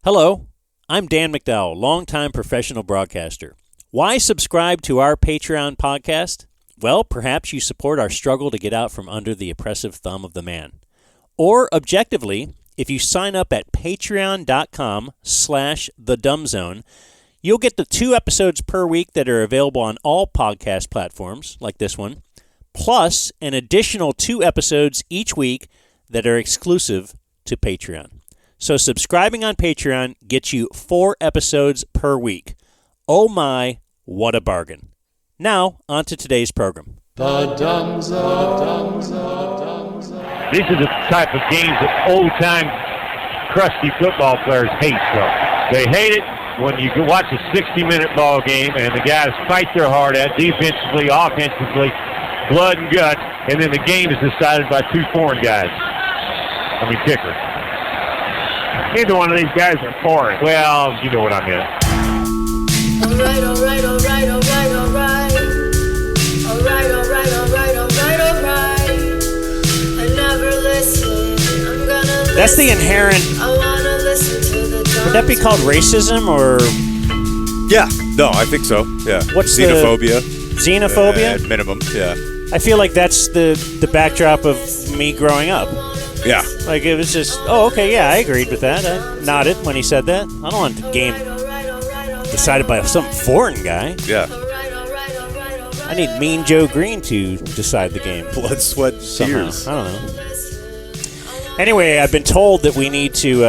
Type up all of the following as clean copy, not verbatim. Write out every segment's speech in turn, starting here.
Hello, I'm Dan McDowell, longtime professional broadcaster. Why subscribe to our Patreon podcast? Well, perhaps you support our struggle to get out from under the oppressive thumb of the man. Or, objectively, if you sign up at patreon.com/thedumbzone, you'll get the 2 episodes per week that are available on all podcast platforms, like this one, plus an additional 2 episodes each week that are exclusive to Patreon. So subscribing on Patreon gets you 4 episodes per week. Oh my, what a bargain. Now, on to today's program. The Dumb Zone. These are the type of games that old-time crusty football players hate, though. They hate it when you watch a 60-minute ball game and the guys fight their heart out, defensively, offensively, blood and guts, and then the game is decided by 2 foreign guys. I mean, kickers. Neither one of these guys are foreign. Well, you know what I meant. All right. I never listen. I'm gonna listen. That's the inherent... I wanna listen to the Would that be called racism or... Yeah. No, I think so. Yeah. What's xenophobia? Xenophobia? At minimum, yeah. I feel like that's the backdrop of me growing up. Yeah. Like, it was just, oh, okay, yeah, I agreed with that. I nodded when he said that. I don't want the game decided by some foreign guy. Yeah. I need Mean Joe Green to decide the game. Blood, sweat, Somehow. tears. I don't know. Anyway, I've been told that we need to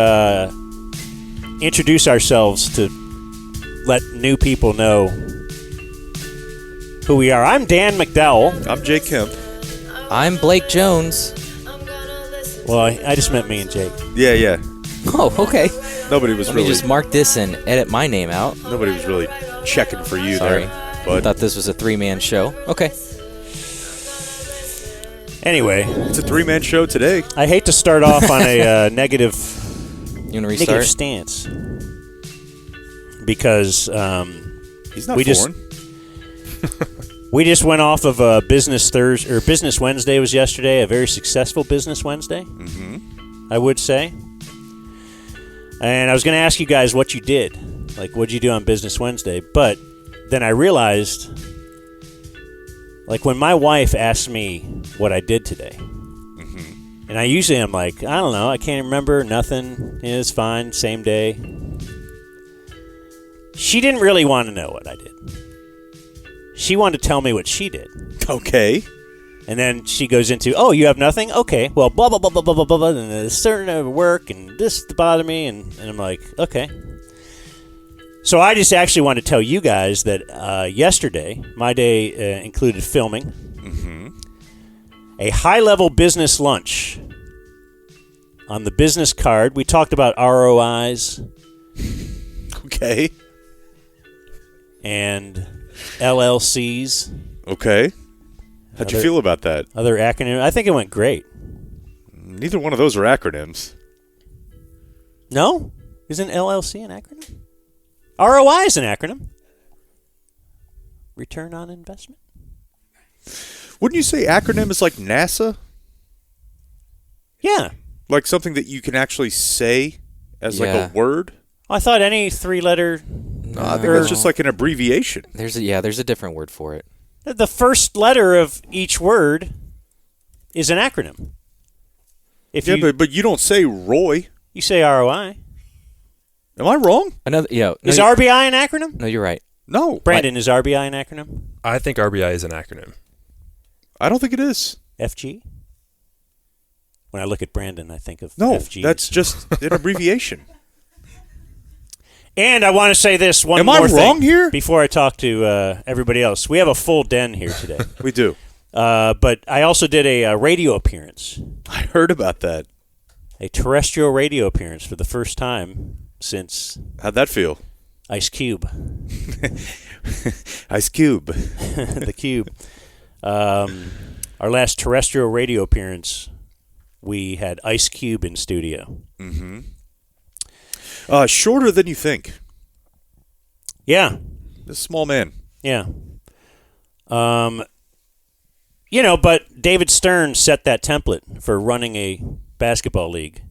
introduce ourselves to let new people know who we are. I'm Dan McDowell. I'm Jake Kemp. I'm Blake Jones. Well, I just meant me and Jake. Yeah. Oh, okay. Nobody was Let really... me just mark this and edit my name out. Nobody was really checking for you Sorry. there. I But thought this was a 3-man show. Okay. Anyway. It's a 3-man show today. I hate to start off on a negative Restart? stance. Because He's not we foreign. We just went off of a Business Thursday, or Business Wednesday was yesterday, a very successful Business Wednesday, I would say. And I was going to ask you guys what you did. Like, what'd you do on Business Wednesday? But then I realized, like, when my wife asks me what I did today, and I usually am like, I don't know, I can't remember, nothing, it's fine, same day. She didn't really want to know what I did. She wanted to tell me what she did. Okay. And then she goes into, oh, you have nothing? Okay. Well, blah, blah, blah, blah, blah, blah, blah, and there's certain work, and this bothered me, and I'm like, okay. So I just actually want to tell you guys that yesterday, my day included filming a high-level business lunch. On the business card, we talked about ROIs. Okay. And LLCs. Okay. How'd you feel about that? Other acronyms. I think it went great. Neither one of those are acronyms. No? Isn't LLC an acronym? ROI is an acronym. Return on investment. Wouldn't you say acronym is like NASA? Yeah. Like something that you can actually say as like Yeah. a word? I thought any 3-letter... No, I think that's just like an abbreviation. There's a different word for it. The first letter of each word is an acronym. If But you don't say Roy. you say ROI. Am I wrong? Is RBI an acronym? No, you're right. No. Brandon, is RBI an acronym? I think RBI is an acronym. I don't think it is. FG? When I look at Brandon, I think of No, FG. that's just an abbreviation. And I want to say this one Am more I thing wrong here? before I talk to everybody else. We have a full den here today. We do. But I also did a radio appearance. I heard about that. A terrestrial radio appearance for the first time since How'd that feel? Ice Cube. Ice Cube. The Cube. Our last terrestrial radio appearance, we had Ice Cube in studio. Mm-hmm. Shorter than you think. Yeah. This small man. Yeah. But David Stern set that template for running a basketball league.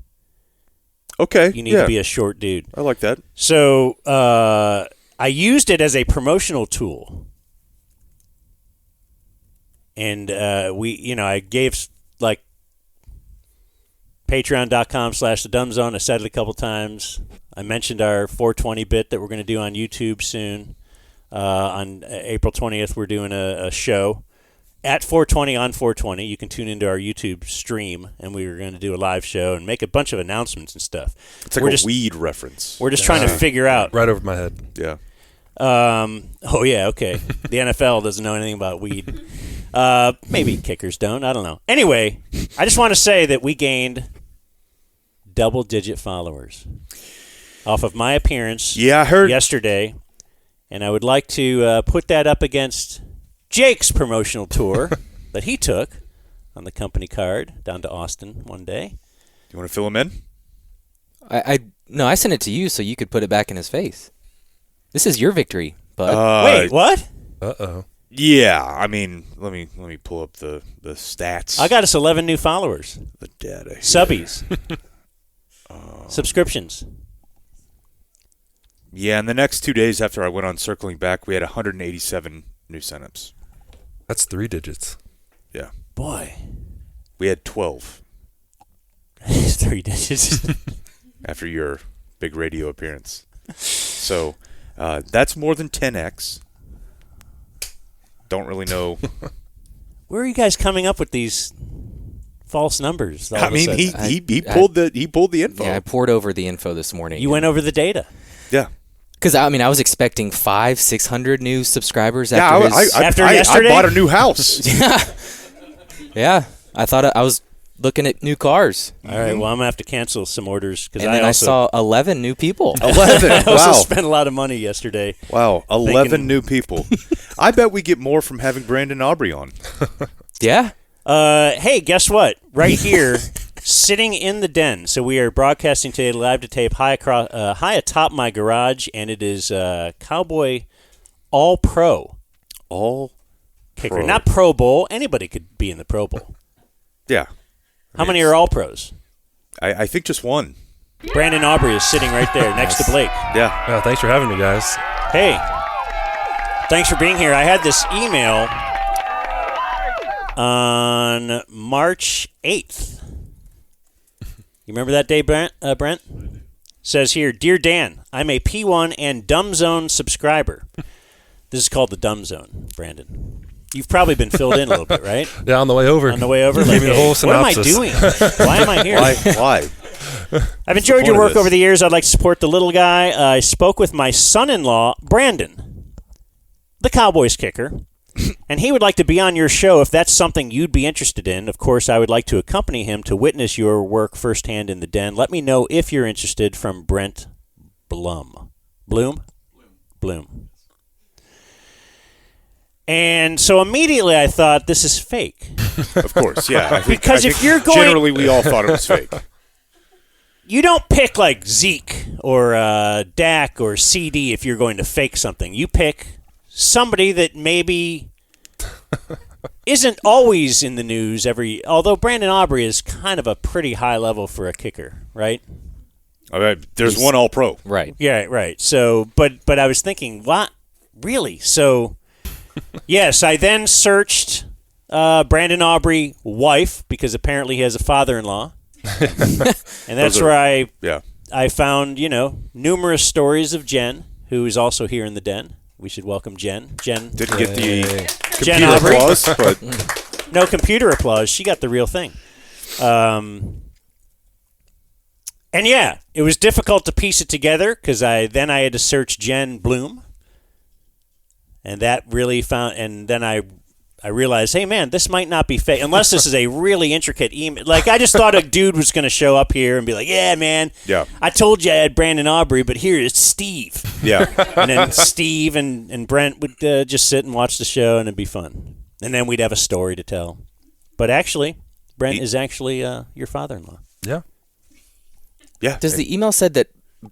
Okay. You need to be a short dude. I like that. So I used it as a promotional tool. And I gave like patreon.com/thedumbzone. I said it a couple times. I mentioned our 420 bit that we're going to do on YouTube soon. On April 20th, we're doing a show at 420 on 420. You can tune into our YouTube stream, and we were going to do a live show and make a bunch of announcements and stuff. It's like weed reference. We're just trying to figure out. Right over my head. Yeah. Oh, yeah, okay. The NFL doesn't know anything about weed. Maybe kickers don't. I don't know. Anyway, I just want to say that we gained double-digit followers off of my appearance I heard yesterday, and I would like to put that up against Jake's promotional tour that he took on the company card down to Austin one day. You want to fill him in? No, I sent it to you so you could put it back in his face. This is your victory, bud. Wait, what? Uh-oh. Yeah, I mean, let me pull up the stats. I got us 11 new followers. The data. Here. Subbies. Subscriptions. Yeah, in the next 2 days after I went on Circling Back, we had 187 new signups. That's 3 digits. Yeah. Boy. We had 12 It's 3 digits. after your big radio appearance. So that's more than 10x. Don't really know. Where are you guys coming up with these false numbers? I mean, he pulled the info. Yeah, I poured over the info this morning. You went over the data. Yeah. Because I was expecting 500-600 new subscribers Yeah, after yesterday. I bought a new house. Yeah. I thought I was looking at new cars. All right, well, I'm going to have to cancel some orders. And then I saw 11 new people. 11. I also Wow. spent a lot of money yesterday. Wow, 11 new people. I bet we get more from having Brandon Aubrey on. Yeah. Hey, guess what? Right here, sitting in the den. So we are broadcasting today live to tape high atop my garage, and it is Cowboy All-Pro. Kicker. Pro. Not Pro Bowl. Anybody could be in the Pro Bowl. Yeah. How many are All-Pros? I think just one. Brandon Aubrey is sitting right there next to Blake. Yeah. Yeah, thanks for having me, guys. Hey, thanks for being here. I had this email on March 8th. You remember that day, Brent? Says here, Dear Dan, I'm a P1 and Dumb Zone subscriber. This is called the Dumb Zone, Brandon. You've probably been filled in a little bit, right? Yeah, on the way over. On the way over? Give me the whole synopsis. What am I doing? Why am I here? Why? I've enjoyed your point of work this? over the years. I'd like to support the little guy. I spoke with my son-in-law, Brandon, the Cowboys kicker, and he would like to be on your show if that's something you'd be interested in. Of course, I would like to accompany him to witness your work firsthand in the den. Let me know if you're interested. From Brent Bloom. And so immediately I thought, this is fake. Of course, yeah. Because if you're going... Generally, we all thought it was fake. You don't pick like Zeke or Dak or CD if you're going to fake something. You pick somebody that maybe isn't always in the news although Brandon Aubrey is kind of a pretty high level for a kicker, right? All right, there's one All-Pro. Right. Yeah, right. So, but I was thinking, what? Really? So, yes, I then searched Brandon Aubrey wife because apparently he has a father-in-law. And that's where I found, numerous stories of Jen, who is also here in the den. We should welcome Jen. Didn't get the Jen computer Aubrey. applause, but No computer applause. She got the real thing. And yeah, it was difficult to piece it together because I had to search Jen Bloom, and that really and then I realized, hey man, this might not be fake unless this is a really intricate email. Like I just thought a dude was going to show up here and be like, yeah man, I told you I had Brandon Aubrey, but here is Steve. Yeah, and then Steve and Brent would just sit and watch the show, and it'd be fun. And then we'd have a story to tell. But actually, Brent is actually your father-in-law. Yeah. Yeah. Does the email said that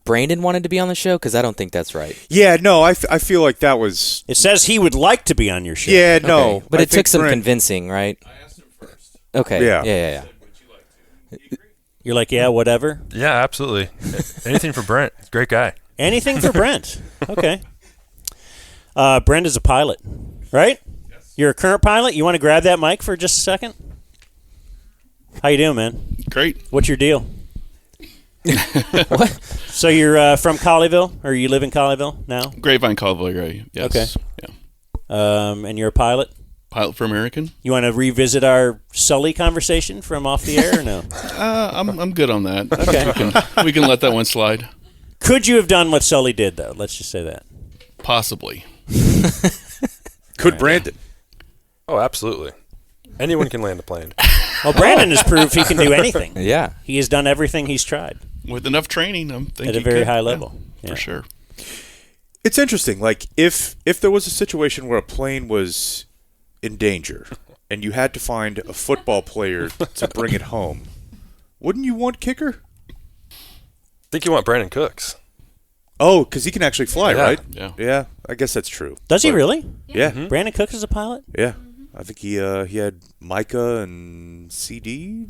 Brandon wanted to be on the show? Because I don't think that's right. Yeah, no, I feel like that was... It says he would like to be on your show. Yeah, no. Okay. But I it took think some Brent- convincing, right? I asked him first. Okay. Yeah. Yeah. Would you like to? He agreed. You're like, yeah, whatever. Yeah, absolutely. Anything for Brent. Great guy. Anything for Brent. Okay. Brent is a pilot, right? Yes. You're a current pilot. You want to grab that mic for just a second? How you doing, man? Great. What's your deal? What? So you're from Colleyville, or you live in Colleyville now? Grapevine, Colleyville area. Yes. Okay. Yeah. And you're a pilot? Pilot for American. You want to revisit our Sully conversation from off the air, or no? I'm good on that. Okay. We can let that one slide. Could you have done what Sully did, though? Let's just say that. Possibly. Could Brandon? Oh, absolutely. Anyone can land a plane. Well, Brandon has proved he can do anything. Yeah. He has done everything he's tried. With enough training, I'm thinking at a very high level. Yeah, for sure. It's interesting. Like if there was a situation where a plane was in danger and you had to find a football player to bring it home, wouldn't you want kicker? I think you want Brandon Cooks. Oh, because he can actually fly, Yeah. right? Yeah. Yeah, I guess that's true. Does he But- really? Yeah. Brandon Cooks is a pilot? Yeah. I think he had Micah and CD.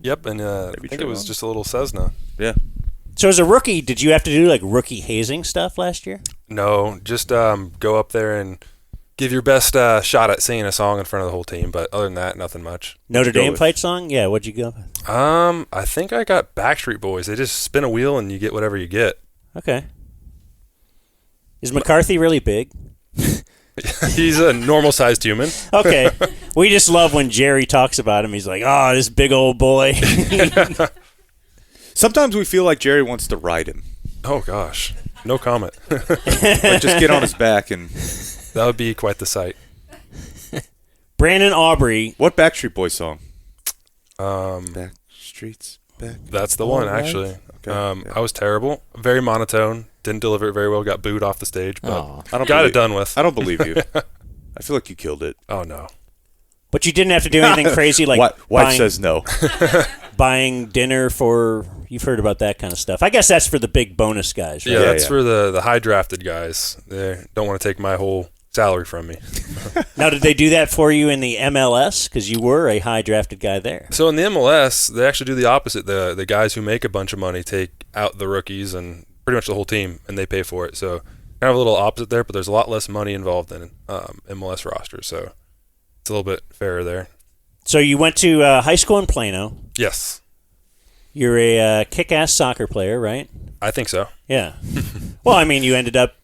Yep, and I Maybe think it was Trayvon. just a little Cessna. Yeah. So as a rookie, did you have to do like rookie hazing stuff last year? No, just go up there and give your best shot at singing a song in front of the whole team. But other than that, nothing much. Notre go Dame with? fight song? Yeah, what'd you go with? I think I got Backstreet Boys. They just spin a wheel and you get whatever you get. Okay. Is McCarthy really big? He's a normal-sized human. Okay. We just love when Jerry talks about him. He's like, oh, this big old boy. Sometimes we feel like Jerry wants to ride him. Oh gosh, no comment. Like just get on his back and. That would be quite the sight. Brandon Aubrey. What Backstreet Boys song? Um, Back streets. Back. That's the one, Alright. actually. Okay, yeah. I was terrible. Very monotone. Didn't deliver it very well. Got booed off the stage, but Aw. I don't got believe- it done with. I don't believe you. I feel like you killed it. Oh, no. But you didn't have to do anything crazy like Wife buying, says no. buying dinner for, you've heard about that kind of stuff. I guess that's for the big bonus guys, right? Yeah, that's yeah. for the high-drafted guys. They don't want to take my whole salary from me. Now, did they do that for you in the MLS? Because you were a high drafted guy there. So in the MLS, they actually do the opposite. The guys who make a bunch of money take out the rookies and pretty much the whole team, and they pay for it. So kind of a little opposite there, but there's a lot less money involved in MLS rosters. So it's a little bit fairer there. So you went to high school in Plano. Yes, You're a kick-ass soccer player, right? I think so. Yeah. Well, I mean, you ended up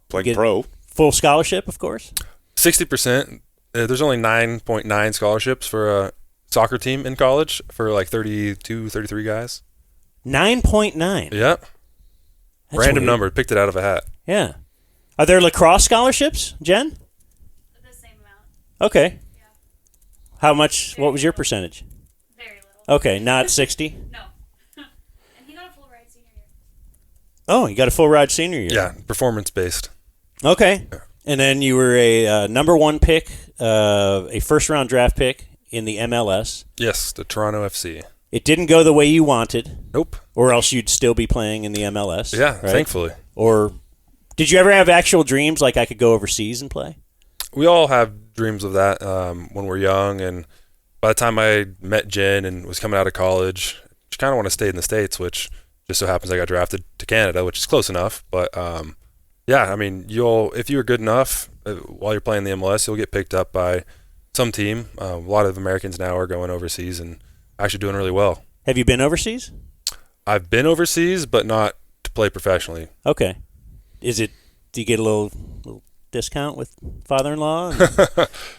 Playing Get- pro. full scholarship, of course. 60%. There's only 9.9 scholarships for a soccer team in college for like 32, 33 guys. 9.9. Yeah. That's Random weird. number. Picked it out of a hat. Yeah. Are there lacrosse scholarships, Jen? The same amount. Okay. How much? What was your percentage? Very little. Okay, not 60. No. And he got a full ride senior year. Oh, you got a full ride senior year. Yeah, performance-based. Okay. And then you were a number one pick, a first-round draft pick in the MLS. Yes, the Toronto FC. It didn't go the way you wanted, Nope. or else you'd still be playing in the MLS. Yeah, right? thankfully. Or did you ever have actual dreams like I could go overseas and play? We all have dreams of that when we're young, and by the time I met Jen and was coming out of college, she kind of want to stay in the States, which just so happens I got drafted to Canada, which is close enough. But yeah, I mean, if you're good enough while you're playing the MLS, you'll get picked up by some team. A lot of Americans now are going overseas and actually doing really well. Have you been overseas? I've been overseas, but not to play professionally. Okay. Do you get a little discount with father-in-law?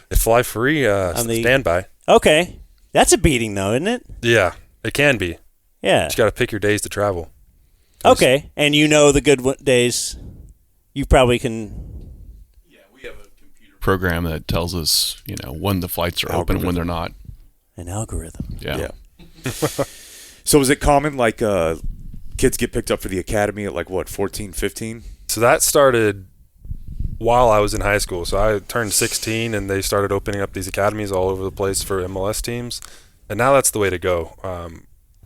They fly free, the- standby. Okay. That's a beating, though, isn't it? Yeah, it can be. Yeah. You got to pick your days to travel. Okay. And you know the good days. You probably can. Yeah, we have a computer program that tells us, when the flights are open and when they're not. An algorithm. Yeah. So is it common like kids get picked up for the academy at like what, 14, 15? So that started while I was in high school. So I turned 16 and they started opening up these academies all over the place for MLS teams. And now that's the way to go.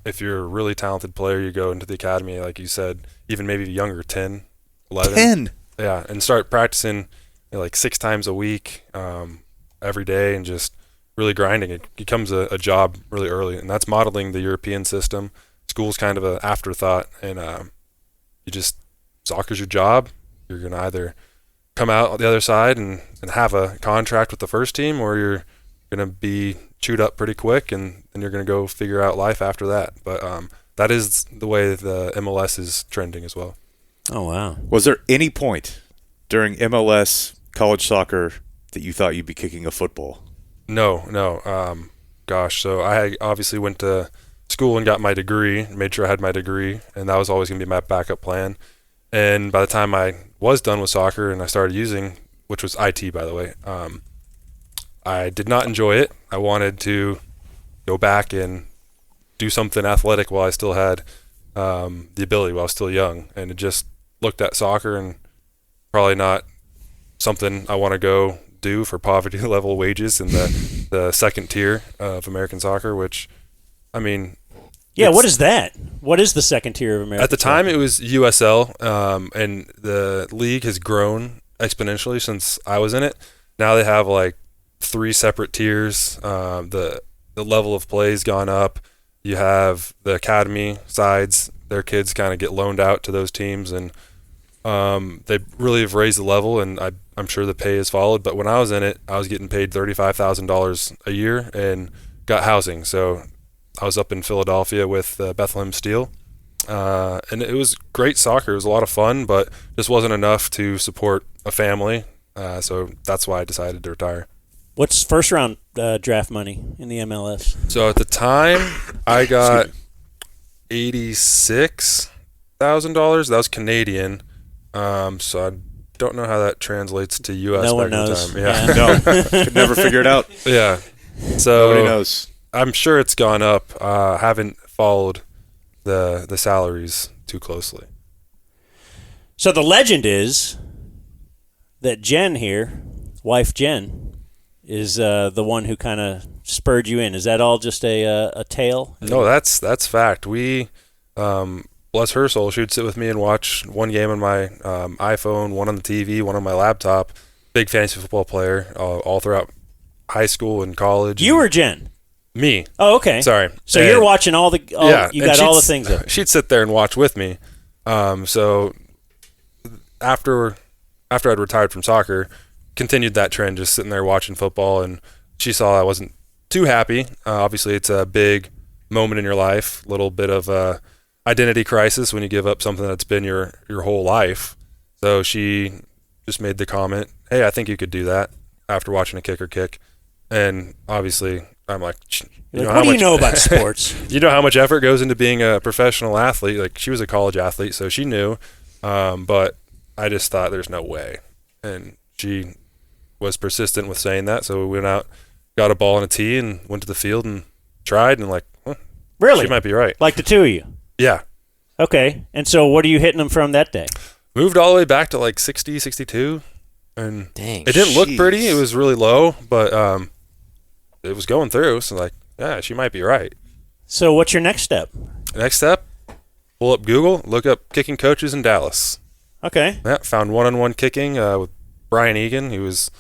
If you're a really talented player, you go into the academy, like you said, even maybe younger, 10, 11. 10? Yeah, and start practicing like 6 times a week, every day, and just really grinding. It becomes a job really early, and that's modeling the European system. School's kind of an afterthought, and soccer's your job. You're going to either come out on the other side and have a contract with the first team, or you're going to be chewed up pretty quick, and then you're going to go figure out life after that. But that is the way the MLS is trending as well. Oh, wow. Was there any point during MLS college soccer that you thought you'd be kicking a football? No. So I obviously went to school and got my degree, made sure I had my degree, and that was always going to be my backup plan. And by the time I was done with soccer and I started using, which was IT, by the way, I did not enjoy it. I wanted to go back and do something athletic while I still had the ability, while I was still young. And it just looked at soccer and probably not something I want to go do for poverty level wages in the second tier of American soccer, which, I mean... Yeah, what is that? What is the second tier of American At the time, soccer? it was USL, and the league has grown exponentially since I was in it. Now they have like 3 separate tiers. The level of play's gone up. You have the academy sides. Their kids kind of get loaned out to those teams, and they really have raised the level, and I'm sure the pay has followed. But when I was in it, I was getting paid $35,000 a year and got housing. So I was up in Philadelphia with Bethlehem Steel, and it was great soccer. It was a lot of fun, but just wasn't enough to support a family. So that's why I decided to retire. What's first round draft money in the MLS? So at the time, I got $86,000. That was Canadian. So I don't know how that translates to U.S. No one back knows. in the time. No, could never figure it out. Yeah. So Nobody knows. I'm sure it's gone up. Haven't followed the salaries too closely. So the legend is that Jen here, wife Jen, is the one who kind of spurred you in. Is that all just a tale? No, that's fact. We, bless her soul, she would sit with me and watch one game on my iPhone, one on the TV, one on my laptop. Big fantasy football player all throughout high school and college. You or Jen? Me. Oh, okay. Sorry. So you're watching all the you got all the things up. She'd sit there and watch with me. So after I'd retired from soccer, continued that trend, just sitting there watching football, and she saw I wasn't too happy. Obviously, it's a big moment in your life, little bit of a identity crisis when you give up something that's been your whole life. So she just made the comment, "Hey, I think you could do that," after watching a kicker kick. And obviously, I'm like, what do you know about sports? You know how much effort goes into being a professional athlete. Like, she was a college athlete, so she knew. But I just thought there's no way. And she was persistent with saying that. So we went out, got a ball and a tee, and went to the field and tried. And Really? She might be right. Like the two of you? Yeah. Okay. And so what are you hitting them from that day? Moved all the way back to like 60, 62. And Dang. it didn't look Jeez. pretty. It was really low, but it was going through. So like, yeah, she might be right. So what's your next step? Next step, pull up Google, look up kicking coaches in Dallas. Okay. Yeah, found one-on-one kicking with Brian Egan. He was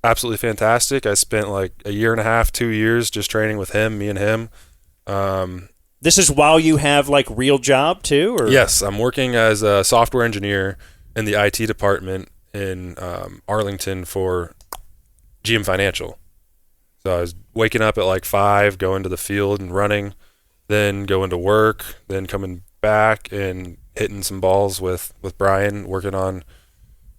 absolutely fantastic. I spent like a year and a half, 2 years just training with him, me and him. This is while you have like real job too, or Yes, I'm working as a software engineer in the IT department in Arlington for GM Financial. So I was waking up at like 5, going to the field and running, then going to work, then coming back and hitting some balls with Brian, working on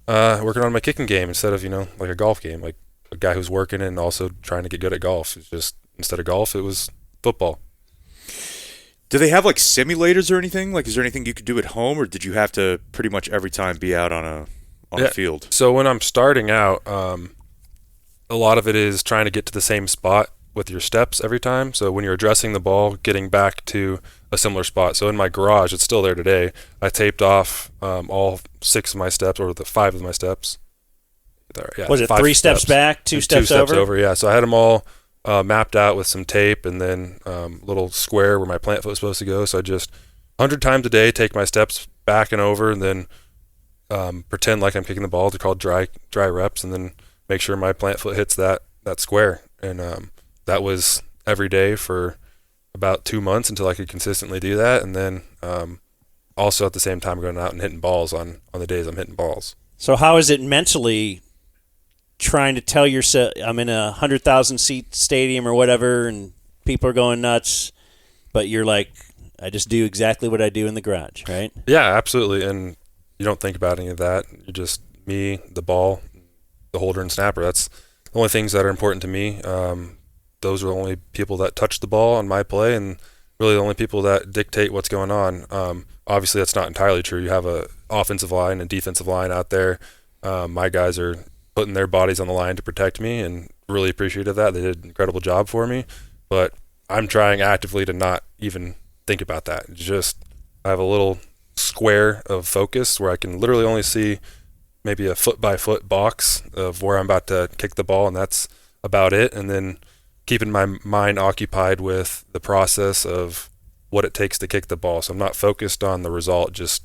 my kicking game instead of, like a golf game, like a guy who's working and also trying to get good at golf. It's just, instead of golf, it was football. Do they have like simulators or anything? Like, is there anything you could do at home, or did you have to pretty much every time be out on a field? So when I'm starting out, a lot of it is trying to get to the same spot with your steps every time. So when you're addressing the ball, getting back to a similar spot. So in my garage, it's still there today. I taped off all 6 of my steps, or the 5 of my steps. Yeah, was it 5 3 steps back, 2 and steps 2 steps over? over? Yeah. So I had them all mapped out with some tape, and then little square where my plant foot was supposed to go. So I just 100 times a day take my steps back and over, and then pretend like I'm kicking the ball. They're called dry reps, and then make sure my plant foot hits that square. And that was every day for about 2 months until I could consistently do that. And then also at the same time going out and hitting balls on the days I'm hitting balls. So how is it mentally trying to tell yourself, I'm in a 100,000 seat stadium or whatever, and people are going nuts, but you're like, I just do exactly what I do in the garage, right? Yeah, absolutely. And you don't think about any of that. You're just me, the ball, the holder, and snapper. That's the only things that are important to me. Those are the only people that touch the ball on my play, and really the only people that dictate what's going on. Obviously, that's not entirely true. You have a offensive line and defensive line out there. My guys are putting their bodies on the line to protect me, and really appreciative of that. They did an incredible job for me, but I'm trying actively to not even think about that. Just I have a little square of focus where I can literally only see maybe a foot-by-foot box of where I'm about to kick the ball, and that's about it. And then keeping my mind occupied with the process of what it takes to kick the ball. So I'm not focused on the result, just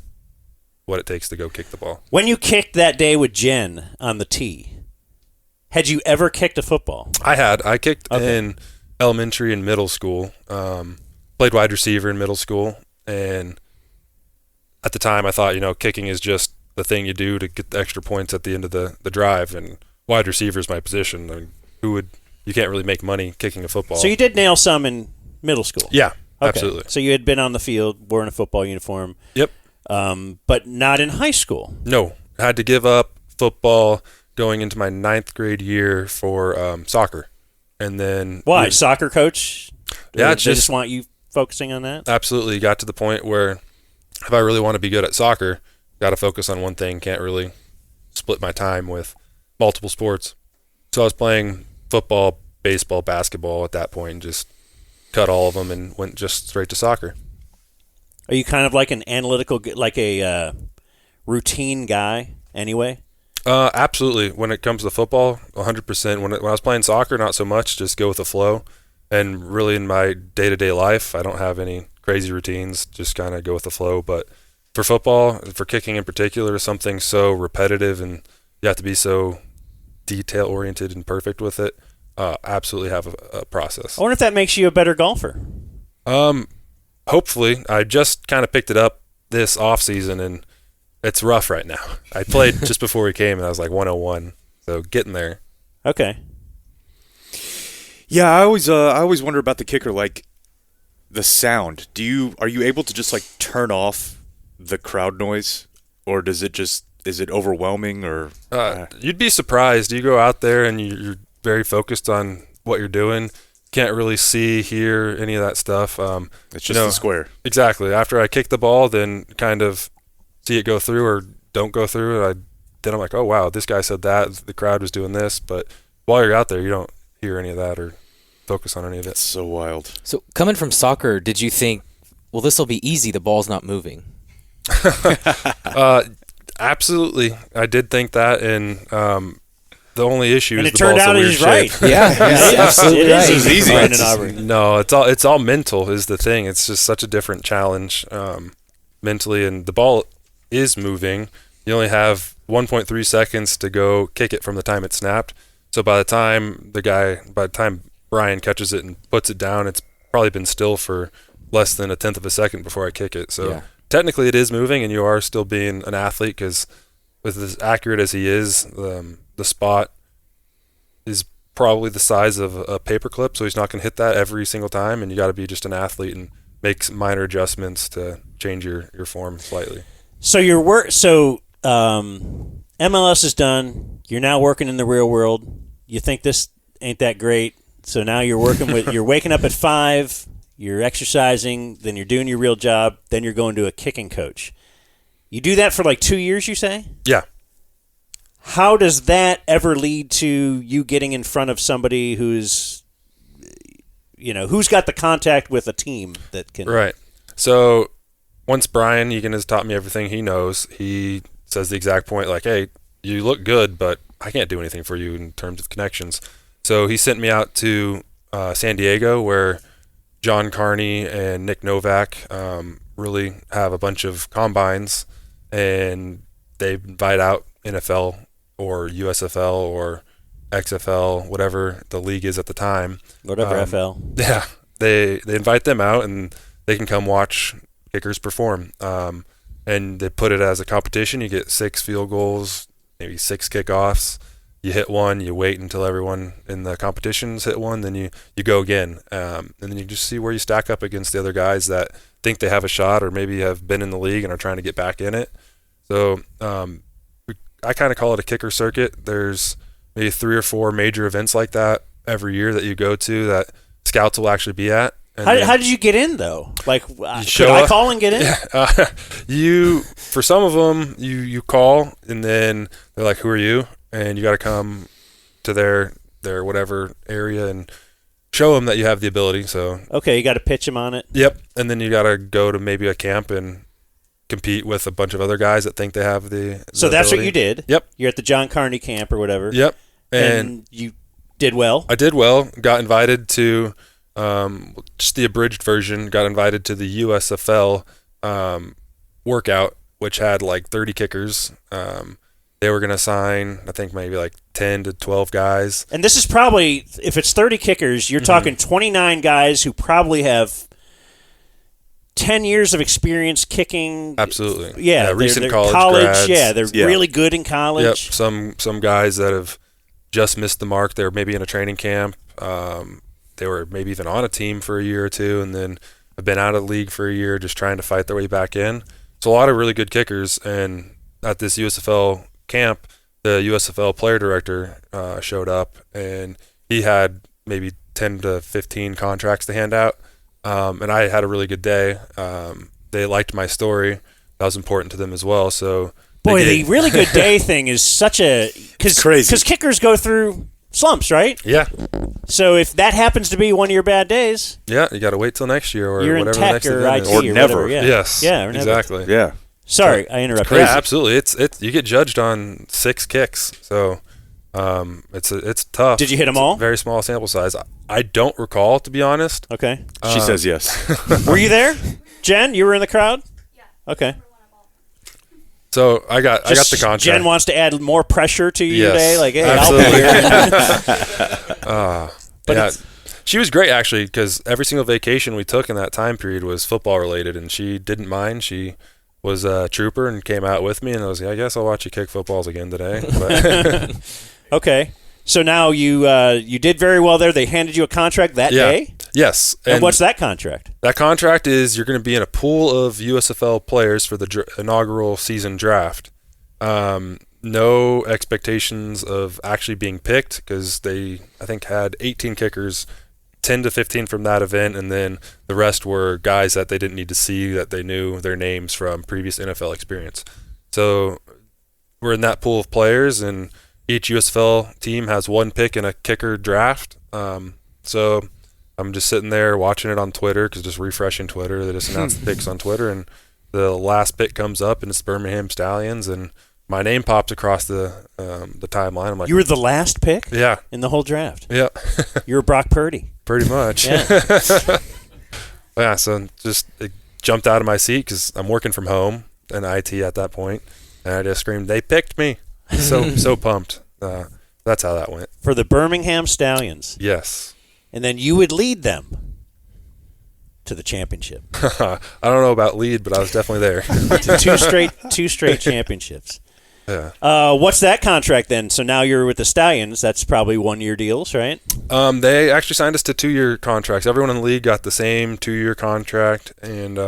what it takes to go kick the ball. When you kicked that day with Jen on the tee, had you ever kicked a football? I kicked in elementary and middle school. Played wide receiver in middle school, and at the time I thought, kicking is just the thing you do to get the extra points at the end of the drive, and wide receiver is my position. I mean, you can't really make money kicking a football. So you did nail some in middle school? Yeah, absolutely. So you had been on the field, wore in a football uniform. Yep. But not in high school. No, I had to give up football going into my 9th grade year for soccer. And then why? Soccer coach? Yeah, they just want you focusing on that? Absolutely. Got to the point where if I really want to be good at soccer, got to focus on one thing. Can't really split my time with multiple sports. So I was playing football, baseball, basketball at that point, and just cut all of them and went just straight to soccer. Are you kind of like an analytical, like a routine guy anyway? Absolutely. When it comes to football, 100%. When I was playing soccer, not so much. Just go with the flow. And really in my day-to-day life, I don't have any crazy routines. Just kind of go with the flow. But for football, for kicking in particular, something so repetitive and you have to be so detail-oriented and perfect with it, absolutely have a process. I wonder if that makes you a better golfer. Hopefully. I just kind of picked it up this off season, and it's rough right now. I played just before we came, and I was like 101, so getting there. Okay. Yeah, I always wonder about the kicker, like the sound. Are you able to just like turn off the crowd noise, or is it overwhelming, or? You'd be surprised. You go out there and you're very focused on what you're doing. Can't really see, hear any of that stuff. It's just a square. Exactly. After I kick the ball, then kind of see it go through or don't go through. Then I'm like, oh, wow, this guy said that. The crowd was doing this. But while you're out there, you don't hear any of that or focus on any of it. It's so wild. So coming from soccer, did you think, well, this will be easy, the ball's not moving? Absolutely. I did think that, and the only issue and is it the ball's turned out a weird he's right. shape. Yeah, absolutely. It is easy. It's Aubrey. No, it's all mental is the thing. It's just such a different challenge mentally, and the ball is moving. You only have 1.3 seconds to go kick it from the time it snapped. So by the time Brian catches it and puts it down, it's probably been still for less than 1/10 of a second before I kick it. So technically it is moving, and you are still being an athlete, because with as accurate as he is, the spot is probably the size of a paperclip, so he's not going to hit that every single time, and you got to be just an athlete and make minor adjustments to change your form slightly. So MLS is done. You're now working in the real world. You think this ain't that great, so now you're working with. You're waking up at 5. You're exercising. Then you're doing your real job. Then you're going to a kicking coach. You do that for like 2 years, you say? Yeah. How does that ever lead to you getting in front of somebody who's got the contact with a team that can? Right. So once Brian Egan has taught me everything he knows, he says the exact point, like, hey, you look good, but I can't do anything for you in terms of connections. So he sent me out to San Diego, where John Carney and Nick Novak really have a bunch of combines, and they invite out NFL or USFL or XFL, whatever the league is at the time. Whatever FL. Yeah, they invite them out and they can come watch kickers perform. And they put it as a competition. You get 6 field goals, maybe 6 kickoffs. You hit one, you wait until everyone in the competitions hit one, then you go again. And then you just see where you stack up against the other guys that think they have a shot or maybe have been in the league and are trying to get back in it. So I kind of call it a kicker circuit. There's maybe 3 or 4 major events like that every year that you go to that scouts will actually be at. How did you get in, though? Like, could show I up. call and get in? Yeah. For some of them, you call, and then they're like, who are you? And you got to come to their whatever area and show them that you have the ability. So Okay, you got to pitch them on it. Yep, and then you got to go to maybe a camp and compete with a bunch of other guys that think they have the So that's what ability. you did. Yep. You're at the John Carney camp or whatever. Yep. And you did well. I did well. Got invited to just the abridged version. Got invited to the USFL workout, which had like 30 kickers. They were going to sign, I think, maybe like 10 to 12 guys. And this is probably, if it's 30 kickers, you're talking 29 guys who probably have 10 years of experience kicking. Absolutely. Yeah, recent they're college grads. Yeah, they're really good in college. Yep. Some guys that have just missed the mark. They were maybe in a training camp. They were maybe even on a team for a year or two, and then have been out of the league for a year, just trying to fight their way back in. So a lot of really good kickers. And at this USFL camp, the USFL player director showed up, and he had maybe 10 to 15 contracts to hand out. And I had a really good day. They liked my story. That was important to them as well. So Boy, the really good day thing is such a crazy. Because kickers go through slumps, right? yeah, So if that happens to be one of your bad days, you got to wait till next year or you're in whatever the tech next or event IT is. Or or never. whatever. Yeah. Yes. Yeah. Or never. Exactly. Yeah. Sorry, I interrupted. Yeah, absolutely. It's you get judged on 6 kicks, so it's tough. Did you hit 'em It's a all? very small sample size. I don't recall, to be honest. Okay. She says yes. Were you there, Jen? You were in the crowd. Yeah. Okay. So I got the contract. Jen wants to add more pressure to you Yes, today. Like, hey, absolutely. I'll be here. But yeah, it's- she was great actually, because every single vacation we took in that time period was football related, and she didn't mind. She was a trooper and came out with me, and I was like, I guess I'll watch you kick footballs again today. But Okay. So now you did very well there. They handed you a contract that day. Yes. And what's that contract? That contract is you're going to be in a pool of USFL players for the inaugural season draft. No expectations of actually being picked, because they, I think, had 18 kickers, 10 to 15 from that event, and then the rest were guys that they didn't need to see, that they knew their names from previous NFL experience. So we're in that pool of players, and each USFL team has 1 pick in a kicker draft. So I'm just sitting there watching it on Twitter, because just refreshing Twitter. They just announced the picks on Twitter, and the last pick comes up, and it's Birmingham Stallions, and my name pops across the timeline. I'm like, You were the last pick yeah, in the whole draft. yeah, You were Brock Purdy. pretty much. Yeah. Yeah, so just it jumped out of my seat, because I'm working from home in IT at that point, and I just screamed, "They picked me!" So pumped. That's how that went. For the Birmingham Stallions. Yes. And then you would lead them to the championship. I don't know about lead, but I was definitely there. to two straight championships. Yeah. What's that contract then? So now you're with the Stallions. That's probably 1-year deals, right? They actually signed us to 2-year contracts. Everyone in the league got the same 2-year contract, and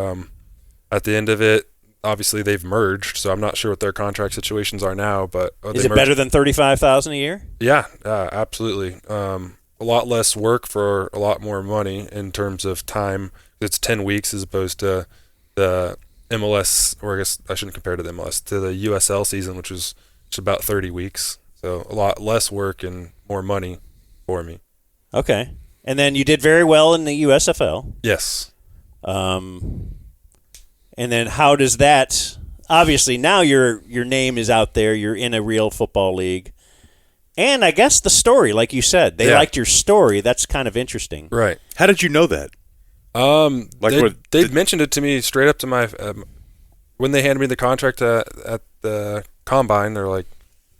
at the end of it, obviously they've merged, so I'm not sure what their contract situations are now. But Is it better than $35,000 a year? Yeah, absolutely. A lot less work for a lot more money in terms of time. It's 10 weeks as opposed to the MLS, or I guess I shouldn't compare to the MLS, to the USL season, which was just about 30 weeks. So a lot less work and more money for me. Okay. And then you did very well in the USFL. Yes. And then how does that – obviously now your name is out there. You're in a real football league. And I guess the story, like you said, they liked your story. That's kind of interesting. Right. How did you know that? They'd mentioned it to me straight up to my when they handed me the contract at the combine. They're like,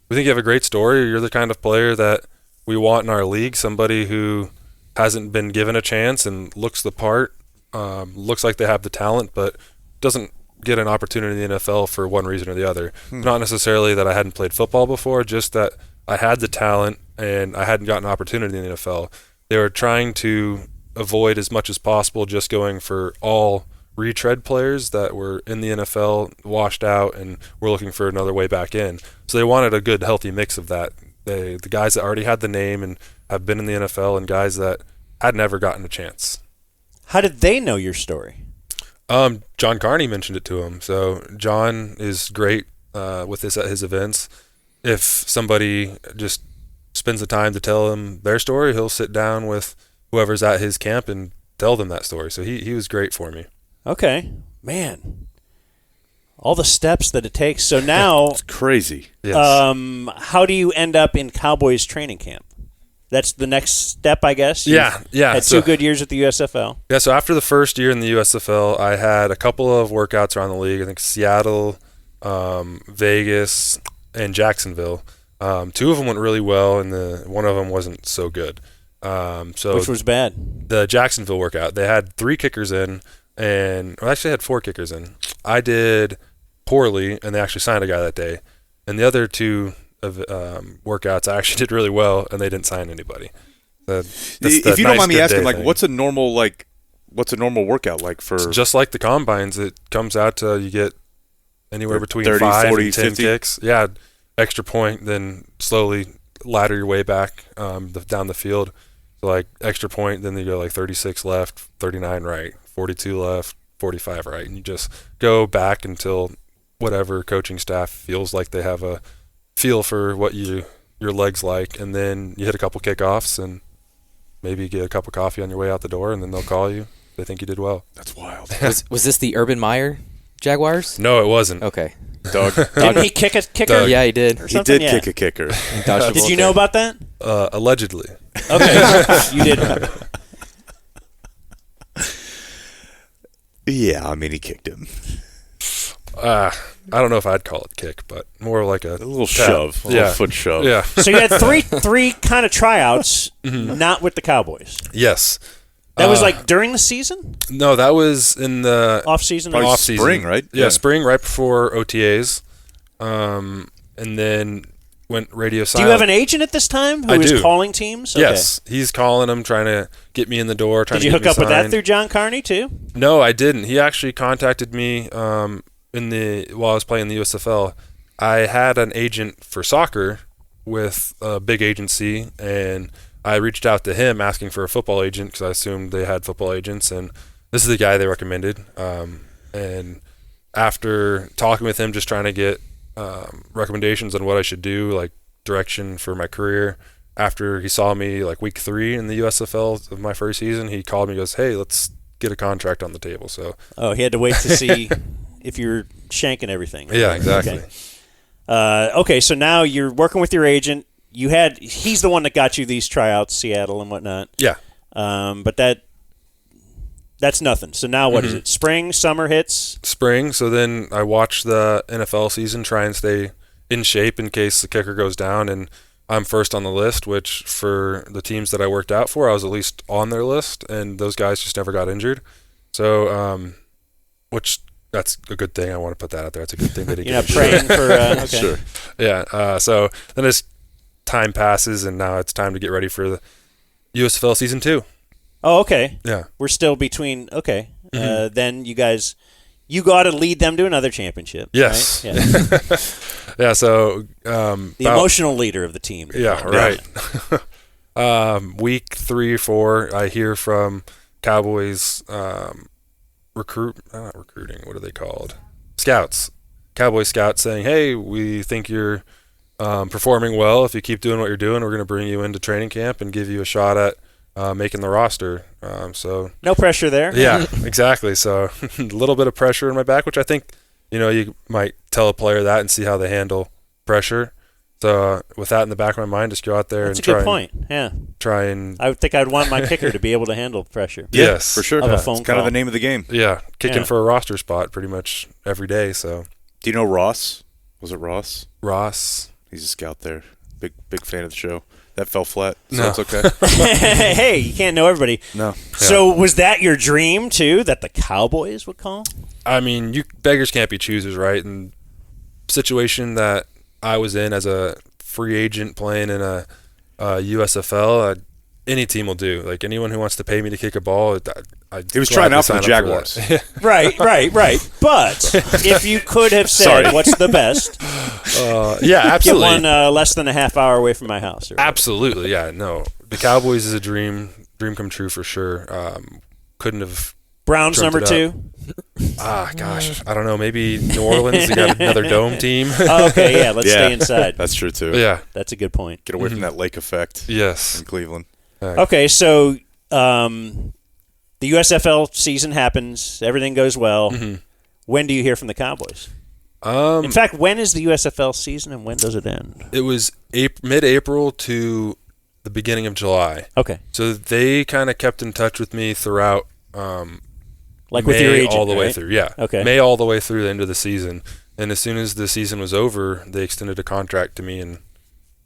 "We think you have a great story. You're the kind of player that we want in our league, somebody who hasn't been given a chance and looks the part, looks like they have the talent, but doesn't get an opportunity in the NFL for one reason or the other. Not necessarily that I hadn't played football before, just that I had the talent and I hadn't gotten an opportunity in the NFL. They were trying to avoid as much as possible just going for all retread players that were in the NFL, washed out, and were looking for another way back in. So they wanted a good, healthy mix of that. The guys that already had the name and have been in the NFL, and guys that had never gotten a chance. How did they know your story? John Carney mentioned it to him. So John is great with this at his events. If somebody just spends the time to tell him their story, he'll sit down with whoever's at his camp and tell them that story. So he was great for me. Okay. Man. All the steps that it takes. So now, It's crazy. Yes. how do you end up in Cowboys training camp? That's the next step, I guess? Yeah. Had 2 good years at the USFL. Yeah, so after the first year in the USFL, I had a couple of workouts around the league. I think Seattle, Vegas, and Jacksonville. 2 of them went really well, and one of them wasn't so good. Which was bad? The Jacksonville workout, they had 3 kickers in, actually they had 4 kickers in. I did poorly, and they actually signed a guy that day. And the other 2 of workouts, I actually did really well, and they didn't sign anybody. If you don't mind me asking, what's a normal workout like for? It's just like the combines, it comes out to you get anywhere between 30, 5 40, and 10 50? kicks. Yeah, extra point, then slowly ladder your way back down the field. So like extra point, then you go like 36 left, 39 right, 42 left, 45 right, and you just go back until whatever coaching staff feels like they have a feel for what your legs like, and then you hit a couple kickoffs and maybe get a cup of coffee on your way out the door, and then they'll call you. They think you did well. That's wild. Was this the Urban Meyer Jaguars? No, it wasn't. Okay. Doug. Didn't he kick a kicker? Doug. Yeah, he did. Or He something? did Yeah. kick a kicker. Did you know about that? Allegedly. Okay. You did. Yeah, I mean he kicked him. I don't know if I'd call it kick, but more like a little tap. shove, a little foot shove. Yeah. So you had three kind of tryouts, not with the Cowboys. Yes. That was like during the season? No, that was in the Off-season? Probably off-season. spring, right? Yeah, Yeah. spring, right before OTAs. And then went radio Do silent. you have an agent at this time who I is do. calling teams? Okay. Yes. He's calling them, trying to get me in the door, trying Did you to hook get me up with that signed. through John Carney too? No, I didn't. He actually contacted me while I was playing the USFL. I had an agent for soccer with a big agency, and I reached out to him asking for a football agent because I assumed they had football agents, and this is the guy they recommended. And after talking with him, just trying to get recommendations on what I should do, like direction for my career, after he saw me like week 3 in the USFL of my first season, he called me and goes, "Hey, let's get a contract on the table." So He had to wait to see if you're shanking everything. yeah, exactly. Okay, so now you're working with your agent. He's the one that got you these tryouts, Seattle and whatnot. Yeah. But that's nothing. So now what is it? Spring, summer hits? Spring. So then I watch the NFL season, try and stay in shape in case the kicker goes down, and I'm first on the list, which for the teams that I worked out for, I was at least on their list, and those guys just never got injured. So, which that's a good thing. I want to put that out there. That's a good thing that he You're not got praying for okay. Sure. Yeah. So then as time passes, and now it's time to get ready for the USFL season 2. Oh, okay. Yeah. We're still between. Okay. Then you got to lead them to another championship. Yes. Right? Yeah. Yeah. So The emotional leader of the team. Yeah, right. Week 3 or 4, I hear from Cowboys not recruiting, what are they called? Scouts. Cowboy scouts saying, "Hey, we think you're performing well. If you keep doing what you're doing, we're going to bring you into training camp and give you a shot at making the roster." So No pressure there. yeah, exactly. So a little bit of pressure in my back, which I think, you might tell a player that and see how they handle pressure. So with that in the back of my mind, just go out there That's and a good point. Yeah. try and I would think I'd want my kicker to be able to handle pressure. Yeah, Yes. for sure. Of a It's phone kind of call. the name of the game. kicking Yeah. for a roster spot pretty much every day. So Do you know Ross? Was it Ross? Ross, He's a scout there. Big fan of the show. That fell flat, so No. it's okay. Hey, you can't know everybody. No. So was that your dream too? That the Cowboys would call? I mean, you beggars can't be choosers, right? And situation that I was in as a free agent playing in a USFL, any team will do. Like anyone who wants to pay me to kick a ball, He was trying out for the Jaguars. Right. But if you could have said, Sorry. "What's the best?" Yeah, Get absolutely. one less than a half hour away from my house. Or whatever. Absolutely, yeah. No, the Cowboys is a dream come true for sure. Couldn't have. Browns Trumped number it 2. Gosh, I don't know. Maybe New Orleans. They got another dome team. Oh, okay, yeah. Let's stay inside. That's true too. Yeah. That's a good point. Get away from that lake effect Yes. in Cleveland. Okay, so the USFL season happens. Everything goes well. When do you hear from the Cowboys? In fact, when is the USFL season and when does it end? It was mid-April to the beginning of July. Okay. So they kind of kept in touch with me throughout. Like May with your agent, all the way right? through, yeah. Okay. May all the way through the end of the season, and as soon as the season was over, they extended a contract to me, and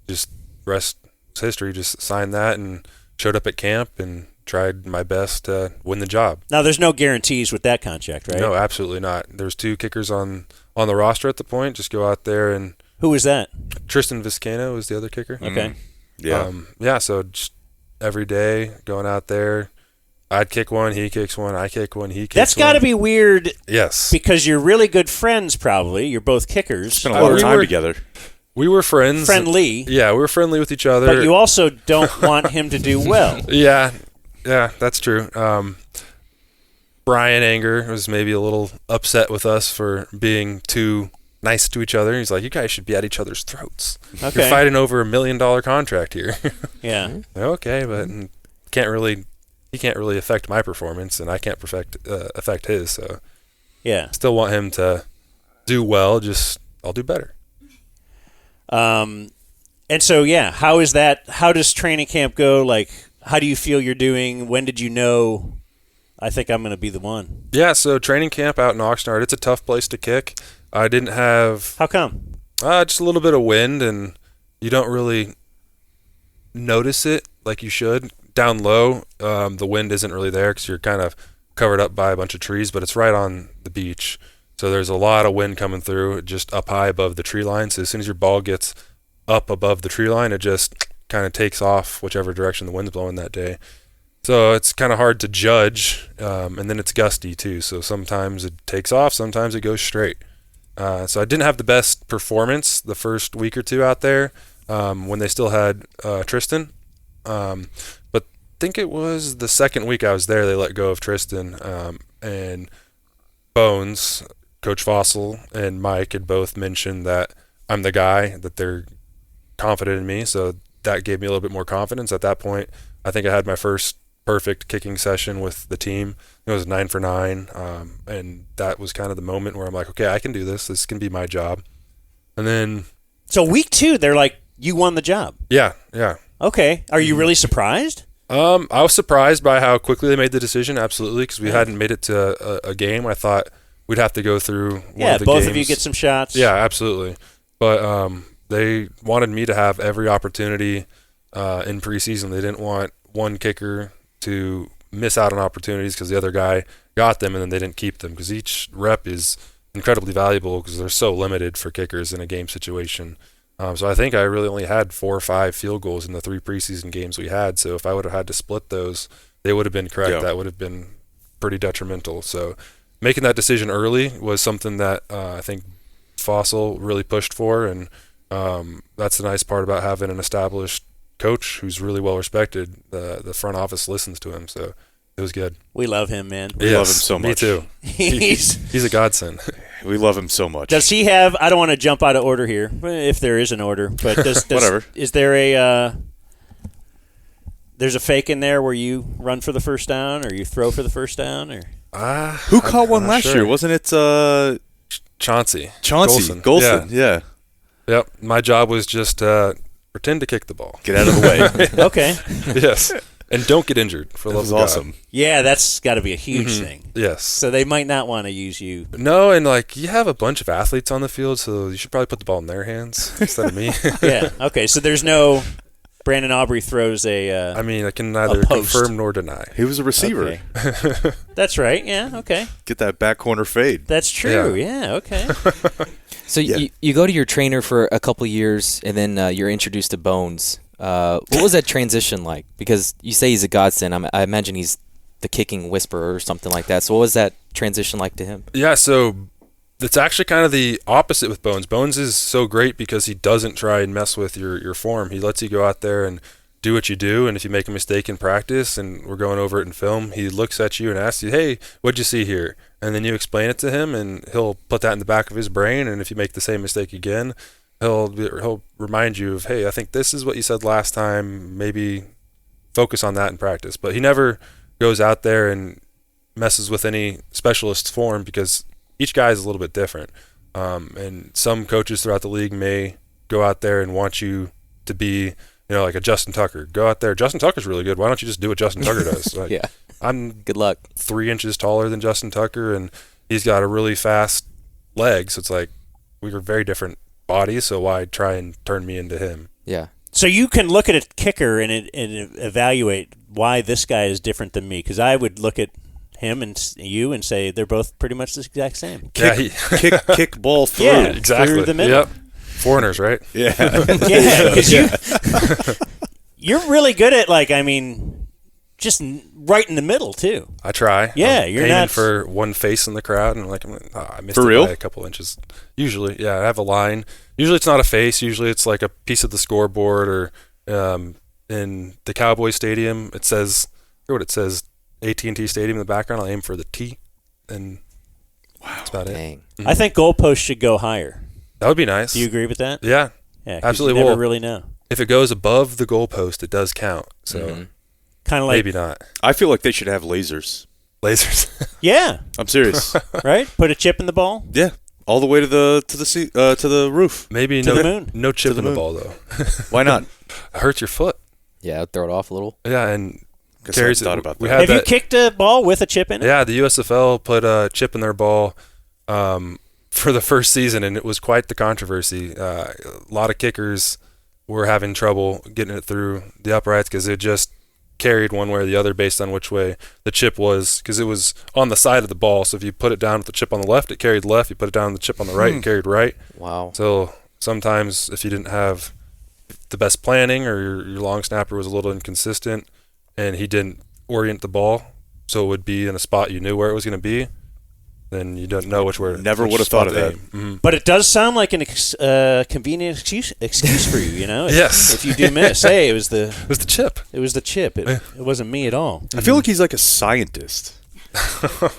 just rest is history. Just signed that and showed up at camp and tried my best to win the job. Now, there's no guarantees with that contract, right? No, absolutely not. There's 2 kickers on the roster at the point. Just go out there and Who was that? Tristan Vizcaino was the other kicker. Okay. Yeah. So just every day going out there. I'd kick one, he kicks one, I kick one, he kicks one. That's got to be weird Yes. because you're really good friends, probably. You're both kickers. Spent a lot of we time were- together. We were friends. Friendly. Yeah, we were friendly with each other. But you also don't want him to do well. Yeah, that's true. Brian Anger was maybe a little upset with us for being too nice to each other. He's like, you guys should be at each other's throats. Okay. You're fighting over $1 million contract here. Yeah. Okay, but he can't really affect my performance, and I can't affect his. So Yeah. still want him to do well. Just I'll do better. And so, yeah, how is that? How does training camp go? Like, how do you feel you're doing? When did you know, I think I'm going to be the one? Yeah, so training camp out in Oxnard, it's a tough place to kick. I didn't have How come? just a little bit of wind, and you don't really notice it like you should. Down low, the wind isn't really there because you're kind of covered up by a bunch of trees, but it's right on the beach. So there's a lot of wind coming through just up high above the tree line. So as soon as your ball gets up above the tree line, it just kind of takes off whichever direction the wind's blowing that day. So it's kind of hard to judge, and then it's gusty too. So sometimes it takes off, sometimes it goes straight. So I didn't have the best performance the first week or 2 out there when they still had Tristan. But I think it was the second week I was there, they let go of Tristan, and Bones, Coach Fossil, and Mike had both mentioned that I'm the guy, that they're confident in me. So that gave me a little bit more confidence. At that point, I think I had my first perfect kicking session with the team. It was 9 for 9, and that was kind of the moment where I'm like, okay, I can do this. This can be my job. And then, So week 2, they're like, you won the job. yeah. Okay. Are you really surprised? I was surprised by how quickly they made the decision. Absolutely, because we hadn't made it to a game. I thought we'd have to go through one of the both games. of you get some shots. Yeah, absolutely. But they wanted me to have every opportunity in preseason. They didn't want one kicker to miss out on opportunities because the other guy got them and then they didn't keep them, because each rep is incredibly valuable because they're so limited for kickers in a game situation. So I think I really only had 4 or 5 field goals in the 3 preseason games we had. So if I would have had to split those, they would have been correct. Yeah. That would have been pretty detrimental. So making that decision early was something that I think Fossil really pushed for, and that's the nice part about having an established coach who's really well respected. The front office listens to him, so it was good. We love him, man. We love him so Me much. too. He's He's a godsend. We love him so much. Does he have? I don't want to jump out of order here, if there is an order. But does Whatever. Is there a? There's a fake in there where you run for the first down or you throw for the first down, or Who caught one I'm last sure. year? Wasn't it Chauncey. Chauncey? Golson. Yeah. Yep. My job was just pretend to kick the ball. Get out of the way. okay. Yes. And don't get injured, for the love was of God. awesome. Yeah, that's got to be a huge thing. Yes. So they might not want to use you. No, and like you have a bunch of athletes on the field, so you should probably put the ball in their hands instead of me. Yeah. Okay. So there's no Brandon Aubrey throws a. I mean, I can neither post. confirm nor deny. He was a receiver. Okay. That's right. Yeah. Okay. Get that back corner fade. That's true. Yeah. Okay. So you go to your trainer for a couple years, and then you're introduced to Bones. What was that transition like? Because you say he's a godsend. I imagine he's the kicking whisperer or something like that. So what was that transition like to him? Yeah, so it's actually kind of the opposite with Bones. Bones is so great because he doesn't try and mess with your form. He lets you go out there and do what you do, and if you make a mistake in practice and we're going over it in film, he looks at you and asks you, hey, what'd you see here? And then you explain it to him, and he'll put that in the back of his brain, and if you make the same mistake again, he'll remind you of, hey, I think this is what you said last time, maybe focus on that in practice. But he never goes out there and messes with any specialist's form because each guy is a little bit different. And some coaches throughout the league may go out there and want you to be, like a Justin Tucker. Go out there. Justin Tucker's really good. Why don't you just do what Justin Tucker does? Like, Yeah. I'm Good luck. 3 inches taller than Justin Tucker, and he's got a really fast leg. So it's like we are very different bodies, so why try and turn me into him? Yeah. So you can look at a kicker and evaluate why this guy is different than me. Because I would look at him and you and say they're both pretty much the exact same. Kick ball through. Yeah, exactly. through the middle. Yep. Foreigners, right? Yeah. Yeah, because you're really good at just right in the middle too. I try. Yeah, I'm you're aiming not for one face in the crowd, and I missed For it real? by a couple inches. Usually, yeah, I have a line. Usually, it's not a face. Usually, it's like a piece of the scoreboard, or in the Cowboys stadium, it says, what it says, AT&T Stadium in the background. I'll aim for the T, and that's about it. Dang. I think goalposts should go higher. That would be nice. Do you agree with that? Yeah, Yeah, 'cause absolutely. You never Well, really know. if it goes above the goalpost, it does count. So Kind of like maybe not. I feel like they should have lasers. Lasers. yeah, I'm serious. right. Put a chip in the ball. Yeah. All the way to the roof. Maybe To no the moon. no chip the in the moon. ball though. Why not? It hurts your foot. Yeah, I'd throw it off a little. Yeah, and Guess I carries thought about we that. had Have you that- kicked a ball with a chip in it? Yeah, the USFL put a chip in their ball for the first season, and it was quite the controversy. A lot of kickers were having trouble getting it through the uprights because it just carried one way or the other based on which way the chip was, because it was on the side of the ball. So if you put it down with the chip on the left, it carried left. You put it down with the chip on the right, it carried right. Wow. So sometimes if you didn't have the best planning, or your long snapper was a little inconsistent and he didn't orient the ball so it would be in a spot you knew where it was going to be, then you don't know which way. Never which would have spot thought of to that. aim. Mhm. But it does sound like an convenient excuse for you. Yes. If you do miss, hey, it was the It was the chip. chip. It wasn't me at all. I feel like he's like a scientist.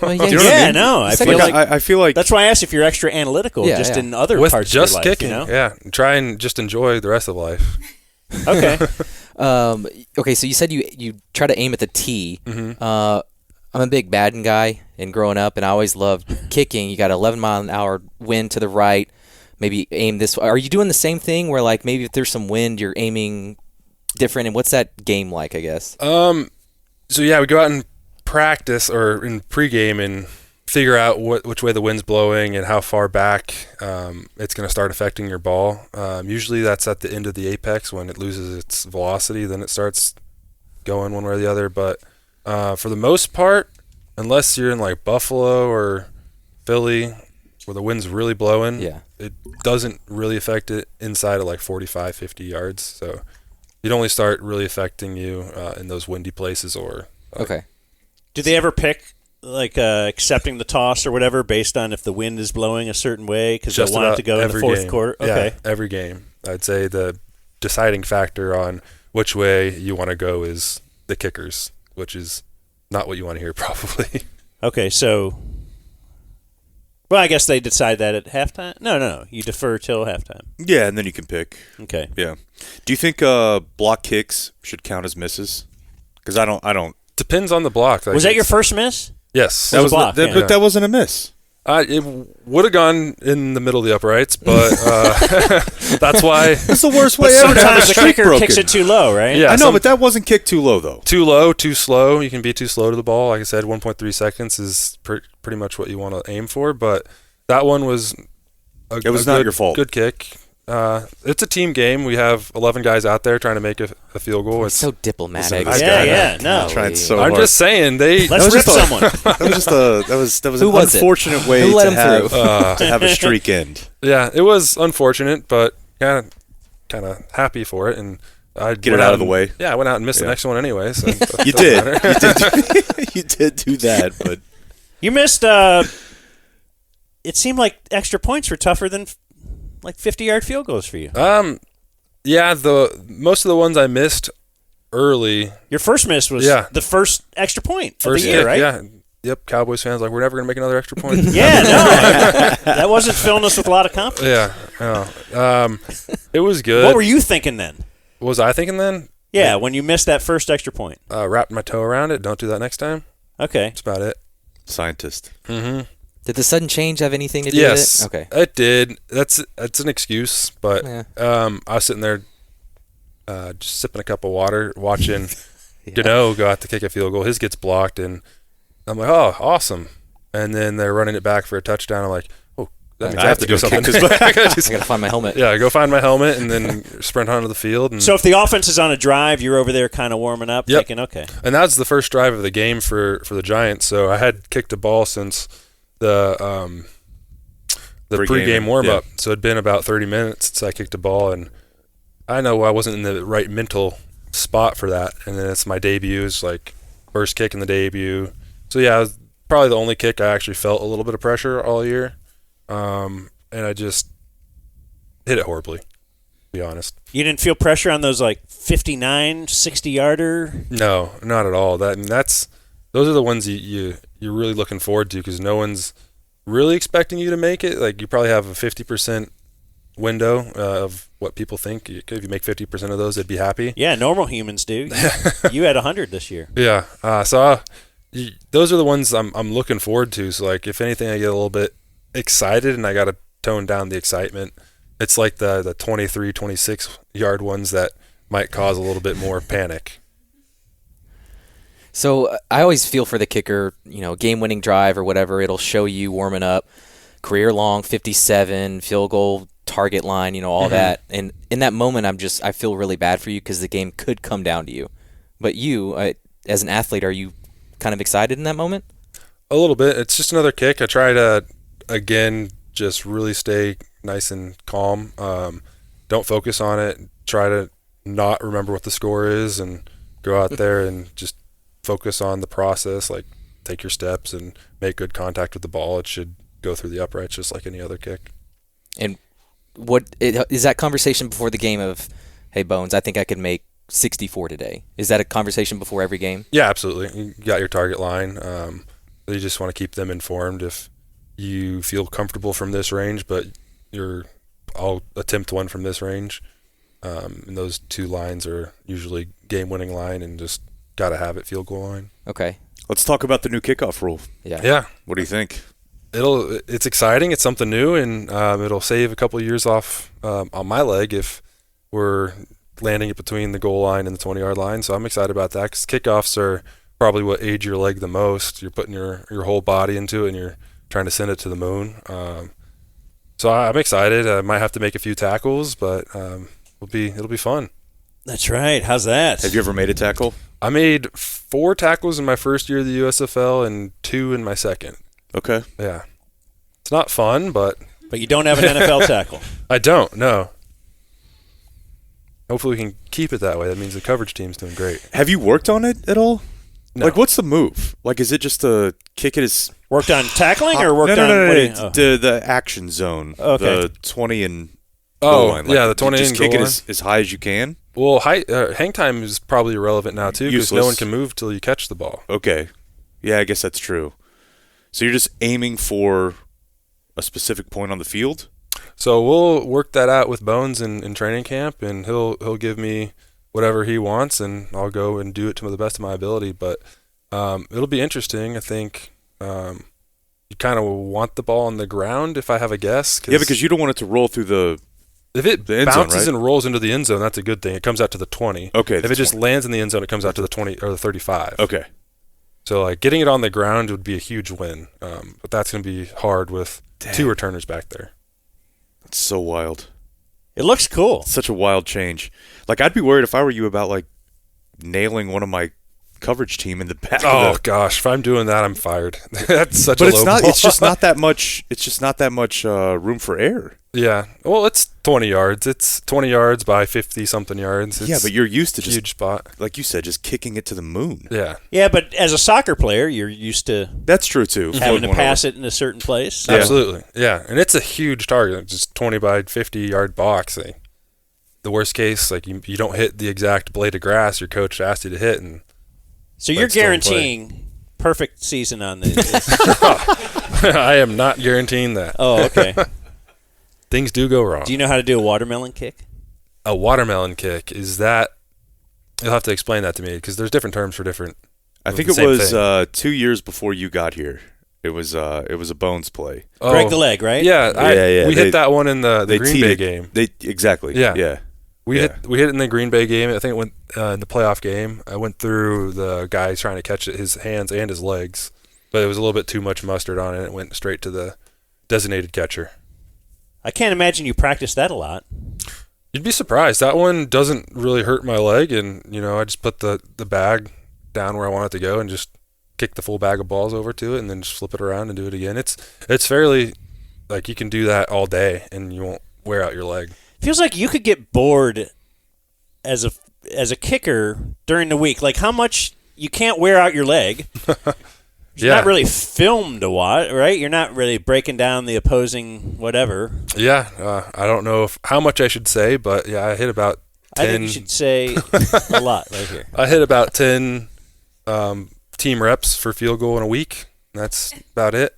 Well, you know what I Yeah, mean? no, I It's feel like like I feel like that's why I asked if you're extra analytical, Yeah, just yeah. in other With parts just of your life. kicking. Yeah. Try and just enjoy the rest of life. Okay. Okay, so you said you try to aim at the T. I'm a big Madden guy, and growing up, and I always loved kicking. You got 11 mile an hour wind to the right. Maybe aim this way. Are you doing the same thing where, like, maybe if there's some wind, you're aiming different? And what's that game like, I guess? So yeah, we go out and practice, or in pregame, and figure out which way the wind's blowing and how far back it's going to start affecting your ball. Usually that's at the end of the apex when it loses its velocity, then it starts going one way or the other. But for the most part, unless you're in like Buffalo or Philly where the wind's really blowing, Yeah. it doesn't really affect it inside of like 45, 50 yards. So you'd only start really affecting you in those windy places, or Okay. Do they ever pick accepting the toss or whatever based on if the wind is blowing a certain way because they just want it about to go in the every fourth game. quarter? Okay. Yeah, every game. I'd say the deciding factor on which way you want to go is the kickers, which is not what you want to hear probably. Okay, so well, I guess they decide that at halftime. No, you defer till halftime. yeah, and then you can pick. Okay. Yeah. Do you think block kicks should count as misses? Because I don't. Depends on the block. Like Was that your it's- first miss? Yes. That was a block, yeah. But that wasn't a miss. It would have gone in the middle of the uprights, but that's why. That's the worst way But ever to have a sometimes the streak kicker broken. kicks it too low, right? Yeah, I know, but that wasn't kicked too low, though. too low, too slow. You can be too slow to the ball. Like I said, 1.3 seconds is pretty much what you want to aim for. But that one was It was not your fault. Good kick. It's a team game. We have 11 guys out there trying to make a field goal. It's so diplomatic. Listen, Yeah, no. I'm trying so I'm hard. just saying they. Let's rip someone. That was just that was Who an was it? unfortunate way Who let to him have through? to have a streak end. Yeah, it was unfortunate, but kind of happy for it, and I Get it out of the way. Yeah, I went out and missed the Yeah. next one anyway. So You did. You did do that, but You missed. It seemed like extra points were tougher than like 50-yard field goals for you. Yeah, most of the ones I missed early. Your first miss was the first extra point First of the year, kick, right? Yeah. Yep. Cowboys fans like we're never gonna make another extra point. Yeah, no, that wasn't filling us with a lot of confidence. Yeah. No. It was good. What were you thinking then? What was I thinking then? Yeah, when you missed that first extra point. Wrapped my toe around it. Don't do that next time. Okay. That's about it. scientist. Mm-hmm. Did the sudden change have anything to do Yes. with it? Okay. It did. That's an excuse, but Yeah. I was sitting there just sipping a cup of water, watching Gano go out to kick a field goal. His gets blocked, and I'm like, oh, awesome. And then they're running it back for a touchdown. I'm like, oh, that means I have to do something. I gotta find my helmet. Yeah, go find my helmet and then sprint onto the field. And So if the offense is on a drive, you're over there kind of warming up, Yep. thinking, okay. And that was the first drive of the game for the Giants. So I had kicked a ball since the pregame warm up. So it'd been about 30 minutes since I kicked a ball, and I know I wasn't in the right mental spot for that. And then it's my debut, it's like first kick in the debut. So yeah, it was probably the only kick I actually felt a little bit of pressure all year, and I just hit it horribly. To be honest. You didn't feel pressure on those like 59, 60-yarder? No, not at all. Those are the ones you're really looking forward to because no one's really expecting you to make it. Like you probably have a 50% window of what people think. If you make 50% of those, they'd be happy. Yeah, normal humans do. You had 100 this year. Yeah. Those are the ones I'm looking forward to. So like if anything, I get a little bit excited and I got to tone down the excitement. It's like the 23, 26 yard ones that might cause a little bit more panic. So I always feel for the kicker, game-winning drive or whatever. It'll show you warming up, career-long 57, field goal, target line, all that. And in that moment, I feel really bad for you because the game could come down to you. But you, as an athlete, are you kind of excited in that moment? A little bit. It's just another kick. I try to, again, just really stay nice and calm. Don't focus on it. Try to not remember what the score is and go out there and just focus on the process, like take your steps and make good contact with the ball. It should go through the uprights just like any other kick. And is that conversation before the game of, hey, Bones, I think I could make 64 today? Is that a conversation before every game? Yeah, absolutely. You got your target line. You just want to keep them informed. If you feel comfortable from this range, but I'll attempt one from this range. And those two lines are usually game-winning line and just got to have it field goal line. Okay. Let's talk about the new kickoff rule. Yeah. What do you think? It's exciting. It's something new, and it'll save a couple of years off on my leg if we're landing it between the goal line and the 20-yard line. So I'm excited about that because kickoffs are probably what age your leg the most. You're putting your whole body into it, and you're trying to send it to the moon. So I'm excited. I might have to make a few tackles, but it'll be fun. That's right. How's that? Have you ever made a tackle? I made 4 tackles in my first year of the USFL and 2 in my second. Okay. Yeah. It's not fun, but But you don't have an NFL tackle. I don't, no. Hopefully we can keep it that way. That means the coverage team's doing great. Have you worked on it at all? No. Like, what's the move? Like, is it just to kick it as... Worked on tackling or worked no, on... what do you- no, the action zone. Okay. The 20 and goal line. Like, yeah, the 20 just and kick goal it line. as high as you can? Well, hang time is probably irrelevant now, too, because no Useless. one can move till you catch the ball. Okay. Yeah, I guess that's true. So you're just aiming for a specific point on the field? So we'll work that out with Bones in training camp, and he'll give me whatever he wants, and I'll go and do it to the best of my ability. But it'll be interesting. I think you kind of want the ball on the ground, if I have a guess. Yeah, because you don't want it to roll through the if it end bounces zone, right? and rolls into the end zone, that's a good thing. It comes out to the 20. Okay. If it just lands in the end zone, it comes out to the 20 or the 35. Okay. So like getting it on the ground would be a huge win, but that's going to be hard with two returners back there. That's so wild. It looks cool. Such a wild change. Like, I'd be worried if I were you about, like, nailing one of my coverage team in the back. Oh gosh, if I'm doing that, I'm fired. That's such But a it's low not. ball. It's just not that much. It's just not that much room for error. Yeah. Well, it's 20 yards. It's 20 yards by 50-something yards. It's But you're used to huge just, spot. like you said, just kicking it to the moon. Yeah. Yeah, but as a soccer player, you're used to That's true too. having Floating to one pass over. it in a certain place. Yeah. Absolutely. Yeah. And it's a huge target. Just 20 by 50-yard box. The worst case, like you don't hit the exact blade of grass your coach asked you to hit, and So you're But still in play. guaranteeing perfect season on this. I am not guaranteeing that. Oh, okay. Things do go wrong. Do you know how to do a watermelon kick? A watermelon kick, is that? You'll have to explain that to me because there's different terms for different. I think the it same was thing. 2 years before you got here. It was a Bones play. Break the leg, right? Yeah, Yeah. We They- hit that one in the They Green teed Bay it- game. Exactly. Yeah. Yeah. We Yeah. hit it in the Green Bay game. I think it went in the playoff game. I went through the guy trying to catch it, his hands and his legs, but it was a little bit too much mustard on it. It went straight to the designated catcher. I can't imagine you practice that a lot. You'd be surprised. That one doesn't really hurt my leg, and I just put the bag down where I want it to go and just kick the full bag of balls over to it, and then just flip it around and do it again. It's fairly like you can do that all day, and you won't wear out your leg. Feels like you could get bored as a kicker during the week. Like how much you can't wear out your leg. It's Yeah. not really filmed a lot, right? You're not really breaking down the opposing whatever. Yeah, I don't know how much I should say, but yeah, I hit about 10. I think you should say a lot right here. I hit about 10 team reps for field goal in a week. That's about it.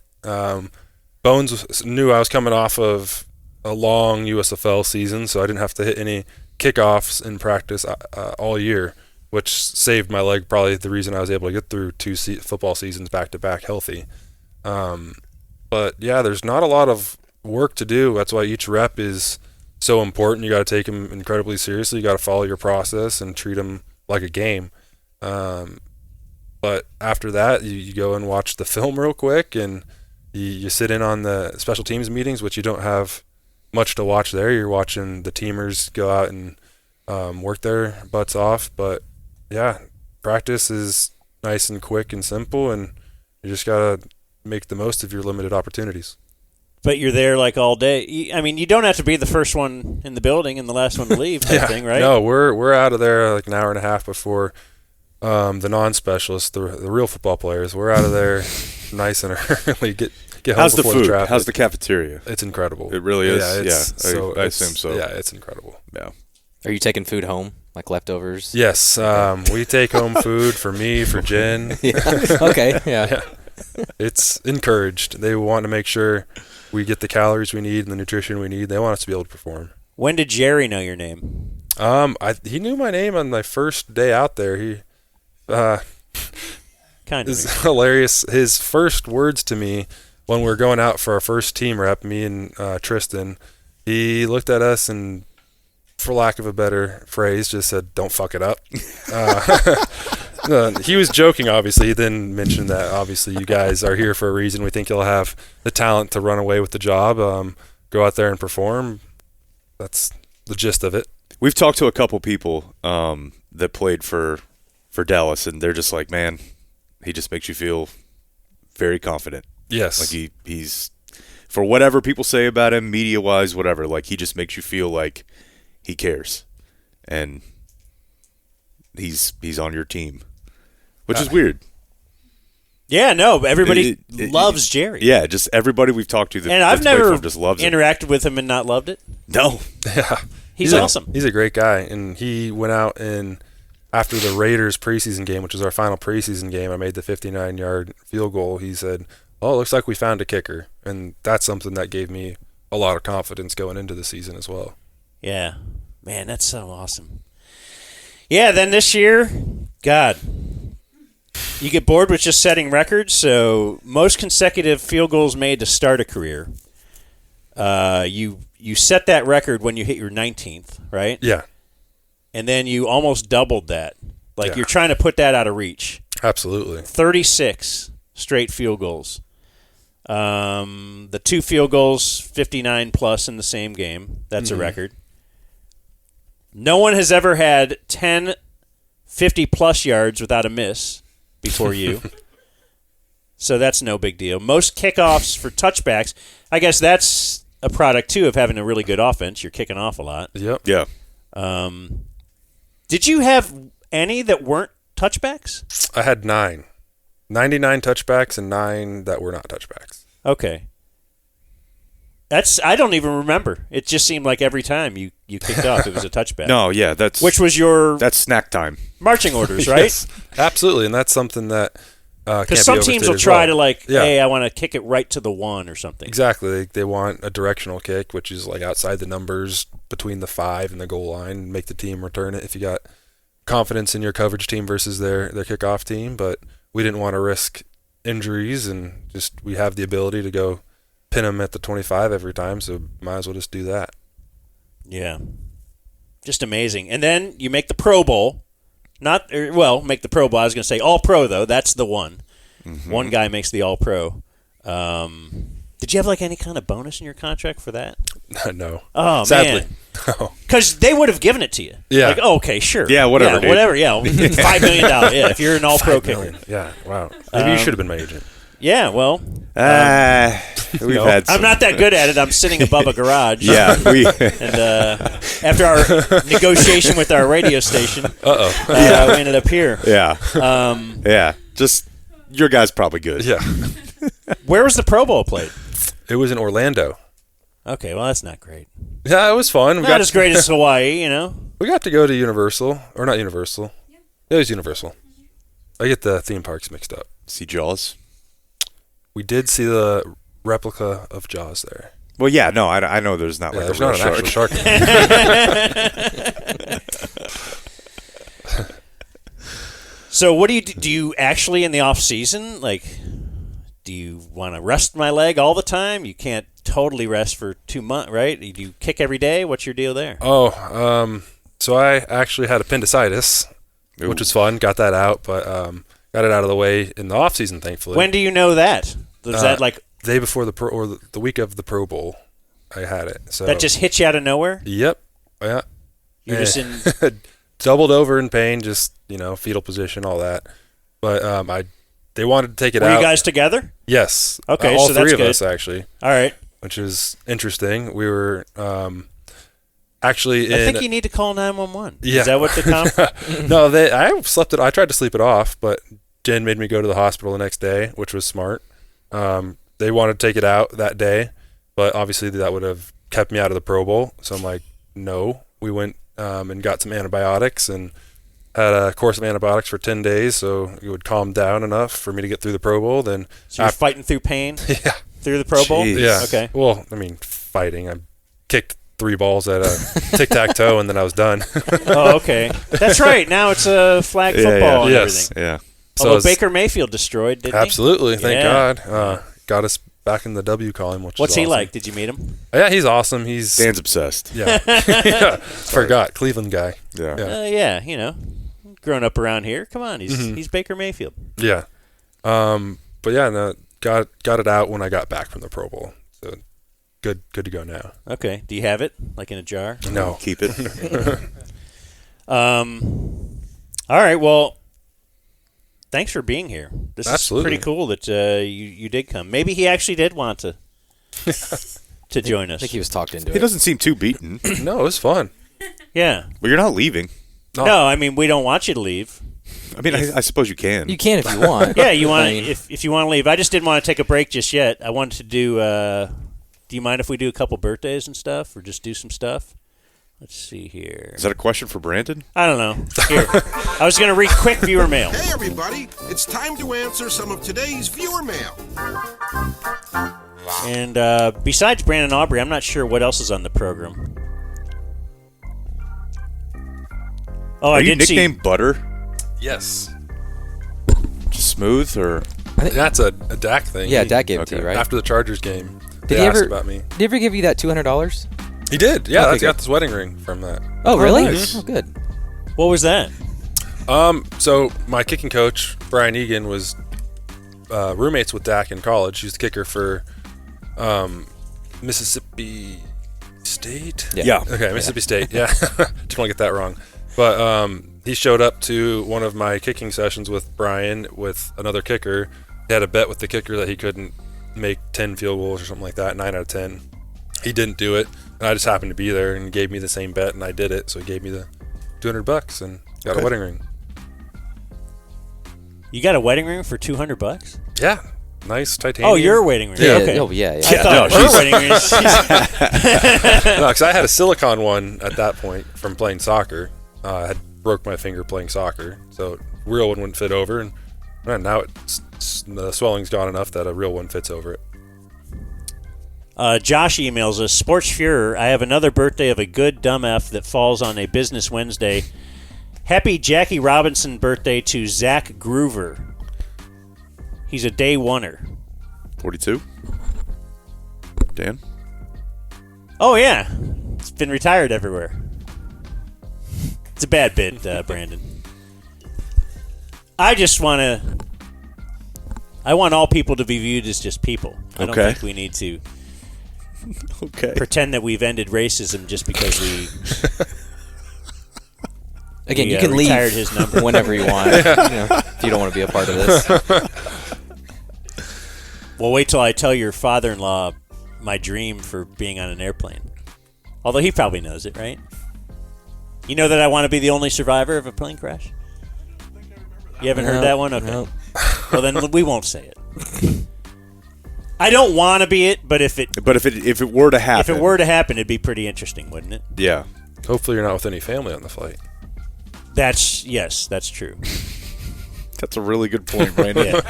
Bones knew I was coming off of a long USFL season, so I didn't have to hit any kickoffs in practice all year, which saved my leg. Probably the reason I was able to get through two football seasons back to back healthy. But yeah, there's not a lot of work to do. That's why each rep is so important. You got to take them incredibly seriously. You got to follow your process and treat them like a game. But after that, you go and watch the film real quick, and you sit in on the special teams meetings, which you don't have much to watch there. You're watching the teamers go out and work their butts off. But yeah, practice is nice and quick and simple, and you just gotta make the most of your limited opportunities. But you're there like all day. I mean, you don't have to be the first one in the building and the last one to leave type thing, right? No, we're out of there like an hour and a half before the non-specialists, the real football players. We're out of there nice and early. Get home How's the before food? traffic. How's the cafeteria? It's incredible. It really is? Yeah, I assume so. Yeah, it's incredible. Yeah. Are you taking food home, like leftovers? Yes, we take home food for me, for Jen. Okay, yeah. It's encouraged. They want to make sure we get the calories we need and the nutrition we need. They want us to be able to perform. When did Jerry know your name? He knew my name on my first day out there. He Kind of. is hilarious. His first words to me when we were going out for our first team rep, me and Tristan, he looked at us and, for lack of a better phrase, just said, "Don't fuck it up." He was joking, obviously. He then mentioned that, obviously, you guys are here for a reason. We think you'll have the talent to run away with the job, go out there and perform. That's the gist of it. We've talked to a couple people that played for Dallas, and they're just like, man, he just makes you feel very confident. Yes. Like he's for whatever people say about him, media-wise, whatever, like he just makes you feel like he cares. And he's on your team, which is weird. Yeah, no, everybody loves Jerry. Yeah, just everybody we've talked to that And I've that's played for never him just loves him. interacted with him and not loved it. No. Yeah. He's awesome. He's a great guy, and he went out and after the Raiders preseason game, which was our final preseason game, I made the 59-yard field goal. He said, "Oh, it looks like we found a kicker," and that's something that gave me a lot of confidence going into the season as well. Yeah. Man, that's so awesome. Yeah, then this year, God, You get bored with just setting records. So most consecutive field goals made to start a career. You set that record when you hit your 19th, right? Yeah. And then you almost doubled that. Like Yeah. you're trying to put that out of reach. Absolutely. 36 straight field goals. The 2 field goals, 59 plus in the same game. That's a record. No one has ever had 10 50-plus yards without a miss before you. So that's no big deal. Most kickoffs for touchbacks, I guess that's a product, too, of having a really good offense. You're kicking off a lot. Yep. Yeah. Did you have any that weren't touchbacks? I had 9. 99 touchbacks and 9 that were not touchbacks. Okay. I don't even remember. It just seemed like every time you kicked off, it was a touchback. No, yeah, that's Which was your that's snack time. marching orders, right? Yes, absolutely, and that's something that Because some teams will try to hey, I want to kick it right to the 1 or something. Exactly. They want a directional kick, which is like outside the numbers between the 5 and the goal line, and make the team return it if you got confidence in your coverage team versus their kickoff team. But we didn't want to risk injuries, and just we have the ability to go pin them at the 25 every time, so might as well just do that. Yeah. Just amazing. And then you make the Pro Bowl. Make the Pro Bowl. I was going to say All-Pro, though. That's the one. Mm-hmm. One guy makes the All-Pro. Did you have any kind of bonus in your contract for that? No. Oh, Sadly. man. No. Because they would have given it to you. Yeah. Okay, sure. Yeah, whatever, dude. Whatever, yeah. $5 million. Yeah, if you're an All-Pro kicker. Yeah, wow. Maybe you should have been my agent. Yeah, well. We've had some. I'm not that good at it. I'm sitting above a garage. Yeah, we. And after our negotiation with our radio station, we ended up here. Yeah. Yeah. Just your guy's probably good. Yeah. Where was the Pro Bowl played? It was in Orlando. Okay, well that's not great. Yeah, it was fun. Not as great as Hawaii, We got to go to Universal, or not Universal. Yeah. It was Universal. I get the theme parks mixed up. See Jaws. We did see the replica of Jaws there. Well, yeah, no, I know there's not There's a real not an shark. actual shark. So what do you do? Do you actually in the off season do you want to rest my leg all the time? You can't totally rest for 2 months, right? Do you kick every day? What's your deal there? So I actually had appendicitis, which was fun. Got that out, but got it out of the way in the off season, thankfully. When do you know that? Was that day before the week of the Pro Bowl? I had it. So that just hit you out of nowhere? Yep. Yeah. You're just in doubled over in pain, just fetal position, all that. But they wanted to take it out. Were you guys together? Yes. Okay, all so three that's of good. us actually. All right. Which is interesting. We were actually. I think you need to call 911. Yeah. Is that what the No, I slept it. I tried to sleep it off, but Jen made me go to the hospital the next day, which was smart. They wanted to take it out that day, but obviously that would have kept me out of the Pro Bowl. So I'm like, no. We went and got some antibiotics and had a course of antibiotics for 10 days, so it would calm down enough for me to get through the Pro Bowl. Then So you're fighting through pain? Yeah. Through the Pro Bowl? Jeez. Yeah. Okay. Well, I mean, fighting. I kicked 3 balls at a tic-tac-toe, and then I was done. Oh, okay. That's right. Now it's a flag football and Yes. everything. Yeah. Although it's- Baker Mayfield destroyed, didn't Absolutely. Thank Yeah. God. Got us back in the W column, which What's is he awesome. like? Did you meet him? Yeah, he's awesome. He's Dan's obsessed. yeah. Yeah. Forgot Cleveland guy. Yeah. Yeah. Yeah, growing up around here. Come on, he's Baker Mayfield. Yeah. But yeah, no, got it out when I got back from the Pro Bowl. So good to go now. Okay. Do you have it in a jar? No. Keep it. All right. Well, thanks for being here. This Absolutely. is pretty cool that you did come. Maybe he actually did want to join I us. think he was talked into He it. doesn't seem too beaten. No, it was fun. Yeah. Well, you're not leaving. No, I mean we don't want you to leave. I mean, I suppose you can. You can if you want. Yeah, you want I mean, if you want to leave. I just didn't want to take a break just yet. I wanted to do. Do you mind if we do a couple birthdays and stuff, or just do some stuff? Let's see here. Is that a question for Brandon? I don't know. Here, I was going to read quick viewer mail. Hey everybody, it's time to answer some of today's viewer mail. And besides Brandon Aubrey, I'm not sure what else is on the program. Oh, Are I you did see. nicknamed Butter? Yes. Just smooth or? That's a Dak thing. Yeah, Dak gave it to Okay. you, right? After the Chargers game, Did they he asked ever about me. Did he ever give you that $200? He did. Yeah, Okay, that's got good. this wedding ring from that. Oh, really? nice. Oh, good. What was that? So my kicking coach Brian Egan was roommates with Dak in college. He was the kicker for Mississippi State. Yeah. Okay, Mississippi State. Yeah, didn't want to get that wrong. But he showed up to one of my kicking sessions with Brian with another kicker. He had a bet with the kicker that he couldn't make 10 field goals or something like that, 9 out of 10. He didn't do it, and I just happened to be there and he gave me the same bet, and I did it. So he gave me the $200 and got a wedding ring. You got a wedding ring for $200? Yeah, nice titanium. Oh, your wedding ring. Yeah. Okay. Oh, yeah. I thought her wedding ring. No, because I had a silicone one at that point from playing soccer. I had broke my finger playing soccer, so real one wouldn't fit over, and now the swelling's gone enough that a real one fits over it. Josh emails us, Sports Fuhrer, I have another birthday of a good dumb F that falls on a Business Wednesday. Happy Jackie Robinson birthday to Zach Groover. He's a day oneer. 42. Dan? Oh, yeah. It's been retired everywhere. It's a bad bit, Brandon. I want all people to be viewed as just people. I don't think we need to pretend that we've ended racism just because we Again, we, you can retired leave his number. whenever you want. If you don't want to be a part of this. Well, wait till I tell your father-in-law my dream for being on an airplane. Although he probably knows it, right? You know that I want to be the only survivor of a plane crash? You haven't heard that one? Okay. No. Well, then we won't say it. I don't want to be it, but if it were to happen, it'd be pretty interesting, wouldn't it? Yeah. Hopefully you're not with any family on the flight. That's true. That's a really good point, Brandon.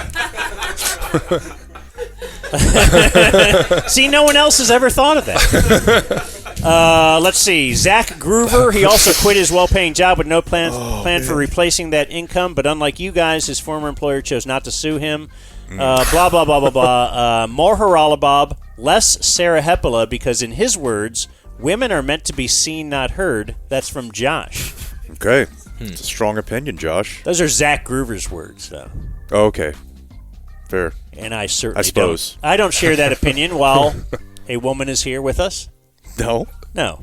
See, no one else has ever thought of that. Let's see. Zach Groover, he also quit his well-paying job with no plan for replacing that income, but unlike you guys, his former employer chose not to sue him. Blah, blah, blah, blah, blah. More Haralabob, less Sarah Hepala, because in his words, women are meant to be seen, not heard. That's from Josh. Okay. It's a strong opinion, Josh. Those are Zach Groover's words, though. Oh, okay. Fair. And I certainly suppose. don't. I don't share that opinion while a woman is here with us. No. No.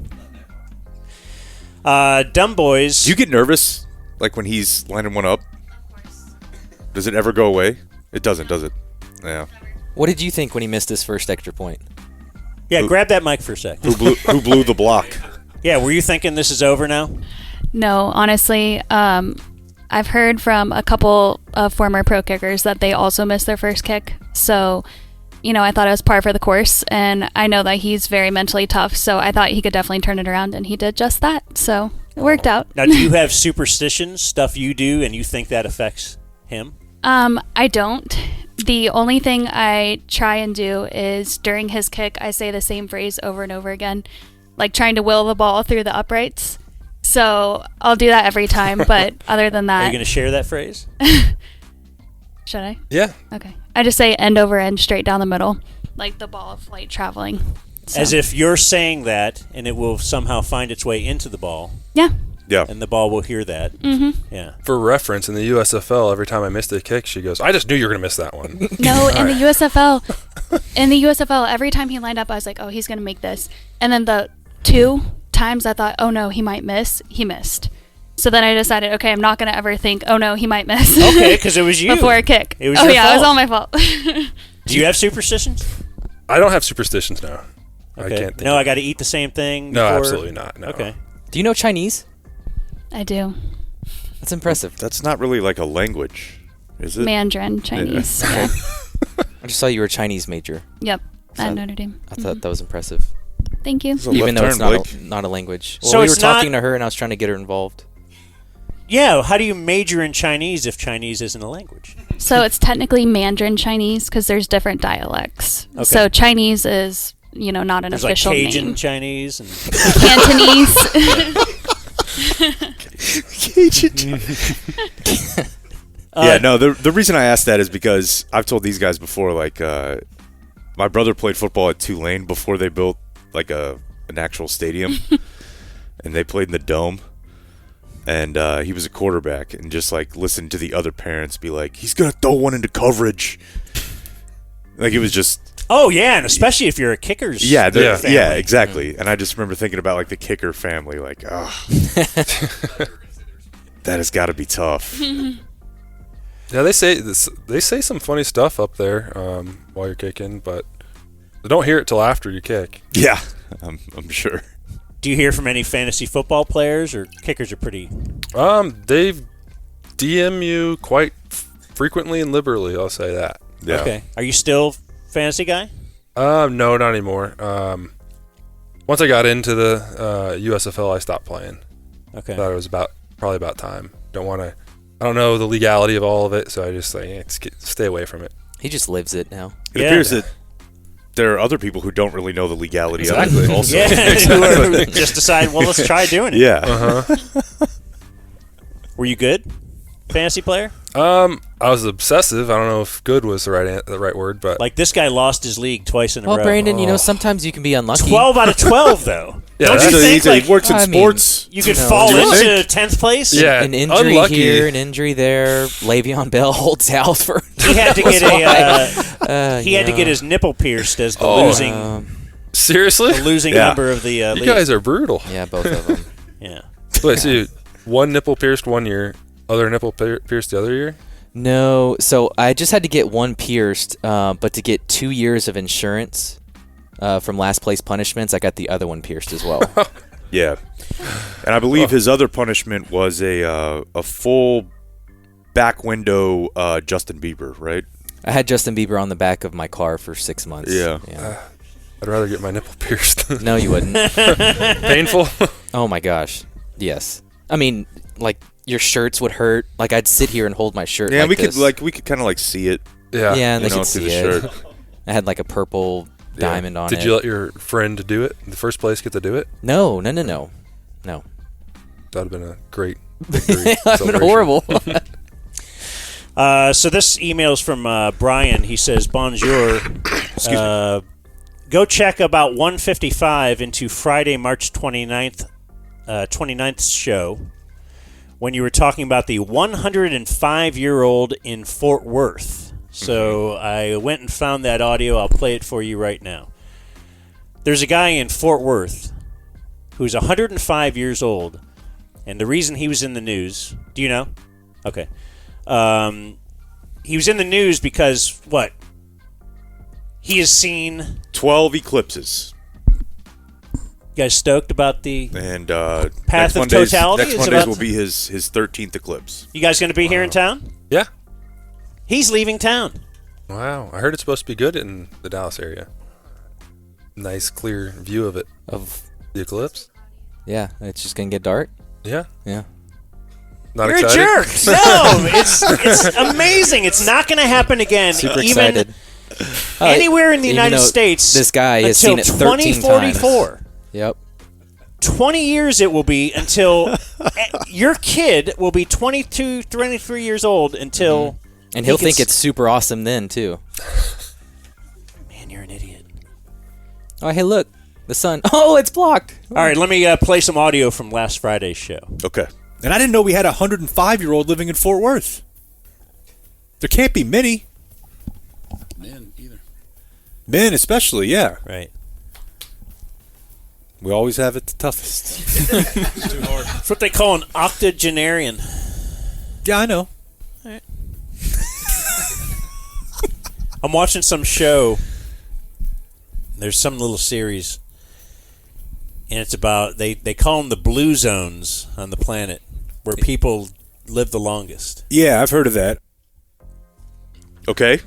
Dumb boys. Do you get nervous, like when he's lining one up? Does it ever go away? It doesn't, does it? Yeah. What did you think when he missed his first extra point? Yeah, grab that mic for a sec. Who blew the block? Yeah, were you thinking this is over now? No, honestly, I've heard from a couple of former pro kickers that they also missed their first kick. So, I thought it was par for the course, and I know that he's very mentally tough, so I thought he could definitely turn it around, and he did just that. So it worked out. Now, do you have superstitions, stuff you do, and you think that affects him? I don't. The only thing I try and do is during his kick, I say the same phrase over and over again, like trying to will the ball through the uprights. So I'll do that every time, but other than that... Are you going to share that phrase? Should I? Yeah. Okay. I just say end over end, straight down the middle, like the ball of light traveling. So. As if you're saying that, and it will somehow find its way into the ball. Yeah. Yeah. And the ball will hear that. Mm-hmm. Yeah. For reference, in the USFL, every time I missed a kick, she goes, I just knew you were going to miss that one. No, in the USFL, every time he lined up, I was like, oh, he's going to make this. And then the 2 times I thought, oh, no, he might miss, he missed. So then I decided, okay, I'm not going to ever think, oh, no, he might miss. Okay, because it was you. Before a kick. It was your your fault. It was fault. all my fault. Do you have superstitions? I don't have superstitions now. Okay. I can't think. No, I got to eat the same thing. No, before? absolutely not. No. Okay. Do you know Chinese? I do. That's impressive. That's not really like a language, is it? Mandarin Chinese. Yeah. I just saw you were a Chinese major. Yep. At Notre Dame. I thought that was impressive. Thank you. It's a Even left though turn, it's not a language. So Well, we it's were talking not- to her, and I was trying to get her involved. Yeah, how do you major in Chinese if Chinese isn't a language? So it's technically Mandarin Chinese because there's different dialects. Okay. So Chinese is, not an There's like official Cajun name. Chinese and Cantonese. Yeah, no, the reason I asked that is because I've told these guys before, like, my brother played football at Tulane before they built, like, an actual stadium, and they played in the Dome, and he was a quarterback, and just, like, listened to the other parents be like, he's going to throw one into coverage. Like, it was just... Oh, yeah, and especially if you're a kicker's family. Yeah, exactly. And I just remember thinking about, like, the kicker family, like, oh, that has got to be tough. Yeah, they say some funny stuff up there while you're kicking, but they don't hear it till after you kick. Yeah, I'm sure. Do you hear from any fantasy football players, or kickers are pretty... They've DM you quite frequently and liberally, I'll say that. Yeah. Okay. Are you still fantasy guy? No, not anymore. Once I got into the USFL, I stopped playing. Okay. Thought it was probably about time. I don't know the legality of all of it, so I just stay away from it. He just lives it now. It appears that there are other people who don't really know the legality of it also. Yeah, who just decide, well, let's try doing it. Yeah. Uh-huh. Were you good? Fantasy player? I was obsessive. I don't know if good was the right word, but Like, this guy lost his league twice in a row. Well, Brandon, sometimes you can be unlucky. 12 out of 12, though. Yeah, Don't you that's- think, like, he works in sports. you could fall into 10th place? Yeah, An injury unlucky. here, an injury there. Le'Veon Bell holds out for. He had to get he had to get his nipple pierced as the Seriously? losing member of the You league. guys are brutal. Yeah, both of them. Yeah. Wait, so one nipple pierced 1 year, other nipple pierced the other year? No, so I just had to get one pierced, but to get 2 years of insurance from last place punishments, I got the other one pierced as well. Yeah. And I believe his other punishment was a full back window Justin Bieber, right? I had Justin Bieber on the back of my car for 6 months. Yeah. I'd rather get my nipple pierced. No, you wouldn't. Painful? Oh my gosh. Yes. I mean, like, your shirts would hurt. Like, I'd sit here and hold my shirt. Yeah, like we this. could kind of like see it. Yeah. Yeah, and they you know, could through see the it. shirt. I had like a purple diamond on it. Did you let your friend do it in the first place get to do it? No. That would have been a great victory. That would have been horrible. So this email is from Brian. He says, bonjour. Go check about 1:55 into Friday, March 29th show when you were talking about the 105-year-old in Fort Worth. So I went and found that audio. I'll play it for you right now. There's a guy in Fort Worth who's 105 years old, and the reason he was in the news, do you know? Okay. He was in the news because, what? He has seen 12 eclipses. You guys stoked about the And path next of Mondays, totality? next is Mondays about- will be his 13th eclipse. You guys going to be here in town? Yeah. He's leaving town. Wow. I heard it's supposed to be good in the Dallas area. Nice, clear view of it. Of The eclipse? yeah, it's just gonna get dark. Yeah. Yeah. Not You're excited? a jerk. No, it's amazing. It's not going to happen again. Super even excited. anywhere in the even United though States. this guy has until seen it 13 2044. times. Yep. 20 years it will be until your kid will be 22, 23 years old until. And he'll think it's super awesome then too. Man, you're an idiot. Oh, hey, look, the sun. Oh, it's blocked. All right, let me play some audio from last Friday's show. Okay. And I didn't know we had a 105-year-old living in Fort Worth. There can't be many. Men either. Men especially, yeah. Right. We always have it the toughest. Too hard. That's what they call an octogenarian. Yeah, I know. I'm watching some show. There's some little series, and it's about they call them the blue zones on the planet, where people live the longest. Yeah, I've heard of that. Okay.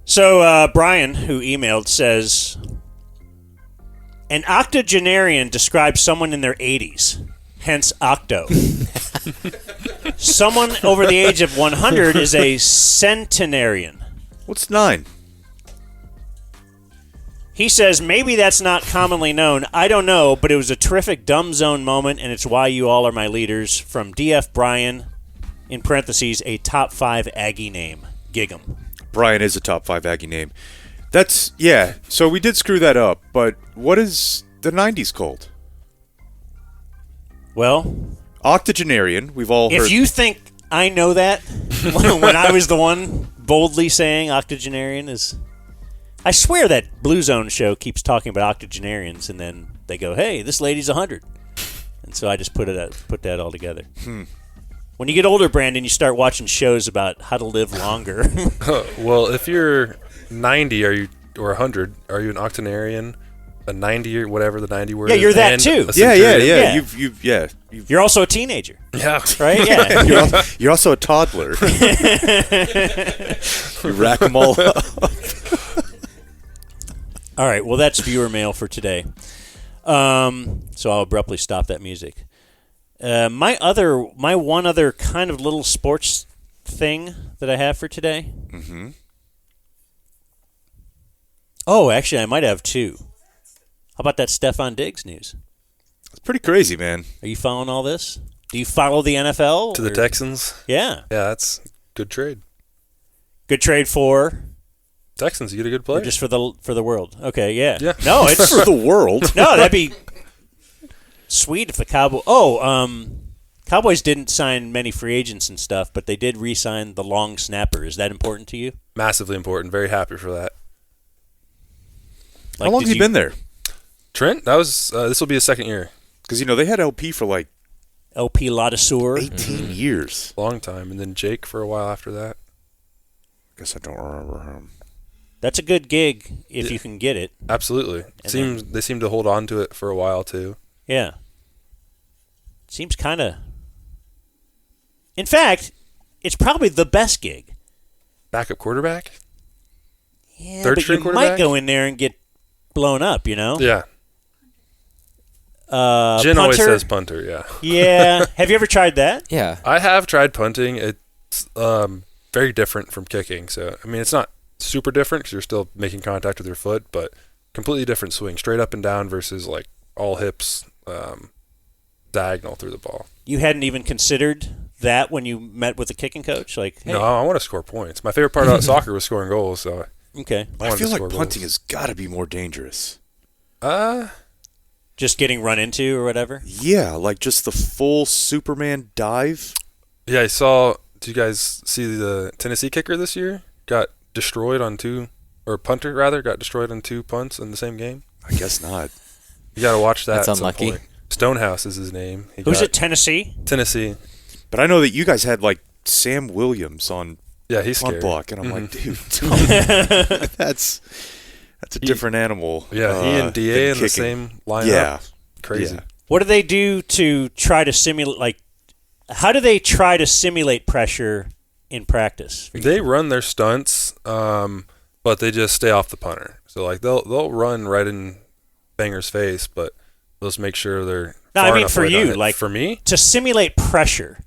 So Brian, who emailed, says an octogenarian describes someone in their 80s, hence octo. Someone over the age of 100 is a centenarian. What's 9? He says, maybe that's not commonly known. I don't know, but it was a terrific dumb zone moment, and it's why you all are my leaders. From DF Brian, in parentheses, a top 5 Aggie name. Gig'em. Brian is a top 5 Aggie name. That's, yeah. So we did screw that up, but what is the 90s called? Well, octogenarian. We've all heard. If you think I know that, when I was the one boldly saying octogenarian is... I swear that Blue Zone show keeps talking about octogenarians, and then they go, hey, this lady's 100. And so I just put that all together. When you get older, Brandon, you start watching shows about how to live longer. Well, if you're 90, or 100, are you an octogenarian? A 90 or whatever the 90 word. Yeah, you're that and too. Yeah. You're also a teenager. Yeah. Right. Yeah. You're also a toddler. You rack them all up. All right. Well, that's viewer mail for today. So I'll abruptly stop that music. My one other kind of little sports thing that I have for today. Mm-hmm. Oh, actually, I might have two. How about that Stefon Diggs news? It's pretty crazy, man. Are you following all this? Do you follow the NFL? To the Texans? Yeah. Yeah, that's good trade. Good trade for Texans. You get a good player. Or just for the world. Okay, yeah. Yeah. No, it's for the world. No, that'd be sweet if the Cowboys. Cowboys didn't sign many free agents and stuff, but they did re-sign the long snapper. Is that important to you? Massively important. Very happy for that. How long has he been there? Trent? That was this will be his second year. Because they had LP for like LP Ladouceur. 18 years. Long time, and then Jake for a while after that. Guess I don't remember him. That's a good gig if you can get it. Absolutely. They seem to hold on to it for a while too. Yeah. Seems kind of. In fact, it's probably the best gig. Backup quarterback? Yeah, Third but string you quarterback? might go in there and get blown up, Yeah. punter? Jen always says punter, yeah. Yeah. Have you ever tried that? Yeah. I have tried punting. It's very different from kicking. So, I mean, it's not super different because you're still making contact with your foot, but completely different swing. Straight up and down versus like all hips, diagonal through the ball. You hadn't even considered that when you met with the kicking coach? Like, hey. No, I want to score points. My favorite part about soccer was scoring goals. So okay. I feel like punting has got to be more dangerous. Just getting run into or whatever? Yeah, like just the full Superman dive. Yeah, I saw. Did you guys see the Tennessee kicker this year? Got destroyed on punter rather, got destroyed on 2 punts in the same game? I guess not. You got to watch that. That's unlucky. Stonehouse is his name. Who's it, Tennessee? Tennessee. But I know that you guys had like Sam Williams on he's punt scary. block, and I'm like, dude, that's a different animal. Yeah, he and DA in the same lineup. Yeah. Crazy. Yeah. What do they do to try to simulate, how do they try to simulate pressure in practice? They run their stunts, but they just stay off the punter. So like they'll run right in Banger's face, but they'll just make sure they're. No, far I mean enough for away you, to like for me, to simulate pressure,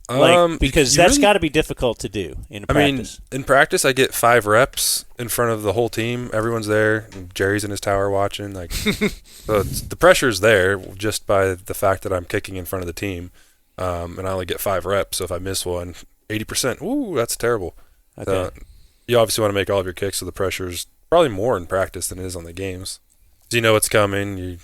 because you that's really- got to be difficult to do in I mean, practice. in practice, I get 5 reps in front of the whole team. Everyone's there. And Jerry's in his tower watching. Like, so the pressure's there just by the fact that I'm kicking in front of the team, and I only get 5 reps. So if I miss one, 80%. Ooh, that's terrible. Okay. So you obviously want to make all of your kicks, so the pressure's probably more in practice than it is on the games. So you know what's coming. You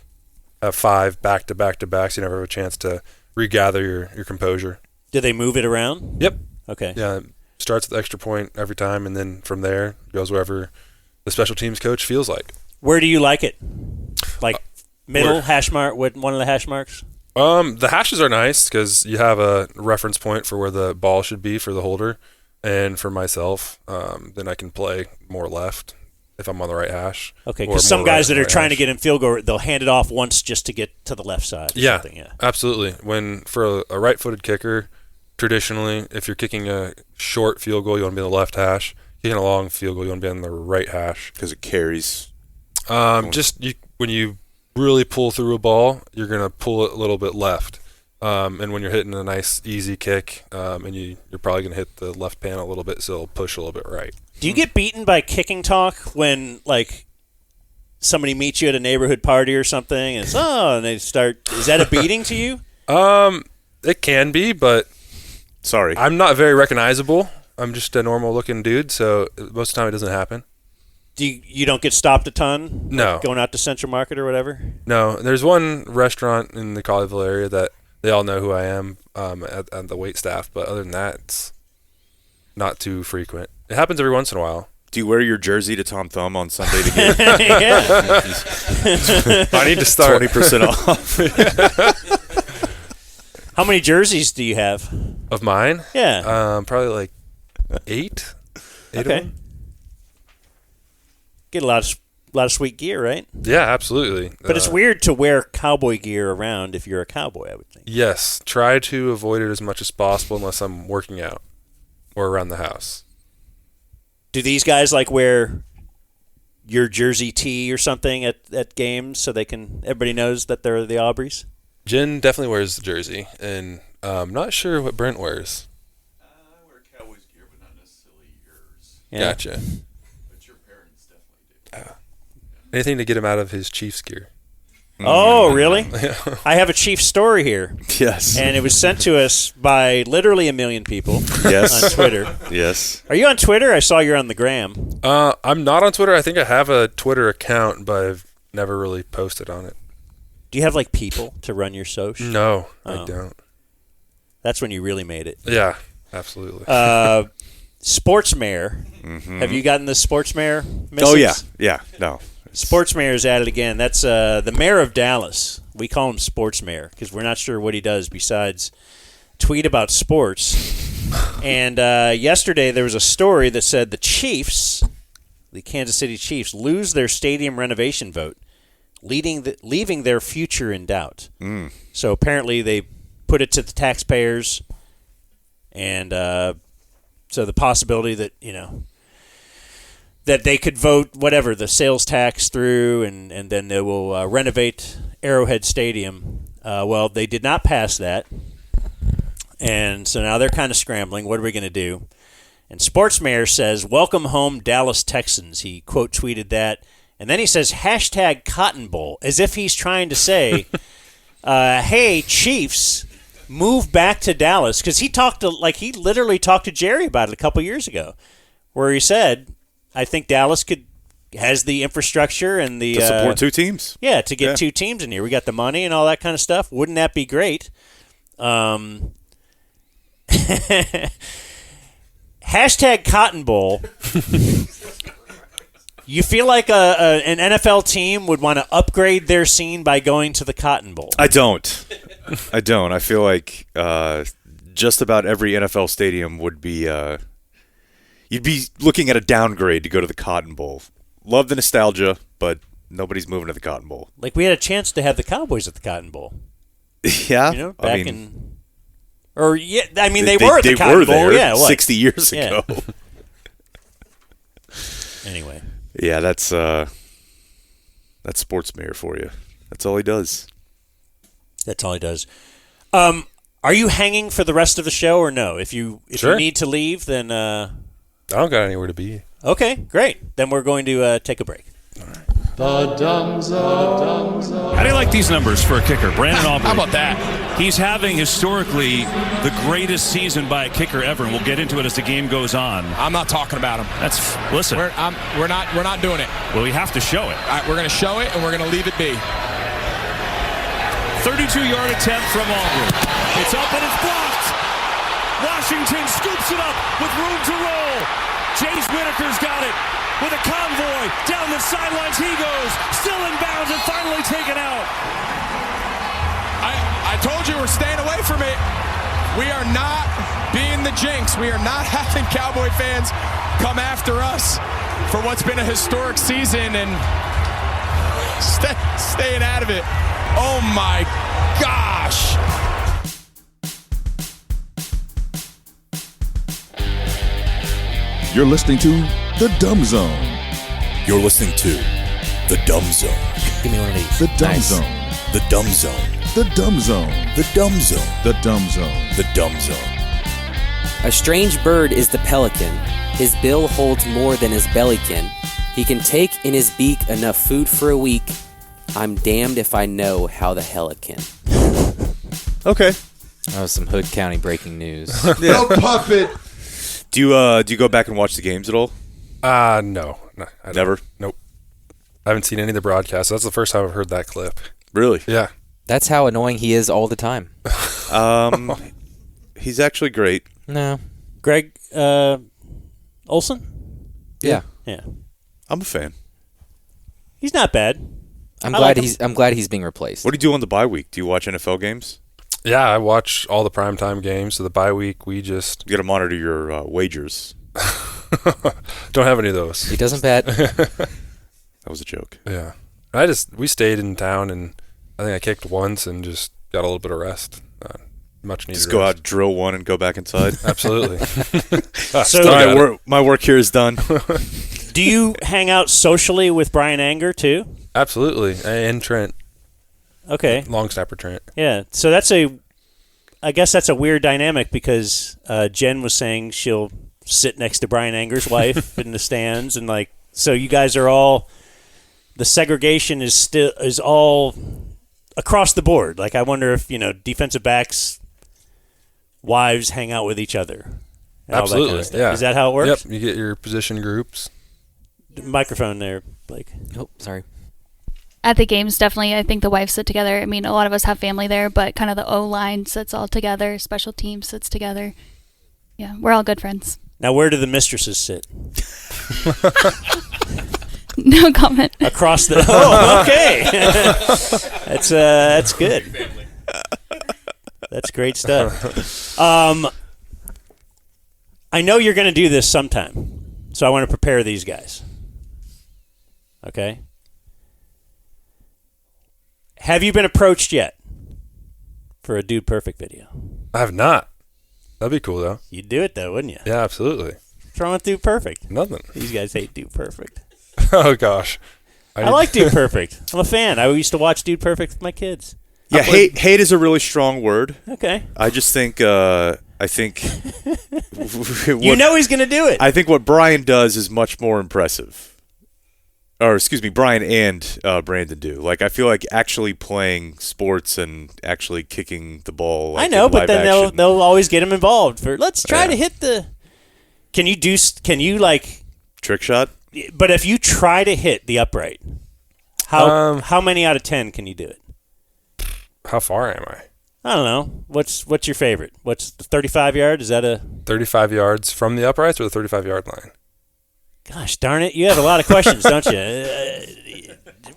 have 5 back-to-back-to-backs. You never have a chance to regather your composure. Do they move it around? Yep. Okay. Yeah, it starts at the extra point every time, and then from there goes wherever the special teams coach feels like. Where do you like it? Like middle where? hash mark? What one of the hash marks? The hashes are nice because you have a reference point for where the ball should be for the holder, and for myself, then I can play more left if I'm on the right hash. Okay, or because some more guys right that are right trying to hash. get in field goal, they'll hand it off once just to get to the left side. Or Yeah, something. Yeah, absolutely. When for a right-footed kicker, traditionally, if you're kicking a short field goal, you want to be in the left hash. Kicking a long field goal, you want to be on the right hash because it carries. When you really pull through a ball, you're gonna pull it a little bit left. And when you're hitting a nice easy kick, and you're probably gonna hit the left pan a little bit, so it'll push a little bit right. Do you get beaten by kicking talk when like somebody meets you at a neighborhood party or something, and and they start? Is that a beating to you? It can be, but Sorry. I'm not very recognizable. I'm just a normal-looking dude, so most of the time it doesn't happen. You don't get stopped a ton? No. Like going out to Central Market or whatever? No. There's one restaurant in the Colleyville area that they all know who I am at the wait staff, but other than that, it's not too frequent. It happens every once in a while. Do you wear your jersey to Tom Thumb on Sunday to get I need to start 20% off? How many jerseys do you have? Of mine? Yeah. Probably like 8. 8 Okay. of them. Get a lot of sweet gear, right? Yeah, absolutely. But it's weird to wear cowboy gear around if you're a cowboy, I would think. Yes. Try to avoid it as much as possible unless I'm working out or around the house. Do these guys like wear your jersey tee or something at games so everybody knows that they're the Aubreys? Jen definitely wears the jersey, and I'm not sure what Brent wears. I wear Cowboys gear, but not necessarily yours. Yeah. Gotcha. But your parents definitely do. Anything to get him out of his Chiefs gear. Oh, really? I have a Chiefs story here. Yes. And it was sent to us by literally a million people Yes. on Twitter. Yes. Are you on Twitter? I saw you're on the gram. I'm not on Twitter. I think I have a Twitter account, but I've never really posted on it. Do you have like people to run your social? No, Oh. I don't. That's when you really made it. Yeah, absolutely. Sportsmare. Have you gotten the Sportsmare message? Oh, yeah. Yeah. No. Sportsmare is at it again. That's the mayor of Dallas. We call him Sportsmare because we're not sure what he does besides tweet about sports. And yesterday there was a story that said the Chiefs, the Kansas City Chiefs, lose their stadium renovation vote, leaving their future in doubt. So apparently they put it to the taxpayers, and so the possibility that, that they could vote whatever, the sales tax through, and then they will renovate Arrowhead Stadium. Well, they did not pass that, and so now they're kind of scrambling. What are we going to do? And Sportsmare says, "Welcome home, Dallas Texans." He quote tweeted that, and then he says hashtag Cotton Bowl, as if he's trying to say, "Hey, Chiefs, move back to Dallas," because he literally talked to Jerry about it a couple years ago, where he said, I think Dallas has the infrastructure and the to support two teams. Yeah, to get two teams in here. We got the money and all that kind of stuff. Wouldn't that be great? Hashtag Cotton Bowl. You feel like an NFL team would want to upgrade their scene by going to the Cotton Bowl? I don't. I feel like just about every NFL stadium would be. You'd be looking at a downgrade to go to the Cotton Bowl. Love the nostalgia, but nobody's moving to the Cotton Bowl. Like we had a chance to have the Cowboys at the Cotton Bowl. Yeah, they were at the they Cotton were Bowl. there Yeah, 60 years ago. Anyway. Yeah, that's Sportsmare for you. That's all he does. That's all he does. Are you hanging for the rest of the show or no? If you need to leave, then I don't got anywhere to be. Okay, great. Then we're going to take a break. All right. The Dumb Zone. How do you like these numbers for a kicker? Brandon Aubrey. How about that? He's having historically the greatest season by a kicker ever, and we'll get into it as the game goes on. I'm not talking about him. Listen. We're not doing it. Well, we have to show it. All right, we're going to show it, and we're going to leave it be. 32-yard attempt from Aubrey. It's up and it's blocked. Washington scoops it up with room to roll. Chase Whitaker's got it with a convoy down the sidelines. He goes, still in bounds and finally taken out. I told you we're staying away from it. We are not being the jinx. We are not having Cowboy fans come after us for what's been a historic season and staying out of it. Oh my gosh. You're listening to The Dumb Zone. You're listening to The Dumb Zone. Give me one of these. The Dumb Zone. The Dumb Zone. The Dumb Zone. The Dumb Zone. The Dumb Zone. The Dumb Zone. A strange bird is the pelican. His bill holds more than his belly can. He can take in his beak enough food for a week. I'm damned if I know how the hell it can. Okay. That was some Hood County breaking news. No puppet. Do you go back and watch the games at all? No, I Never. don't. Nope. I haven't seen any of the broadcasts. That's the first time I've heard that clip. Really? Yeah. That's how annoying he is all the time. He's actually great. No. Greg Olson? Yeah. Yeah. I'm a fan. He's not bad. I'm I glad like him. I'm glad he's being replaced. What do you do on the bye week? Do you watch NFL games? Yeah, I watch all the primetime games. So the bye week, we just You got to monitor your wagers. don't have any of those. He doesn't bet. That was a joke. Yeah. We stayed in town, and I think I kicked once and just got a little bit of rest. Much needed. Just go rest. out, drill one, and go back inside. Absolutely. So my work here is done. do you hang out socially with Brian Anger too? Absolutely. And Trent. Okay. Long snapper Trent. Yeah. So I guess that's a weird dynamic because Jen was saying she'll sit next to Brian Anger's wife in the stands, and so you guys are all. The segregation is all across the board. Like I wonder if defensive backs' wives hang out with each other. And all that kind Absolutely. of stuff. Yeah. Is that how it works? Yep. You get your position groups. Microphone there, Blake. Oh, sorry. At the games, definitely, I think the wives sit together. I mean, a lot of us have family there, but kind of the O-line sits all together. Special team sits together. Yeah, we're all good friends. Now, where do the mistresses sit? No comment. Across the. Oh, okay. That's good. That's great stuff. I know you're going to do this sometime, so I want to prepare these guys. Okay. Have you been approached yet for a Dude Perfect video? I have not. That'd be cool, though. You'd do it, though, wouldn't you? Yeah, absolutely. What's wrong with Dude Perfect? Nothing. These guys hate Dude Perfect. Oh, gosh. I like Dude Perfect. I'm a fan. I used to watch Dude Perfect with my kids. Yeah, hate is a really strong word. Okay. I just think You know he's going to do it. I think what Brian does is much more impressive. Or, excuse me, Brian and Brandon do. Like, I feel like actually playing sports and actually kicking the ball. Like, I know, in but live then action. they'll always get him involved. Let's try to hit the. Can you trick shot? But if you try to hit the upright, how many out of 10 can you do it? How far am I? I don't know. What's your favorite? What's the 35 yard? Is that a 35 yards from the uprights or the 35-yard line? Gosh darn it! You have a lot of questions, don't you?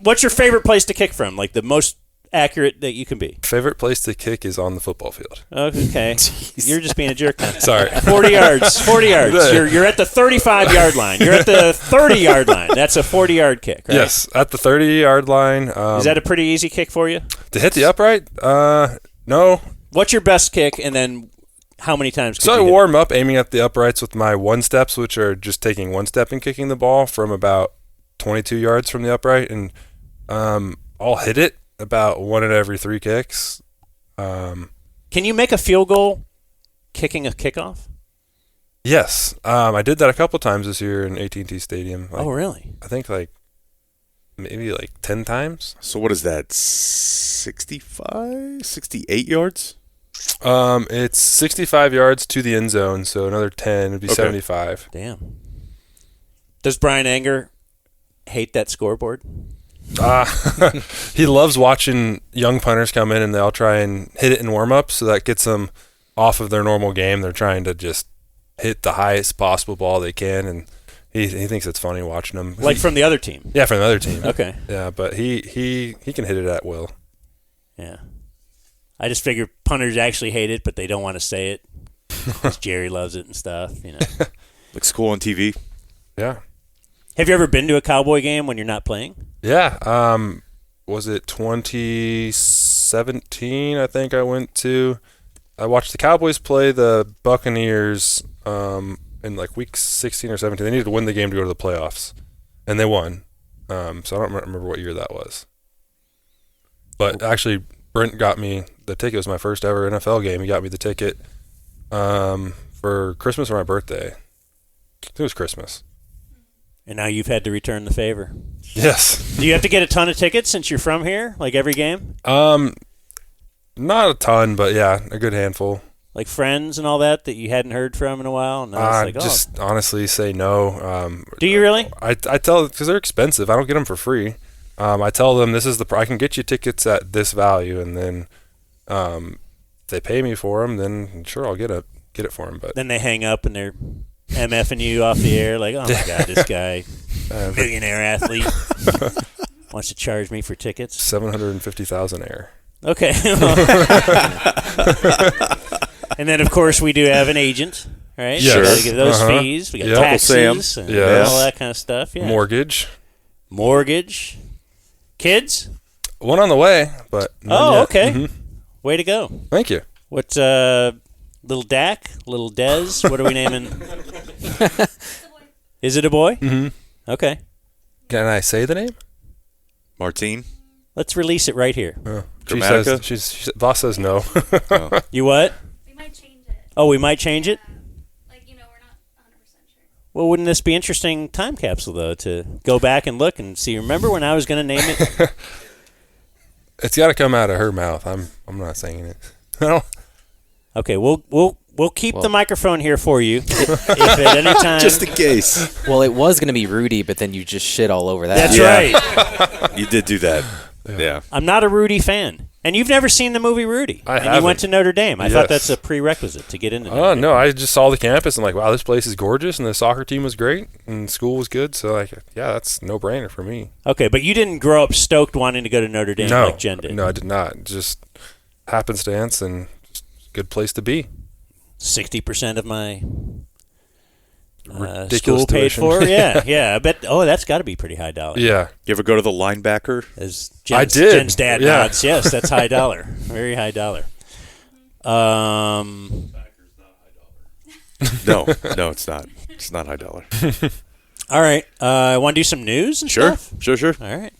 What's your favorite place to kick from? Like the most accurate that you can be. Favorite place to kick is on the football field. Okay. You're just being a jerk now. Sorry. 40 yards. 40 yards. You're at the 35-yard line. You're at the 30-yard line. That's a 40-yard kick, right? Yes, at the 30-yard line. Is that a pretty easy kick for you? To hit the upright? No. What's your best kick, and then how many times So I warm up aiming at the uprights with my one-steps, which are just taking one step and kicking the ball from about 22 yards from the upright, and I'll hit it about one out of every three kicks. Can you make a field goal kicking a kickoff? Yes. I did that a couple times this year in AT&T Stadium. Oh, really? I think maybe 10 times. So what is that, 65, 68 yards? It's 65 yards to the end zone, so another 10 would be Okay. 75. Damn. Does Brian Anger hate that scoreboard? He loves watching young punters come in and they'll try and hit it in warm-up, so that gets them off of their normal game. They're trying to just hit the highest possible ball they can, and he thinks it's funny watching them. Like from the other team? Yeah, from the other team. Okay. Yeah, but he can hit it at will. Yeah. I just figure punters actually hate it, but they don't want to say it because Jerry loves it and stuff. Looks cool on TV. Yeah. Have you ever been to a Cowboy game when you're not playing? Yeah. Was it 2017? I think I watched the Cowboys play the Buccaneers in week 16 or 17. They needed to win the game to go to the playoffs, and they won. So I don't remember what year that was. But actually, Brent got me the ticket. It was my first ever NFL game. He got me the ticket for Christmas or my birthday. I think it was Christmas. And now you've had to return the favor. Yes. Do you have to get a ton of tickets since you're from here, like every game? Not a ton, but yeah, a good handful. Like friends and all that you hadn't heard from in a while? And I was like, just honestly say no. Do you really? I tell, because they're expensive. I don't get them for free. I tell them this is I can get you tickets at this value, and then if they pay me for them, then sure, I'll get it for them. But then they hang up and they're MFing you off the air like, oh my God, this guy, millionaire athlete, wants to charge me for tickets. $750,000 air. Okay. And then, of course, we do have an agent, right? Yes. So we got to give those Uh-huh. fees. We got Yep. taxes and Yes. all that kind of stuff. Yeah. Mortgage. Kids? One on the way, but none yet. Okay. Mhm. Way to go. Thank you. What, little Dak? Little Dez? What are we naming? Is it a boy? Mm-hmm. Okay. Can I say the name? Martine? Let's release it right here. She says, boss says no. You what? Oh, we might change it? Well, wouldn't this be interesting time capsule, though, to go back and look and see, remember when I was going to name it? It's got to come out of her mouth. I'm not saying it. Okay, we'll keep the microphone here for you. if at any time... Just in case. Well, it was going to be Rudy, but then you just shit all over that. That's right. You did do that. Yeah. I'm not a Rudy fan. And you've never seen the movie Rudy. I and haven't. you went to Notre Dame. I Yes. thought that's a prerequisite to get into Notre Oh, Dame. no. I just saw the campus and like, wow, this place is gorgeous, and the soccer team was great, and school was good. So, like, yeah, that's a no-brainer for me. Okay, but you didn't grow up stoked wanting to go to Notre Dame like Jen did. No, I did not. Just happenstance and just a good place to be. 60% of my Ridiculous school paid tuition. for. Yeah. I bet. Oh, that's got to be pretty high dollar. Yeah. You ever go to the linebacker? As I Jen's, did. Jen's dad Yeah. nods. Yes, that's high dollar. Very high dollar. No, it's not. It's not high dollar. All right. Want to do some news and stuff? Sure. All right.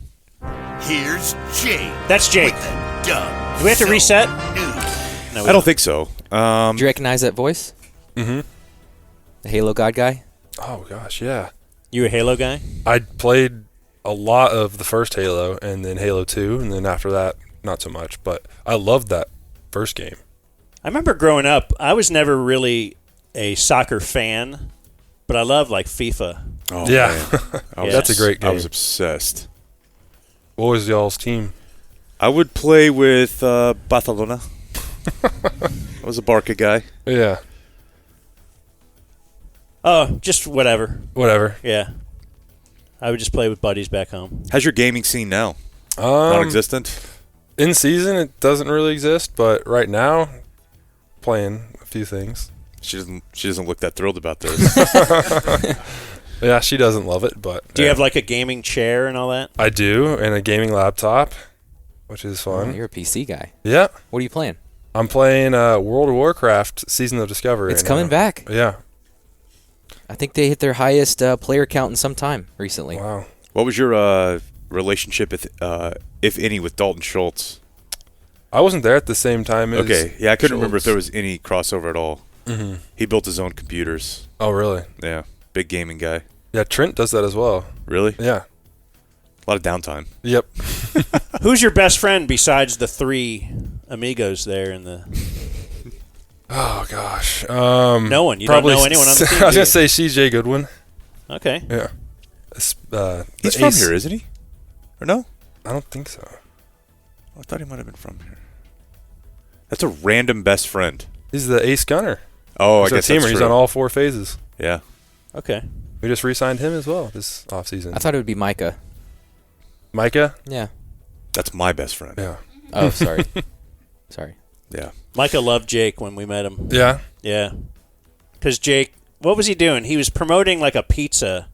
Here's Jake. That's Jake. Dumb. Do we have to reset? No, we I don't think so. Do you recognize that voice? Mm-hmm. The Halo God guy? Oh, gosh, yeah. You a Halo guy? I played a lot of the first Halo and then Halo 2, and then after that, not so much. But I loved that first game. I remember growing up, I was never really a soccer fan, but I loved like FIFA. Oh, yeah. man. That's a great game. I was obsessed. What was y'all's team? I would play with Barcelona. I was a Barca guy. Yeah. Oh, just whatever. Whatever. Yeah. I would just play with buddies back home. How's your gaming scene now? Non-existent? In season, it doesn't really exist, but right now, playing a few things. She doesn't look that thrilled about this. Yeah, she doesn't love it, but... Do you have like a gaming chair and all that? I do, and a gaming laptop, which is fun. Oh, you're a PC guy. Yeah. What are you playing? I'm playing World of Warcraft Season of Discovery. It's right coming now. back. Yeah. I think they hit their highest player count in some time recently. Wow. What was your relationship, if any, with Dalton Schultz? I wasn't there at the same time as Okay, yeah, I couldn't remember if Schultz. there was any crossover at all. Mhm. He built his own computers. Oh, really? Yeah, big gaming guy. Yeah, Trent does that as well. Really? Yeah. A lot of downtime. Yep. Who's your best friend besides the three amigos there in the... Oh, gosh. No one. You probably don't know anyone on the team, I was do going to you? say CJ Goodwin. Okay. Yeah. He's from here, isn't he? Or no? I don't think so. I thought he might have been from here. That's a random best friend. He's the ace gunner. Oh, He's I our guess that's teamer. He's true. on all 4 phases. Yeah. Okay. We just re-signed him as well this offseason. I thought it would be Micah. Micah? Yeah. That's my best friend. Yeah. Oh, sorry. Sorry. Yeah. Micah loved Jake when we met him. Yeah? Yeah. Because Jake, what was he doing? He was promoting like a pizza.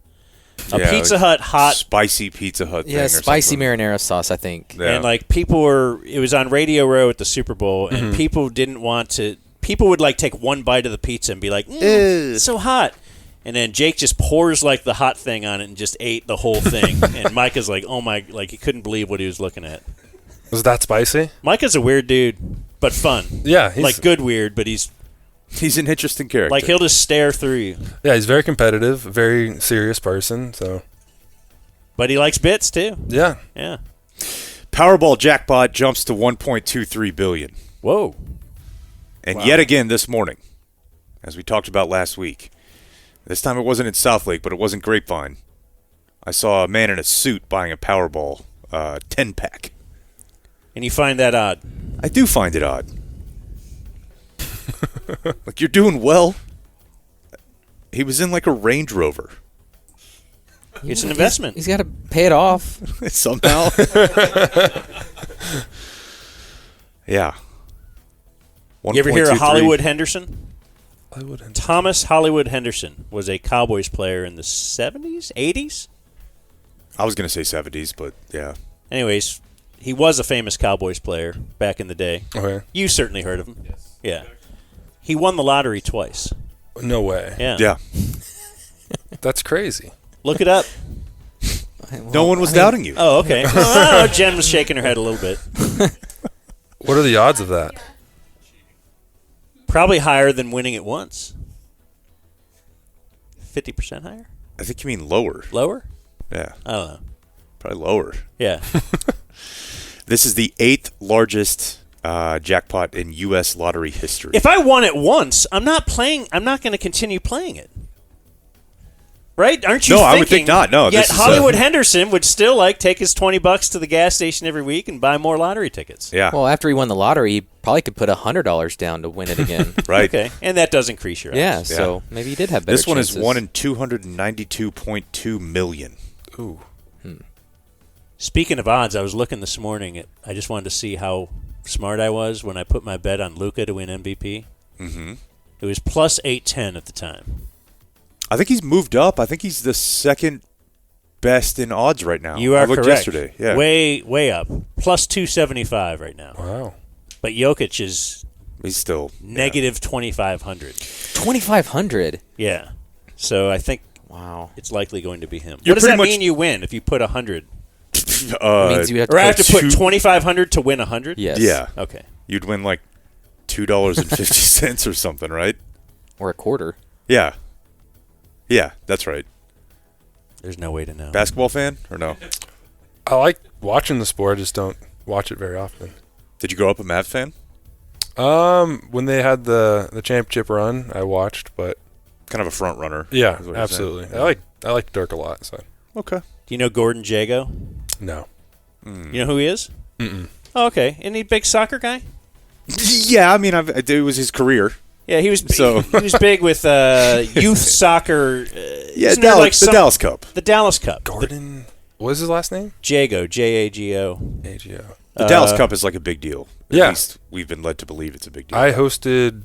Yeah, Pizza like Hut hot. Spicy Pizza Hut thing Yeah, or spicy something. marinara sauce, I think. Yeah. And like people were, it was on Radio Row at the Super Bowl, and people didn't want to, people would like take one bite of the pizza and be like, it's so hot. And then Jake just pours like the hot thing on it and just ate the whole thing. And Micah's like, oh my, like he couldn't believe what he was looking at. Was that spicy? Micah's a weird dude, but fun. Yeah. He's, Like good weird, but he's an interesting character. like he'll just stare through you. Yeah, he's very competitive, very serious person, so... But he likes bits too. Yeah. Yeah. Powerball jackpot jumps to $1.23 billion. Whoa. And yet again this morning, as we talked about last week, this time it wasn't in Southlake, but it wasn't Grapevine. I saw a man in a suit buying a Powerball 10-pack. And you find that odd? I do find it odd. Like, you're doing well. He was in like a Range Rover. It's an investment. He's got to pay it off somehow. Yeah. You ever hear of 1.23. Hollywood Henderson? Thomas Hollywood Henderson was a Cowboys player in the 70s, 80s? I was going to say 70s, but yeah. Anyways, he was a famous Cowboys player back in the day. Okay. You certainly heard of him. Yes. Yeah. He won the lottery twice. No way. Yeah. Yeah. That's crazy. Look it up. No one was doubting you. Oh, okay. Oh, Jen was shaking her head a little bit. What are the odds of that? Probably higher than winning it once. 50% higher? I think you mean lower. Lower? Yeah. I don't know. Probably lower. Yeah. This is the 8th largest jackpot in U.S. lottery history. If I won it once, I'm not going to continue playing it. Right? Aren't you No, thinking? I would think not. No. Yet this Hollywood is, Henderson would still take his $20 to the gas station every week and buy more lottery tickets. Yeah. Well, after he won the lottery, he probably could put $100 down to win it again. Right. Okay. And that does increase your odds. Yeah, so maybe he did have better This one chances. is 1 in 292.2 million. Ooh. Speaking of odds, I was looking this morning. I just wanted to see how smart I was when I put my bet on Luka to win MVP. Mm-hmm. It was plus 810 at the time. I think he's moved up. I think he's the second best in odds right now. You are I looked correct. yesterday. Yeah. Way up. Plus 275 right now. Wow. But Jokic is He's still negative 2,500. 2,500? Yeah. So I think wow, it's likely going to be him. You're What does that pretty mean you win if you put 100? It means you have to Or I have put to put 2,500 to win 100? Yes. Yeah. Okay. You'd win like $2.50 or something, right? Or a quarter. Yeah. Yeah, that's right. There's no way to know. Basketball fan or no? I like watching the sport. I just don't watch it very often. Did you grow up a Mavs fan? When they had the championship run, I watched, but kind of a front runner. Yeah, is what you're absolutely. saying. I like Dirk a lot. So Okay. Do you know Gordon Jago? no. You know who he is? Mm-mm. Oh, okay. Isn't he a big soccer guy? Yeah, I mean, it was his career. Yeah, he was. So he was big with youth soccer. Yeah, isn't there the Dallas Cup. The Dallas Cup. Gordon. What is his last name? Jago. Jago. AGO. The Dallas Cup is like a big deal. At Yeah. least we've been led to believe it's a big deal. I hosted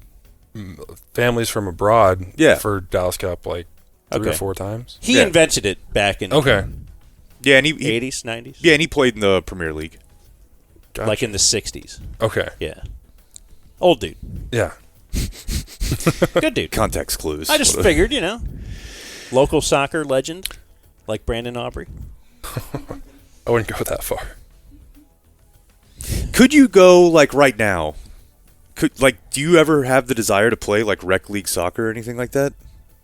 families from abroad for Dallas Cup like 3 or 4 times. He invented it back in Yeah, and he 80s, 90s. Yeah, and he played in the Premier League. Gotcha. Like in the 60s. Okay. Yeah. Old dude. Yeah. Good dude. Context clues. I just figured, local soccer legend like Brandon Aubrey. I wouldn't go that far. Could you go like right now? Do you ever have the desire to play like rec league soccer or anything like that?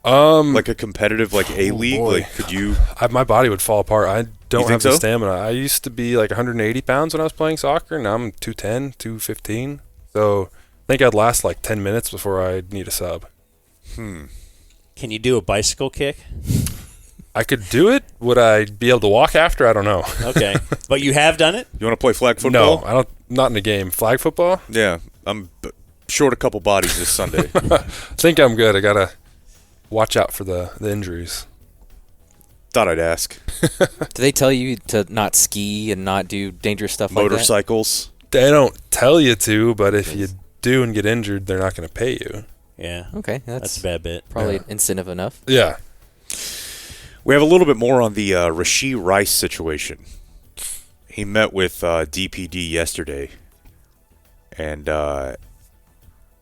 Like a competitive like A league? boy. Like could you? My body would fall apart. I don't You have think the so? stamina. I used to be like 180 pounds when I was playing soccer. Now I'm 210, 215. So I think I'd last like 10 minutes before I'd need a sub. Can you do a bicycle kick? I could do it. Would I be able to walk after? I don't know. Okay. But you have done it? You want to play flag football? No, I don't. Not in a game. Flag football? Yeah, I'm short a couple bodies this Sunday. I think I'm good. I gotta watch out for the injuries. Thought I'd ask. Do they tell you to not ski and not do dangerous stuff like that? Motorcycles. They don't tell you to, but if you do and get injured, they're not going to pay you. Yeah. Okay, That's a bad bit. Probably incentive enough. Yeah. We have a little bit more on the Rashee Rice situation. He met with DPD yesterday and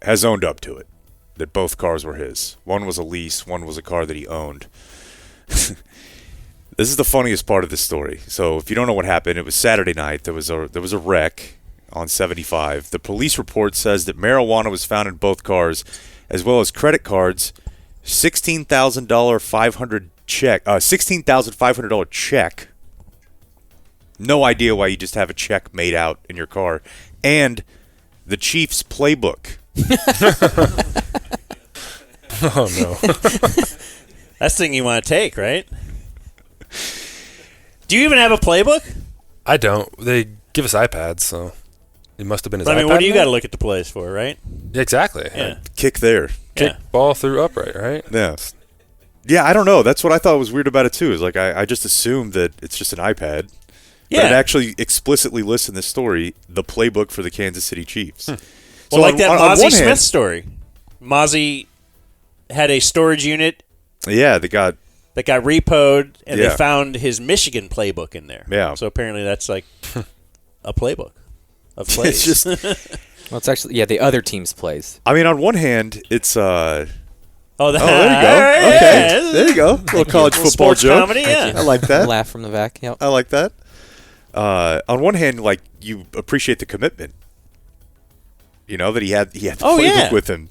has owned up to it, that both cars were his. One was a lease, one was a car that he owned. This is the funniest part of this story. So if you don't know what happened, it was Saturday night. There was a wreck on 75. The police report says that marijuana was found in both cars, as well as credit cards, $16,500 check. No idea why you just have a check made out in your car, and The Chiefs playbook. Oh, no. That's the thing you want to take, right? Do you even have a playbook? I don't. They give us iPads, so it must have been his I mean, iPad. what do you got to look at the plays for, right? Yeah, exactly. Yeah. Kick there. Kick ball through upright, right? Yeah. Yeah, I don't know. That's what I thought was weird about it, too. Is like I just assumed that it's just an iPad. Yeah. But it actually explicitly lists in this story the playbook for the Kansas City Chiefs. Well, So like on- that on Mozzie one Smith hand- story. Mozzie had a storage unit Yeah, they got that got repoed, and Yeah. they found his Michigan playbook in there. Yeah. So apparently that's like a playbook of plays. It's just. Well, it's actually the other team's plays. I mean, on one hand, it's Oh, there you go. yeah, Okay, yeah. there you go. Little college Little football sports joke. comedy, yeah. I like that. Laugh from the back. Yep. I like that. On one hand, like you appreciate the commitment. You know that he had the Oh, playbook yeah. with him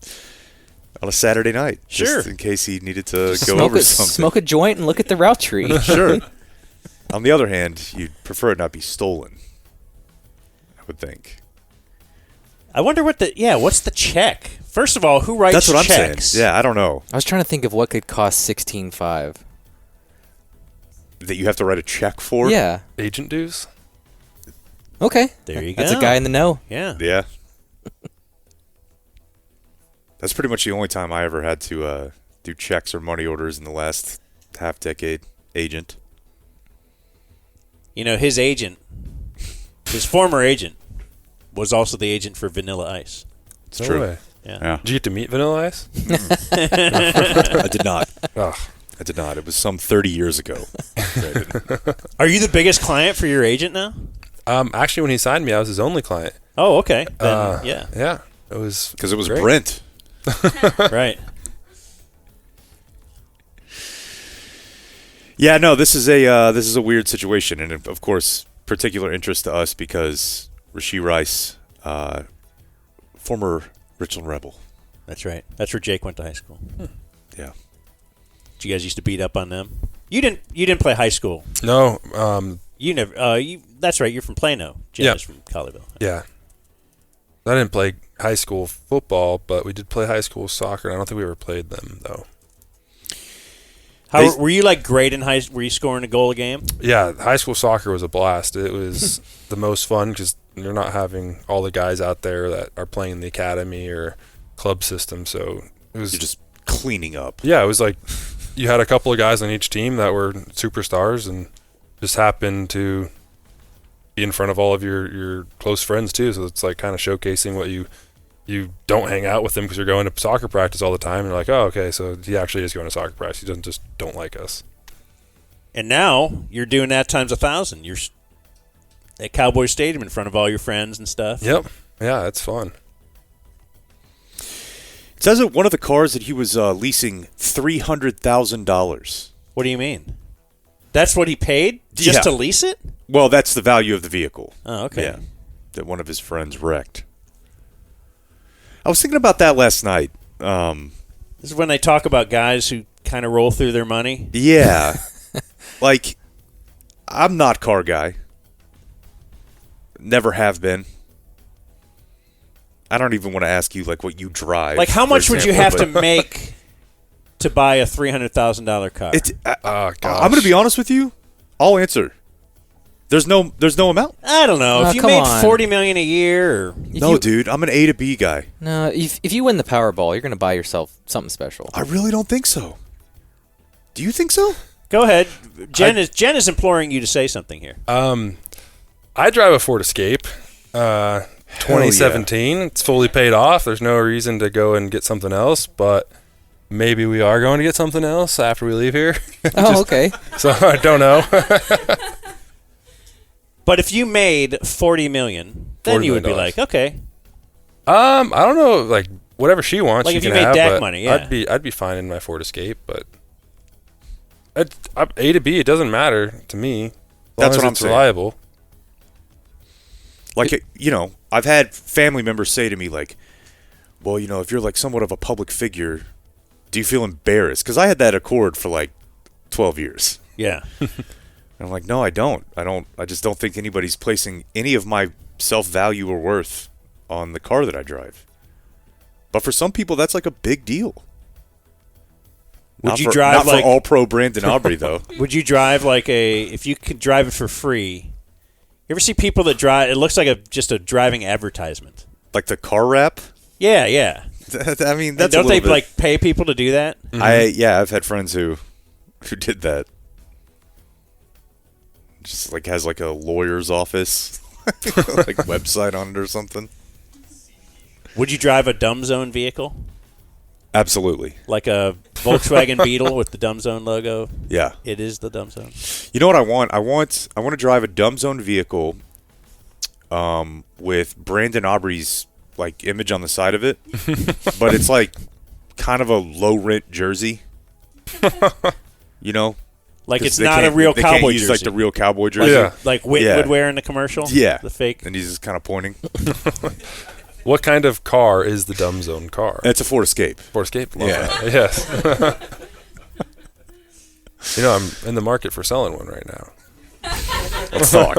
on a Saturday night, Sure. just in case he needed to go over something. Smoke a joint and look at the route tree. Sure. On the other hand, you'd prefer it not be stolen. I would think. I wonder what's the check? First of all, who writes That's what checks? I'm saying. Yeah, I don't know I was trying to think of what could cost $16,500. that you have to write a check for. Yeah. Agent dues? Okay. There you go. That's a guy in the know. Yeah. Yeah. That's pretty much the only time I ever had to do checks or money orders in the last half decade. Agent. You know, his agent, his former agent, was also the agent for Vanilla Ice. It's No true. way. Yeah. Did you get to meet Vanilla Ice? I did not. Oh. I did not. It was some 30 years ago. Are you the biggest client for your agent now? Actually, when he signed me, I was his only client. Oh, okay. Then, yeah. Yeah. It was Because it was great. Brent. Right. Yeah, no, this is a weird situation, and of course, particular interest to us because Rashee Rice, former Richland Rebel. That's right. That's where Jake went to high school. Yeah. Did you guys used to beat up on them? You didn't play high school. No. You never. That's right. You're from Plano. Jen Yeah. is from Colleyville. Yeah. I didn't play high school football, but we did play high school soccer. And I don't think we ever played them, though. How were you like great in high? Were you scoring a goal a game? Yeah, high school soccer was a blast. It was the most fun because you're not having all the guys out there that are playing in the academy or club system. So it was You're just cleaning up. Yeah, it was like you had a couple of guys on each team that were superstars and just happened to be in front of all of your close friends too. So it's like kind of showcasing what you don't hang out with them because you're going to soccer practice all the time. And you're like, oh, okay, so he actually is going to soccer practice. He doesn't just don't like us. And now you're doing that times 1,000. You're at Cowboys Stadium in front of all your friends and stuff. Yep. Yeah, it's fun. It says that one of the cars that he was leasing $300,000. What do you mean? That's what he paid just to lease it? Well, that's the value of the vehicle. Oh, okay. Yeah, that one of his friends wrecked. I was thinking about that last night. This is when they talk about guys who kind of roll through their money. Yeah. Like, I'm not car guy. Never have been. I don't even want to ask you, like, what you drive. Like, how for much would you have example, to make to buy a $300,000 car? Oh, gosh. I'm going to be honest with you. I'll answer. There's no amount. I don't know. Oh, if you come made on. $40 million a year, or Dude, I'm an A to B guy. No, if you win the Powerball, you're going to buy yourself something special. I really don't think so. Do you think so? go ahead. Jen is imploring you to say something here. I drive a Ford Escape. 2017. It's fully paid off. There's no reason to go and get something else, but maybe we are going to get something else after we leave here. Oh, okay. So I don't know. But if you made $40 million, then you would be like, okay. I don't know, like whatever she wants. Like she if you can made have, DAC but money, yeah. I'd be fine in my Ford Escape, but A to B, it doesn't matter to me. As That's long what as I'm it's saying. reliable. Like, you know, I've had family members say to me, like, well, you know, if you're like somewhat of a public figure, do you feel embarrassed? Because I had that Accord for like 12 years. Yeah. And I'm like, no, I don't. I just don't think anybody's placing any of my self-value or worth on the car that I drive. But for some people, that's like a big deal. Would you drive not for all pro Brandon Aubrey though? Would you drive if you could drive it for free? You ever see people that drive? It looks like just a driving advertisement. Like the car wrap? Yeah, yeah. I mean, that's don't they bit... pay people to do that? Mm-hmm. I've had friends who did that. Just has a lawyer's office, website on it or something. Would you drive a Dumb Zone vehicle? Absolutely. Like a Volkswagen Beetle with the Dumb Zone logo? Yeah. It is the Dumb Zone. You know what I want? I want to drive a Dumb Zone vehicle with Brandon Aubrey's image on the side of it. But it's kind of a low rent jersey. You know? It's not a real cowboy jersey. It's the real cowboy jersey. Like Whit would wear in the commercial? Yeah. The fake. And he's just kind of pointing. What kind of car is the Dumb Zone car? It's a Ford Escape. Ford Escape? Love that. Yes. I'm in the market for selling one right now. Let's talk.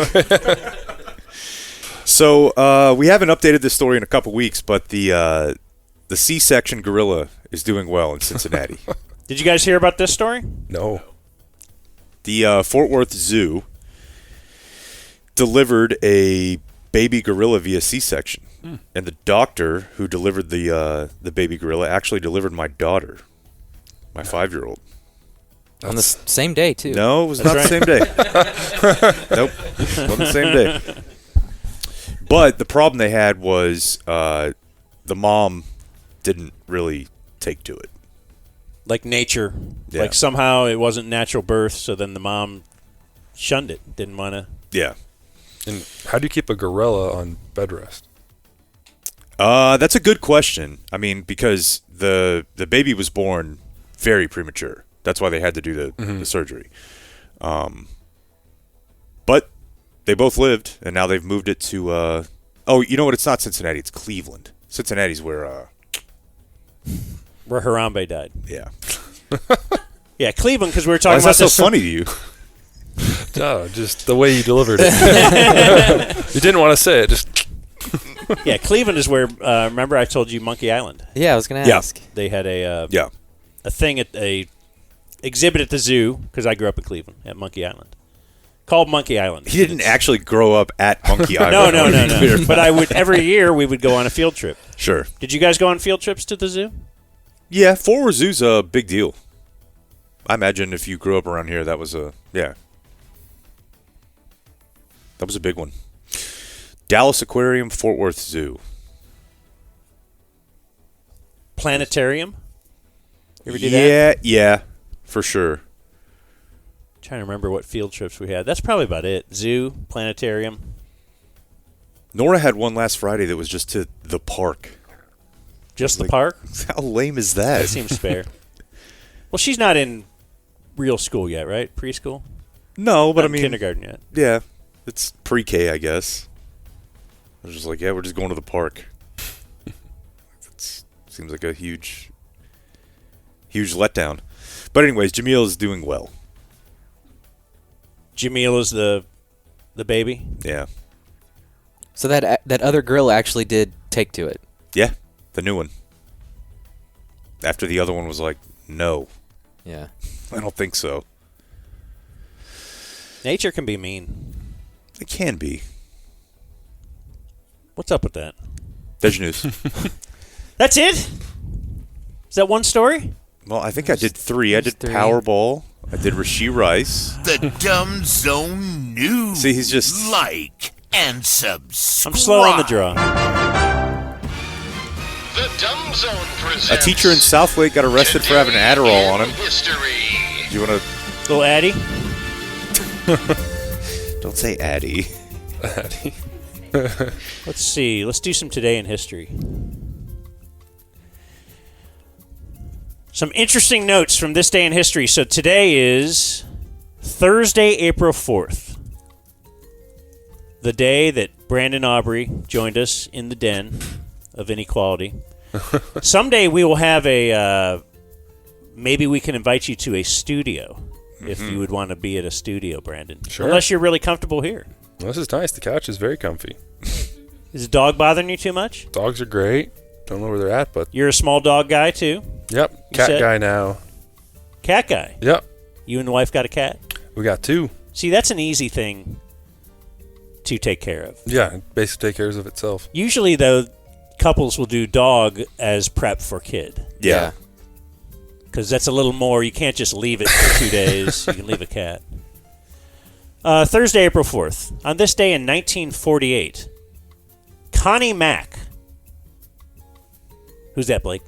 So we haven't updated this story in a couple weeks, but the C-section gorilla is doing well in Cincinnati. Did you guys hear about this story? No. The Fort Worth Zoo delivered a baby gorilla via C-section. And the doctor who delivered the baby gorilla actually delivered my daughter, my 5-year-old. On the same day, too. No, it was not the same day. Nope, wasn't the same day. But the problem they had was the mom didn't really take to it. Like nature. Yeah. Like somehow it wasn't natural birth, so then the mom shunned it, didn't want to. Yeah. And how do you keep a gorilla on bed rest? That's a good question. I mean, because the baby was born very premature. That's why they had to do the surgery. But they both lived, and now they've moved it to. Oh, you know what? It's not Cincinnati. It's Cleveland. Cincinnati's where Harambe died. Yeah. Yeah, Cleveland, because we were talking Why about is that this. so funny to you? Oh, just the way you delivered it. You didn't want to say it. Just. Yeah, Cleveland is where. Remember, I told you Monkey Island. Yeah, I was going to ask. They had a thing at a exhibit at the zoo because I grew up in Cleveland at Monkey Island, called Monkey Island. He didn't actually grow up at Monkey Island. No. But every year we would go on a field trip. Sure. Did you guys go on field trips to the zoo? Yeah, Fort Worth Zoo's a big deal. I imagine if you grew up around here, that was a big one. Dallas Aquarium, Fort Worth Zoo. Planetarium? You ever do that? Yeah, for sure. Trying to remember what field trips we had. That's probably about it. Zoo, planetarium. Nora had one last Friday that was just to the park. Just the park? How lame is that? That seems fair. Well, she's not in real school yet, right? Preschool? No, but Not I in mean... kindergarten yet. Yeah, it's pre-K, I guess. I was just like, we're just going to the park. It seems like a huge letdown. But anyways, Jamil is doing well. Jamil is the baby? Yeah. So that other gorilla actually did take to it? Yeah, the new one. After the other one was like, no. Yeah. I don't think so. Nature can be mean. It can be. What's up with that? There's news. That's it? Is that one story? Well, I think I did 3. I did Powerball. I did Rashee Rice. The Dumb Zone News. See, he's just... Like and subscribe. I'm slow on the draw. The Dumb Zone presents... A teacher in Southlake got arrested for having Adderall on him. History. Do you want to... Little Addy? Don't say Addy. Addy. Let's see. Let's do some Today in History. Some interesting notes from this day in history. So today is Thursday, April 4th. The day that Brandon Aubrey joined us in the den of inequality. Someday we will have maybe we can invite you to a studio if you would want to be at a studio, Brandon. Sure. Unless you're really comfortable here. Well, this is nice. The couch is very comfy. Is the dog bothering you too much? Dogs are great. Don't know where they're at, but You're a small dog guy, too? Yep. Cat guy now. Cat guy? Yep. You and the wife got a cat? We got 2. See, that's an easy thing to take care of. Yeah, it basically takes care of itself. Usually, though, couples will do dog as prep for kid. Yeah. Because that's a little more. You can't just leave it for 2 days. You can leave a cat. Thursday, April 4th. On this day in 1948, Connie Mack. Who's that, Blake?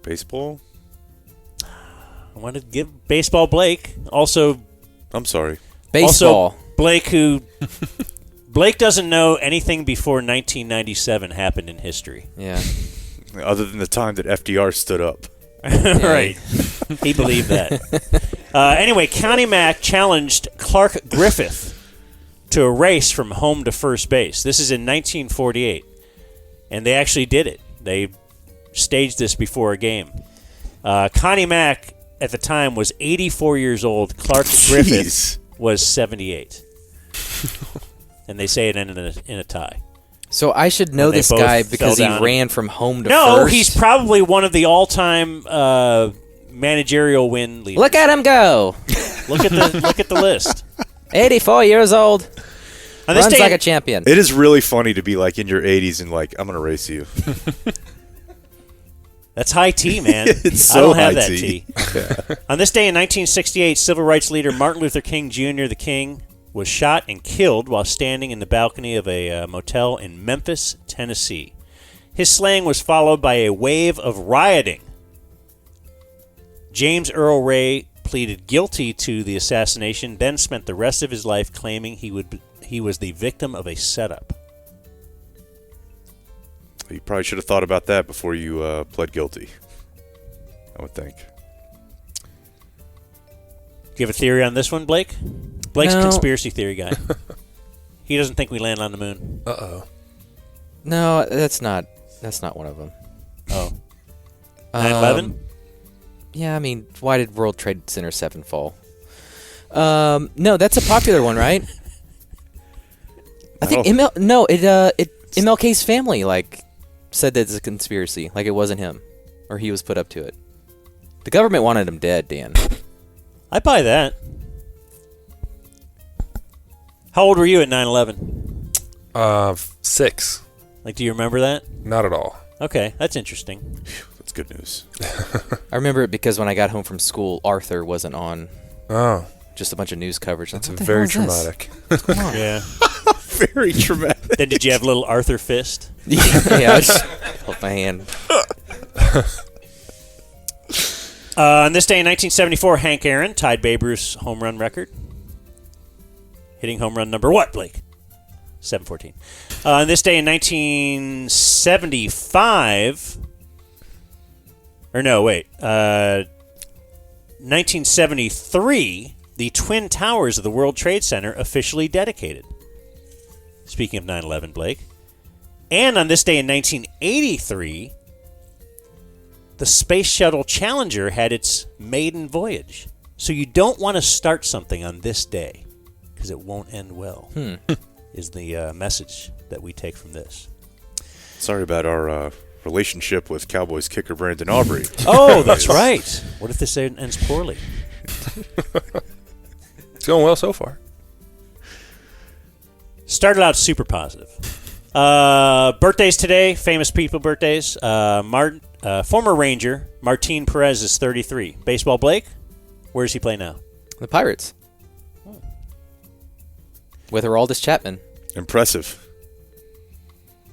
Baseball? I wanted to give baseball Blake. Also, I'm sorry. Baseball. Also, Blake, who... Blake doesn't know anything before 1997 happened in history. Yeah. Other than the time that FDR stood up. Right. He believed that. Anyway, Connie Mack challenged Clark Griffith to a race from home to first base. This is in 1948. And they actually did it. They staged this before a game. Connie Mack, at the time, was 84 years old. Clark Griffith was 78. And they say it ended in a tie. So I should know this guy because he ran from home to first? No, he's probably one of the all-time managerial win leaders. Look at him go. Look at the list. 84 years old. Runs like a champion. It is really funny to be like in your 80s and like, I'm going to race you. That's high tea, man. It's so I don't have high that tea. tea. On this day in 1968, civil rights leader Martin Luther King Jr., the King, was shot and killed while standing in the balcony of a motel in Memphis, Tennessee. His slaying was followed by a wave of rioting. James Earl Ray pleaded guilty to the assassination, then spent the rest of his life claiming he was the victim of a setup. You probably should have thought about that before you pled guilty, I would think. Do you have a theory on this one, Blake? Blake's a No. conspiracy theory guy. He doesn't think we land on the moon. Uh-oh. No, that's not one of them. Oh. 9/11? Yeah, I mean, why did World Trade Center 7 fall? No, that's a popular one, right? I think MLK's family said that it's a conspiracy, like it wasn't him, or he was put up to it. The government wanted him dead, Dan. I buy that. How old were you at 9/11? 6. Do you remember that? Not at all. Okay, that's interesting. That's good news. I remember it because when I got home from school, Arthur wasn't on. Oh. Just a bunch of news coverage. That's What the very hell is this? traumatic. Come on. Yeah. Very traumatic. Then did you have a little Arthur fist? Yeah, I just held my hand. On this day in 1974, Hank Aaron tied Babe Ruth's home run record. Hitting home run number what, Blake? 714. On this day in 1975... Or no, wait. 1973, the Twin Towers of the World Trade Center officially dedicated. Speaking of 9/11, Blake. And on this day in 1983, the Space Shuttle Challenger had its maiden voyage. So you don't want to start something on this day because it won't end well, is the message that we take from this. Sorry about our relationship with Cowboys kicker Brandon Aubrey. Oh, that's right. What if this ends poorly? It's going well so far. Started out super positive. Birthdays today, famous people birthdays. Former Ranger Martin Perez is 33. Baseball Blake, where does he play now? The Pirates. With Aroldis Chapman. Impressive.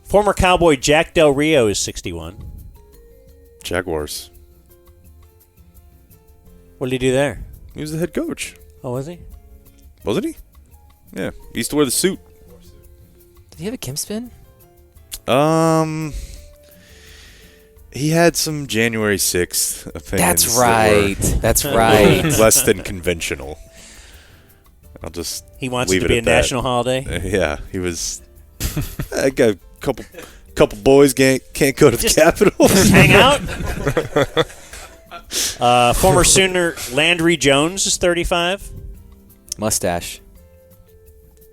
Former Cowboy Jack Del Rio is 61. Jaguars. What did he do there? He was the head coach. Oh, was he? Wasn't he? Yeah. He used to wear the suit. Did he have a Kim spin? He had some January 6th opinions. That's right. That's right. Less than conventional. I'll just He wants leave it to be a at that. national holiday? Yeah, he was. I got a couple boys can't go to the Capitol. Just hang out. Former Sooner Landry Jones is 35. Mustache.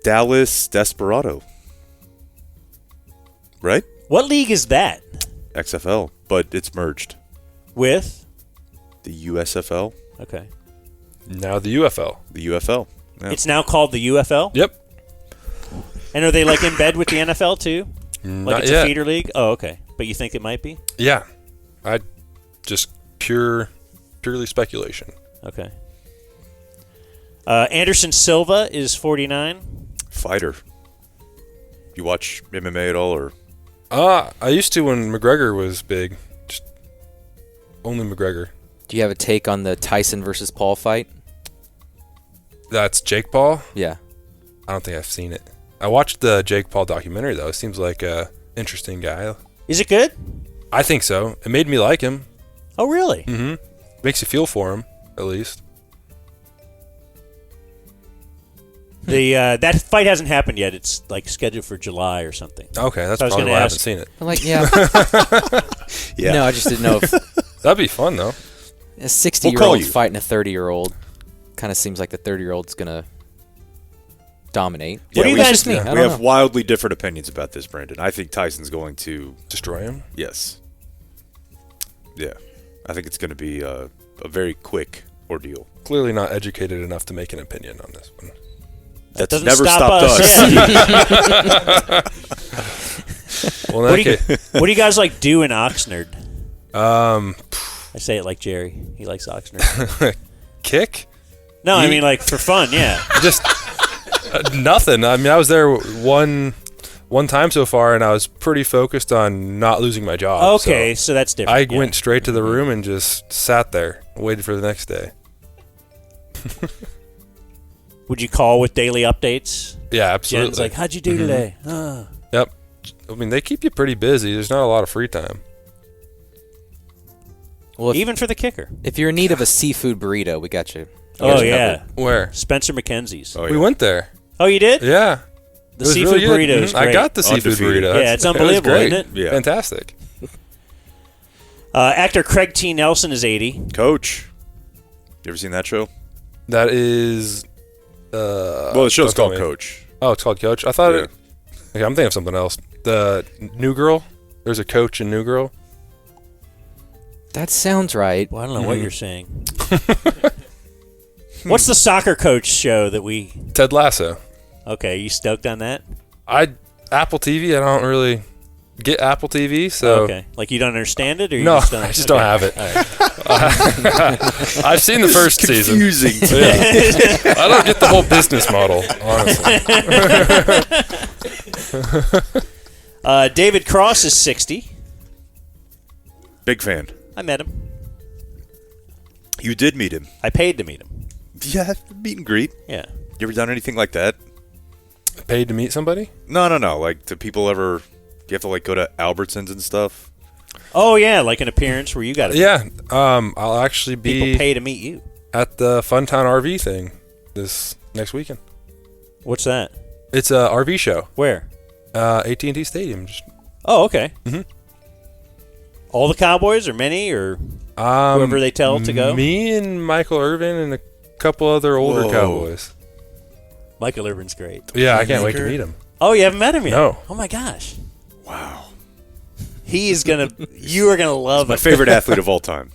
Dallas Desperado. Right? What league is that? XFL, but it's merged. With? The USFL. Okay. Now the UFL. The UFL. Yeah. It's now called the UFL? Yep. And are they like in bed with the NFL too? Not Like it's yet. a feeder league? Oh, okay. But you think it might be? Yeah. I just purely speculation. Okay. Anderson Silva is 49. Fighter. You watch MMA at all, or? I used to when McGregor was big. Just only McGregor. Do you have a take on the Tyson versus Paul fight? That's Jake Paul? Yeah. I don't think I've seen it. I watched the Jake Paul documentary, though. It seems like a interesting guy. Is it good? I think so. It made me like him. Oh, really? Mm-hmm. Makes you feel for him, at least. The that fight hasn't happened yet. It's like scheduled for July or something. Okay, that's So I was probably gonna why I ask- haven't seen it. I'm like, yeah. Yeah. No, I just didn't know if That'd be fun, though. a We'll 60-year-old call you. fighting a 30-year-old kind of seems like the 30-year-old's going to dominate. What do you we guys just- think? I We don't have know. wildly different opinions about this, Brandon. I think Tyson's going to. Destroy him? Yes. Yeah. I think it's going to be a very quick ordeal. Clearly not educated enough to make an opinion on this one. That That's doesn't never stop stopped us. Well, What in do, you, that case, what do you guys like do in Oxnard? um, I say it like Jerry. He likes Oxnard. kick? No, I mean like for fun, yeah. Just nothing. I mean, I was there one time so far, and I was pretty focused on not losing my job. Okay, so that's different. I yeah. went straight to the room and just sat there, waited for the next day. Would you call with daily updates? Yeah, absolutely. Jen's like, how'd you do today? Ah. Yep. I mean, they keep you pretty busy. There's not a lot of free time. Well, if, Even for the kicker. if you're in need of a seafood burrito, we got you. Oh, yeah. Where? Spencer McKenzie's. Oh, We went there. Oh, you did? Yeah. The It was seafood really good. burrito is I great. got the seafood Undefeated. burrito. Yeah, it's unbelievable, it was great. isn't it? Yeah. Fantastic. Actor Craig T. Nelson is 80. Coach. You ever seen that show? That is. Well, the show's don't tell called me. Coach. Oh, it's called Coach. I thought Yeah. it. Okay, I'm thinking of something else. The New Girl. There's a coach in New Girl. That sounds right. Well, I don't know what you're saying. What's the soccer coach show that we... Ted Lasso. Okay, you stoked on that? Apple TV. I don't really get Apple TV, so Okay. Like you don't understand it? Or you no, just don't, I just don't have it. All right. I've seen the first season. Confusing. Yeah. I don't get the whole business model, honestly. David Cross is 60. Big fan. I met him. You did meet him. I paid to meet him. Yeah, meet and greet. Yeah. You ever done anything like that? Paid to meet somebody? No. Like, do people ever? Do you have to like go to Albertsons and stuff? Oh, yeah, like an appearance where you got to Yeah. I'll actually be people pay to meet you. at the Funtown RV thing this next weekend. What's that? It's a RV show. Where? AT&T Stadium. Just, Oh, okay. Mhm. All the Cowboys or many or whoever they tell to go? Me and Michael Irvin and a couple other older Whoa. Cowboys. Michael Irvin's great. Yeah, I can't wait to meet him. Oh, you haven't met him yet? No. Oh, my gosh. Wow. He is going to... You are going to love My him. favorite athlete of all time.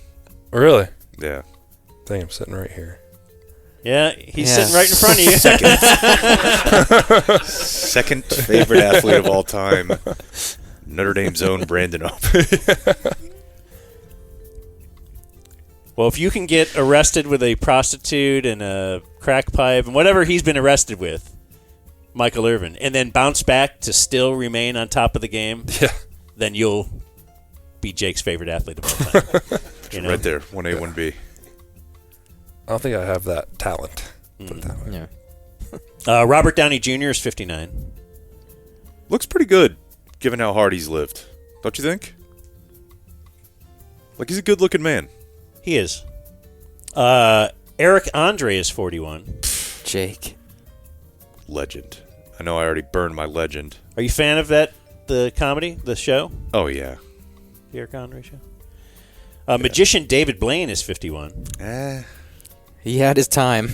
Really? Yeah. I think I'm sitting right here. Yeah, he's Yeah. sitting right in front of you. Second favorite athlete of all time. Notre Dame's own Brandon Aubrey. Well, if you can get arrested with a prostitute and a crack pipe and whatever he's been arrested with, Michael Irvin, and then bounce back to still remain on top of the game, Yeah. then you'll be Jake's favorite athlete of all time. You know? Right there, 1A, 1B. I don't think I have that talent. Put it that way. Yeah. Robert Downey Jr. is 59. Looks pretty good, given how hard he's lived. Don't you think? Like, he's a good-looking man. He is. Eric Andre is 41. Jake. Legend. I know I already burned my legend. Are you a fan of that, the comedy, the show? Oh, yeah. The Eric Andre show? Magician David Blaine is 51. He had his time.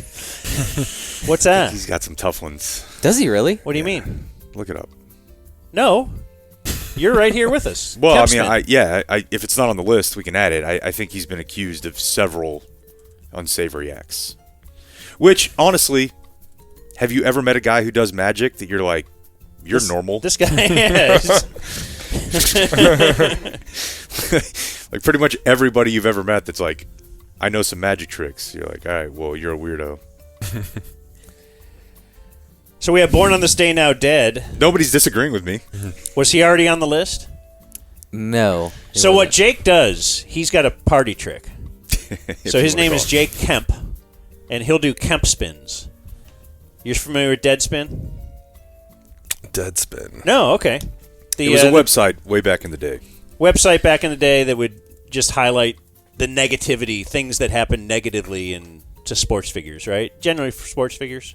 What's that? He's got some tough ones. Does he really? What do you mean? Look it up. No. You're right here with us. Well, Kempspin. if it's not on the list, we can add it. I think he's been accused of several unsavory acts. Which, honestly, have you ever met a guy who does magic that you're like, you're normal? This guy is. Like pretty much everybody you've ever met that's like, I know some magic tricks. You're like, all right, well, you're a weirdo. So we have Born on This Day Now Dead. Nobody's disagreeing with me. Was he already on the list? No. So what Jake does, he's got a party trick. So his name is Jake Kemp, and he'll do Kemp spins. You're familiar with Deadspin? Deadspin. No, okay. It was a website way back in the day. Website back in the day that would just highlight the negativity, things that happen negatively to sports figures, right? Generally for sports figures.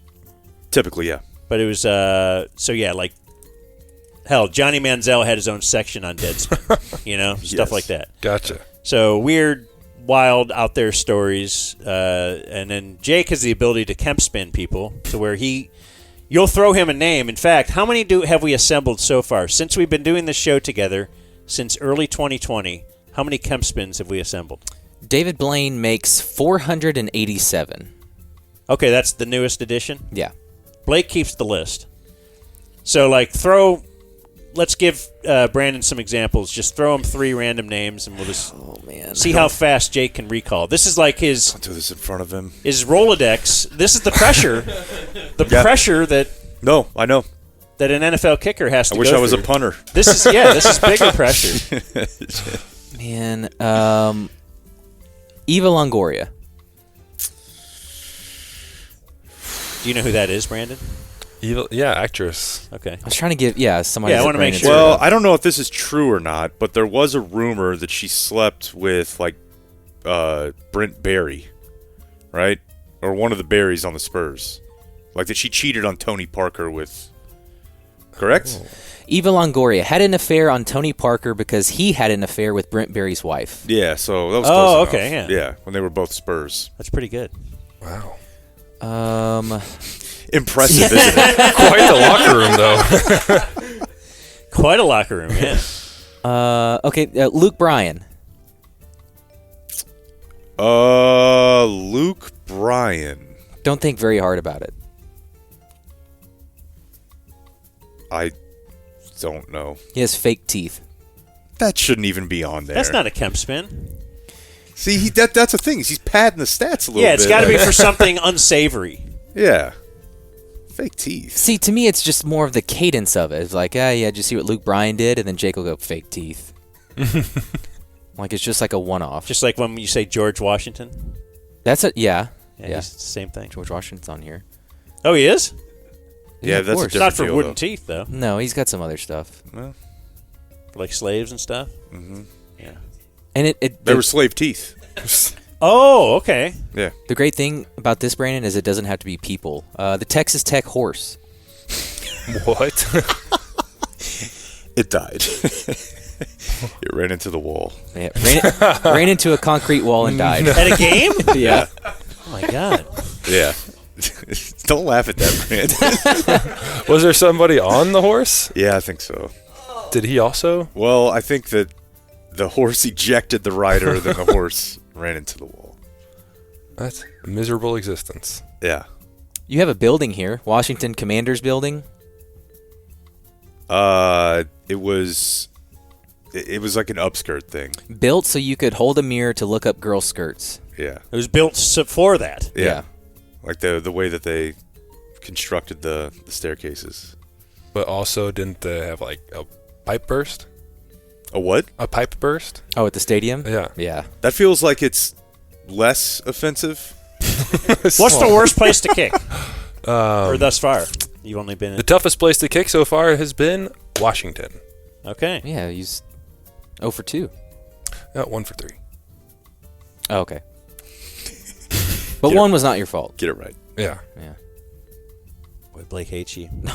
Typically, yeah. But it was, like, hell, Johnny Manziel had his own section on Deadspin, stuff like that. Gotcha. So weird, wild, out there stories. And then Jake has the ability to Kemp spin people to where you'll throw him a name. In fact, how many have we assembled so far? Since we've been doing this show together, since early 2020, how many Kemp spins have we assembled? David Blaine makes 487. Okay, that's the newest edition? Yeah. Blake keeps the list. So, let's give Brandon some examples. Just throw him 3 random names, and we'll just see how fast Jake can recall. This is like his... Don't do this in front of him. His Rolodex. This is the pressure. Pressure that... No, I know. That an NFL kicker has to go I wish I was through. a punter. This is bigger pressure. Man, Eva Longoria. Do you know who that is, Brandon? Actress. Okay. I was trying to give, somebody. Yeah, I want to make sure. Well, I don't know if this is true or not, but there was a rumor that she slept with, Brent Barry, right? Or one of the Barrys on the Spurs. Like that she cheated on Tony Parker with... Correct? Oh. Eva Longoria had an affair on Tony Parker because he had an affair with Brent Barry's wife. Yeah, so that was close enough. Okay, yeah. Yeah, when they were both Spurs. That's pretty good. Wow. Impressive, isn't it? Quite the locker room, though. Quite a locker room, yeah. Luke Bryan. Luke Bryan. Don't think very hard about it. I don't know. He has fake teeth. That shouldn't even be on there. That's not a Kemp spin. See, that's the thing. He's padding the stats a little bit. Yeah, it's got to be for something unsavory. Yeah. Fake teeth. See, to me, it's just more of the cadence of it. It's like, did you see what Luke Bryan did? And then Jake will go, fake teeth. It's just like a one-off. Just like when you say George Washington. That's it, yeah. It's the same thing. George Washington's on here. Oh, he is? Yeah, that's a different not for deal, wooden though. teeth, though. No, he's got some other stuff. Well, like slaves and stuff? Mm-hmm. Yeah. And they were slave teeth. Oh, okay. Yeah. The great thing about this, Brandon, is it doesn't have to be people. The Texas Tech horse. What? It died. It ran into the wall. Yeah, ran into a concrete wall and died. At a game? Yeah. Oh, my God. Yeah. Don't laugh at that, Brandon. Was there somebody on the horse? Yeah, I think so. Did he also? Well, I think that the horse ejected the rider, then the horse ran into the wall. That's a miserable existence. Yeah. You have a building here, Washington Commanders building. It was like an upskirt thing. Built so you could hold a mirror to look up girls' skirts. Yeah. It was built for that. Yeah. Like the way that they constructed the staircases. But also, didn't they have a pipe burst? A what? A pipe burst? Oh, at the stadium? Yeah. Yeah. That feels like it's less offensive. What's the worst place to kick? Or thus far? You've only been in... The toughest place to kick so far has been Washington. Okay. Yeah, he's 0 for 2. 1 for 3. Oh, okay. But one was not your fault. Get it right. Yeah. Yeah. Boy, Blake hates you. No,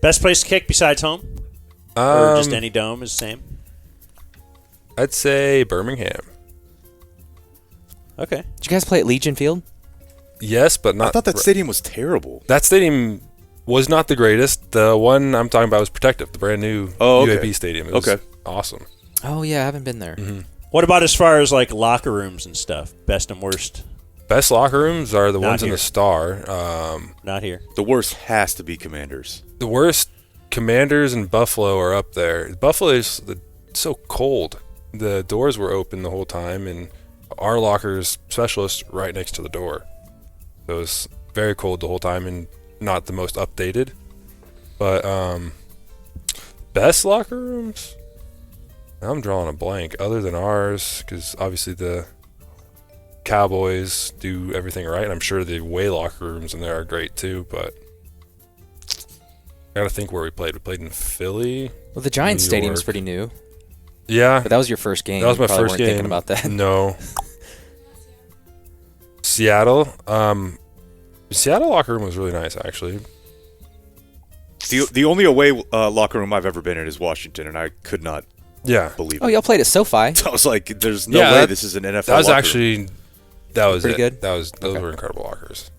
Best place to kick besides home? Or just any dome is the same? I'd say Birmingham. Okay. Did you guys play at Legion Field? Yes, but not... I thought that stadium was terrible. That stadium was not the greatest. The one I'm talking about was Protective, the brand new UAB stadium. It was awesome. Oh, yeah, I haven't been there. What about as far as like locker rooms and stuff? Best and worst? Best locker rooms are the Not ones in here. the Star. Not here. The worst has to be Commanders. The worst, Commanders and Buffalo are up there. Buffalo is so cold. The doors were open the whole time, and our locker's specialist right next to the door. So it was very cold the whole time and not the most updated. But best locker rooms? I'm drawing a blank other than ours, because obviously the Cowboys do everything right. And I'm sure the away locker rooms in there are great too, but I gotta think where we played. We played in Philly. Well, the Giants New stadium's York. pretty new. Yeah. But that was your first game. That was my You probably first weren't game. thinking about that. No. Seattle. Seattle locker room was really nice, actually. The only away locker room I've ever been in is Washington, and I could not believe it. Oh, y'all played at SoFi. I was like, there's no way this is an NFL That was locker actually, room. that was Pretty it. good? Those were incredible lockers.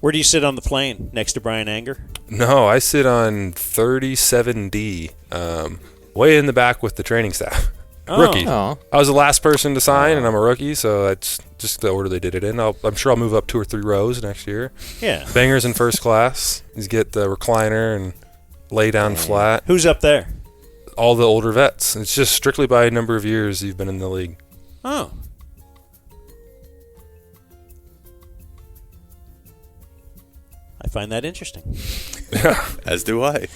Where do you sit on the plane? Next to Brian Anger? No, I sit on 37D, way in the back with the training staff. Oh. Rookie. Oh. I was the last person to sign, and I'm a rookie, so that's just the order they did it in. I'm sure I'll move up 2 or 3 rows next year. Yeah. Banger's in first class. He's get the recliner and lay down flat. Who's up there? All the older vets. It's just strictly by number of years you've been in the league. Oh. I find that interesting. As do I.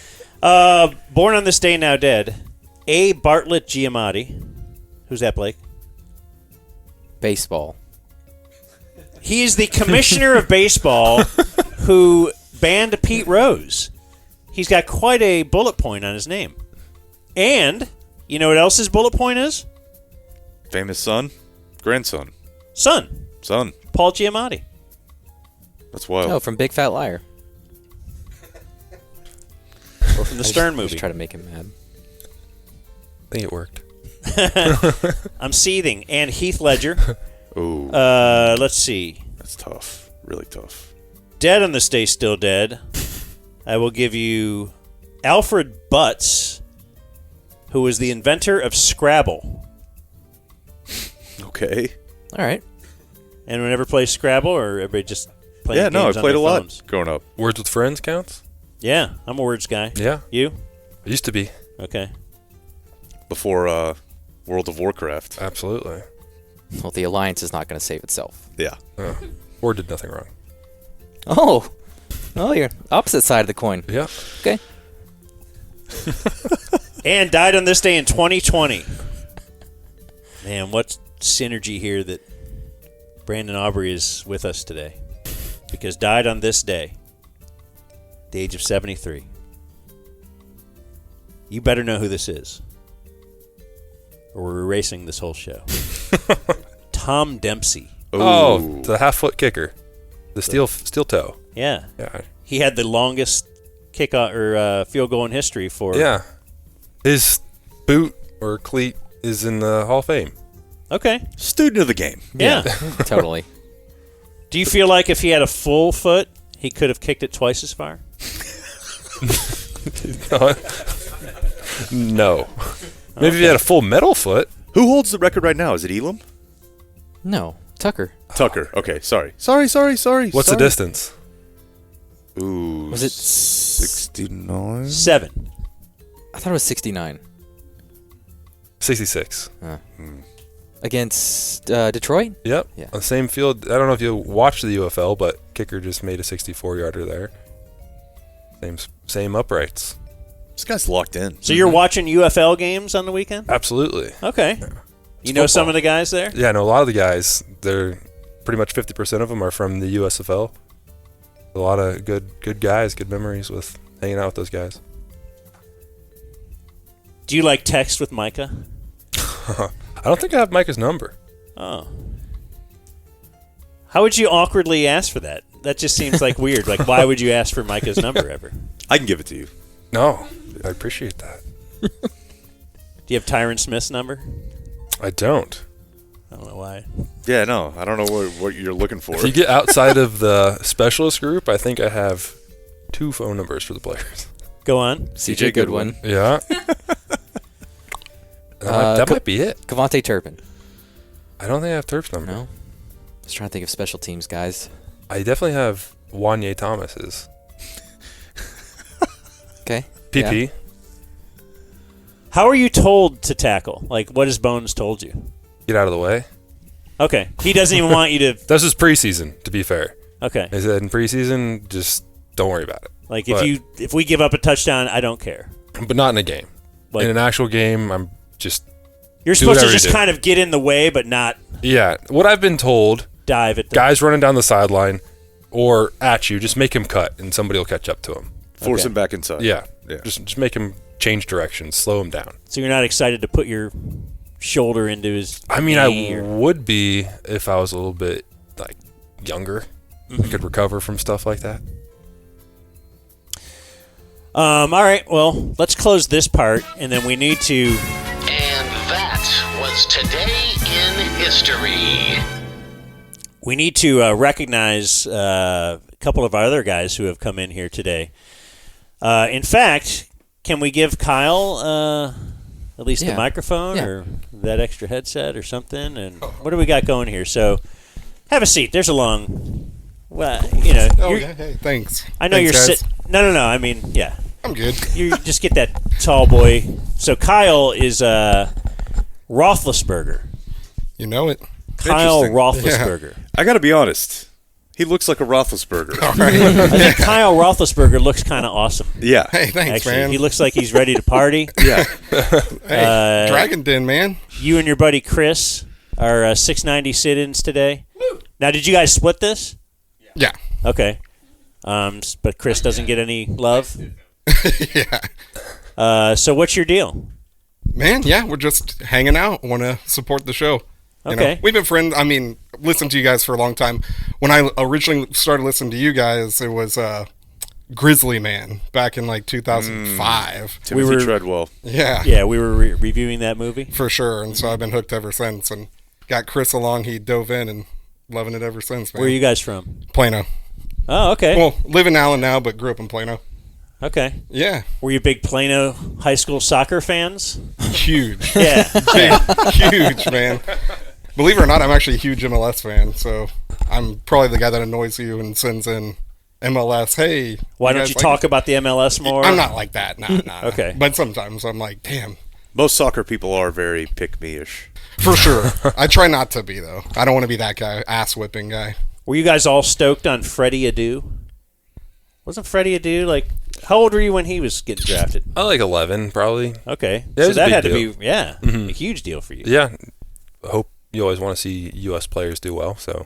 Born on this day, now dead. A. Bartlett Giamatti. Who's that, Blake? Baseball. He is the commissioner of baseball who banned Pete Rose. He's got quite a bullet point on his name. And, you know what else his bullet point is? Famous son? Grandson? Son. Paul Giamatti. That's wild. Oh, from Big Fat Liar. Or from the Stern movie. Just try to make him mad. I think it worked. I'm seething. And Heath Ledger. Ooh. Let's see. That's tough. Really tough. Dead on this day, still dead. I will give you Alfred Butts, who was the inventor of Scrabble. Okay. All right. Anyone ever play Scrabble, or everybody just playing games I on played their a lot phones? growing up. Words with Friends counts? Yeah, I'm a words guy. Yeah. You? I used to be. Okay. Before World of Warcraft. Absolutely. Well, the Alliance is not going to save itself. Yeah. Or did nothing wrong. Oh, you're opposite side of the coin. Yeah. Okay. And died on this day in 2020. Man, what synergy here that Brandon Aubrey is with us today. Because died on this day, the age of 73. You better know who this is, or we're erasing this whole show. Tom Dempsey. Oh, the half-foot kicker. The steel toe. Yeah. Yeah. He had the longest kickoff or field goal in history for. Yeah. His boot or cleat is in the Hall of Fame. Okay. Student of the game. Yeah. Totally. Do you feel like if he had a full foot, he could have kicked it twice as far? No. Maybe if he had a full metal foot. Who holds the record right now? Is it Elam? No, Tucker. Tucker. Okay, sorry. What's the distance? Ooh. Was it 69? 7. I thought it was 69. 66. Against Detroit? Yep. Yeah. On the same field. I don't know if you watched the UFL, but kicker just made a 64-yarder there. Same uprights. This guy's locked in. So you're watching UFL games on the weekend? Absolutely. Okay. You know some of the guys there? Yeah, I know a lot of the guys. They're pretty much 50% of them are from the USFL. A lot of good guys, good memories with hanging out with those guys. Do you like text with Micah? I don't think I have Micah's number. Oh. How would you awkwardly ask for that? That just seems like weird. Like, why would you ask for Micah's number ever? I can give it to you. No, I appreciate that. Do you have Tyron Smith's number? I don't. I don't know. why. Yeah, no, I don't know what you're looking for. If you get outside of the specialist group, I think I have 2 phone numbers for the players. Go on. CJ Goodwin. Yeah. That might be it. Cavante Turpin. I don't think I have Turp's number. No. I was trying to think of special teams guys. I definitely have Wanye Thomas's. Okay. PP. Yeah. How are you told to tackle? Like, what has Bones told you? Get out of the way. Okay. He doesn't even want you to. This is preseason, to be fair. Okay. He said in preseason, just don't worry about it. Like, if we give up a touchdown, I don't care. But not in a game. Like, in an actual game, I'm just. You're supposed to just kind of get in the way, but not. Yeah. What I've been told. Dive at them. Guys running down the sideline or at you, just make him cut and somebody will catch up to him. Force him back inside. Yeah. Just make him change directions, slow him down. So you're not excited to put your shoulder into his. I mean, I would be if I was a little bit like younger. I could recover from stuff like that. All right. Well, let's close this part, and then we need to. And that was Today in History. We need to recognize a couple of our other guys who have come in here today. In fact, can we give Kyle at least the microphone or that extra headset or something? And what do we got going here? So, have a seat. There's a long. Well, you know. Hey, thanks. I know Thanks, you're guys. sitting. No. I mean, yeah. I'm good. You just get that tall boy. So Kyle is Roethlisberger. You know it. Kyle Roethlisberger. Yeah. I got to be honest. He looks like a Roethlisberger. All right. I think Kyle Roethlisberger looks kind of awesome. Yeah. Hey, thanks, Actually, man. he looks like he's ready to party. Yeah. Hey, Dragon Den, man. You and your buddy Chris are 690 sit-ins today. Now, did you guys split this? Yeah. Okay. But Chris doesn't get any love? Yeah. So what's your deal? Man, yeah, we're just hanging out. Want to support the show. You Okay. know, we've been friends. I mean, listened to you guys for a long time. When I originally started listening to you guys, it was Grizzly Man back in like 2005. Timothy Treadwell. Yeah. Yeah, we were reviewing that movie. For sure. And so I've been hooked ever since. And got Chris along. He dove in and loving it ever since, man. Where are you guys from? Plano. Oh, okay. Well, live in Allen now, but grew up in Plano. Okay. Yeah. Were you big Plano high school soccer fans? Huge. Yeah. Huge, man. Believe it or not, I'm actually a huge MLS fan, so I'm probably the guy that annoys you and sends in MLS, hey. Why don't you talk about the MLS more? I'm not like that, nah. Okay. But sometimes I'm like, damn. Most soccer people are very pick-me-ish. For sure. I try not to be, though. I don't want to be that guy, ass-whipping guy. Were you guys all stoked on Freddie Adu? Wasn't Freddie Adu, like, how old were you when he was getting drafted? I like 11, probably. Okay. Yeah, so that had deal. to be, a huge deal for you. Yeah. I hope you always want to see U.S. players do well, so.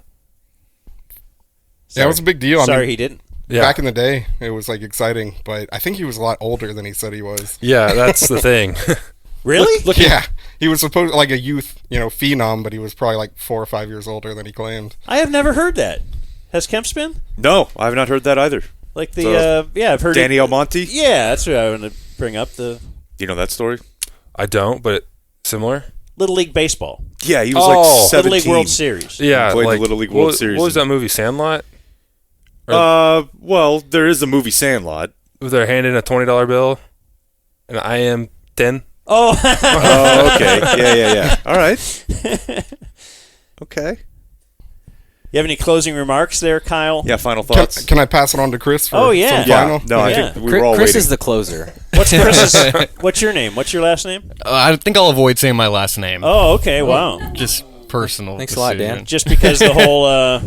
Yeah, it was a big deal. Sorry he didn't. Yeah. Back in the day, it was, like, exciting, but I think he was a lot older than he said he was. Yeah, that's the thing. Really? Yeah. He was supposed like a youth, phenom, but he was probably like 4 or 5 years older than he claimed. I have never heard that. Has Kemp's been? No, I have not heard that either. Like the, I've heard Danny Almonte? Yeah, that's what I want to bring up. The You know that story? I don't, but similar. Little League Baseball. Yeah, he was like 17. Little League World Series. Yeah, He played like, the Little League World Series. What was that movie, Sandlot? Well, there is a movie Sandlot. Was there handing a $20 bill? And I am 10? Oh. Oh, okay. Yeah. All right. Okay. You have any closing remarks there, Kyle? Yeah, final thoughts. Can I pass it on to Chris for Oh, yeah. some final? No, I think we were all Chris waiting. is the closer. What's your name? What's your last name? I think I'll avoid saying my last name. Oh, okay. Wow. Just personal. Thanks a lot, decision. Dan. Just because the whole...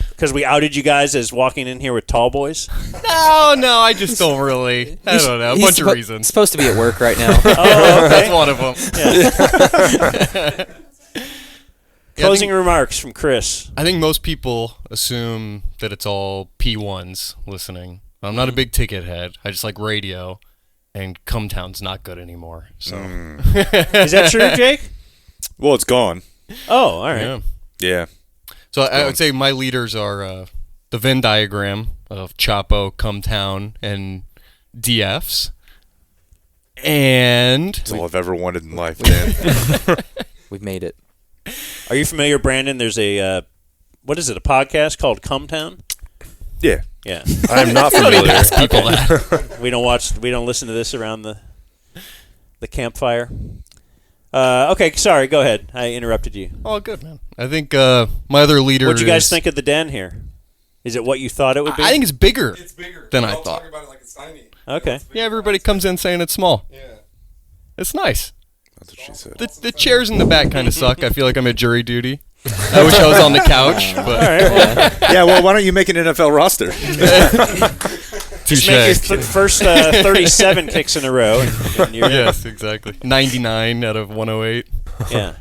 Because we outed you guys as walking in here with tall boys? No, I just don't really. I don't know. A bunch of reasons. Supposed to be at work right now. Oh, okay. That's one of them. Yeah. Closing remarks from Chris. I think most people assume that it's all P1s listening. I'm not a big ticket head. I just like radio, and Cumtown's not good anymore. So, Is that true, Jake? Well, it's gone. Oh, all right. Yeah. So I would say my leaders are the Venn diagram of Chapo, Cumtown, and DFs. And That's all I've ever wanted in life, man. We've made it. Are you familiar, Brandon? There's a what is it? A podcast called Cumtown? Yeah. Yeah. I'm not familiar. Ask people that. We don't listen to this around the campfire. Okay, sorry. Go ahead. I interrupted you. Oh, good, man. I think my other leader. What'd you guys think of the den here? Is it what you thought it would be? I think it's bigger. It's bigger than I thought. About it like it's tiny. Okay. Yeah, everybody comes in saying it's small. Yeah. It's nice. That's what she said. The chairs in the back kind of suck. I feel like I'm at jury duty. I wish I was on the couch. But. All right. Well. Yeah, well, why don't you make an NFL roster? Just make your first 37 kicks in a row. And you're yes, exactly. 99 out of 108. Yeah.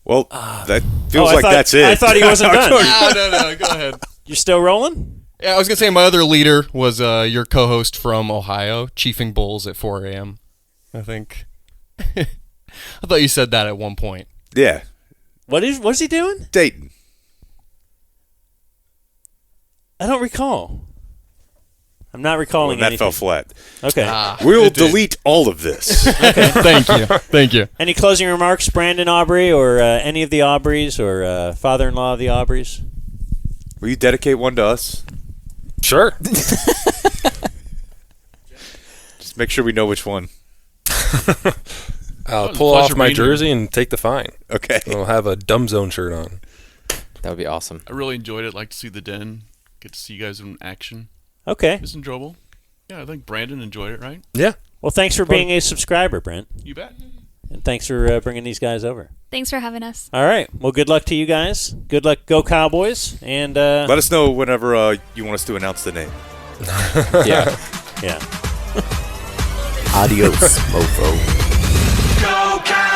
Well, that feels like that's it. I thought he wasn't done. No. Go ahead. You're still rolling? Yeah, I was going to say my other leader was your co-host from Ohio, Chiefing Bulls at 4 a.m., I think. I thought you said that at one point. Yeah. What's he doing? Dayton. I don't recall. I'm not recalling that anything. fell flat. Okay. We'll delete all of this. Okay. Thank you. Any closing remarks, Brandon Aubrey, or any of the Aubreys, or father-in-law of the Aubreys? Will you dedicate one to us? Sure. Just make sure we know which one. I'll pull off my jersey and take the fine. Okay. I'll have a Dumb Zone shirt on. That would be awesome. I really enjoyed it. Like to see the den. Get to see you guys in action. Okay. It's enjoyable. Yeah, I think Brandon enjoyed it, right? Yeah. Well, thanks for being a subscriber, Brent. You bet. And thanks for bringing these guys over. Thanks for having us. All right. Well, good luck to you guys. Good luck. Go Cowboys. And let us know whenever you want us to announce the name. Yeah. Yeah. Adios, mofo. Go Cowboys!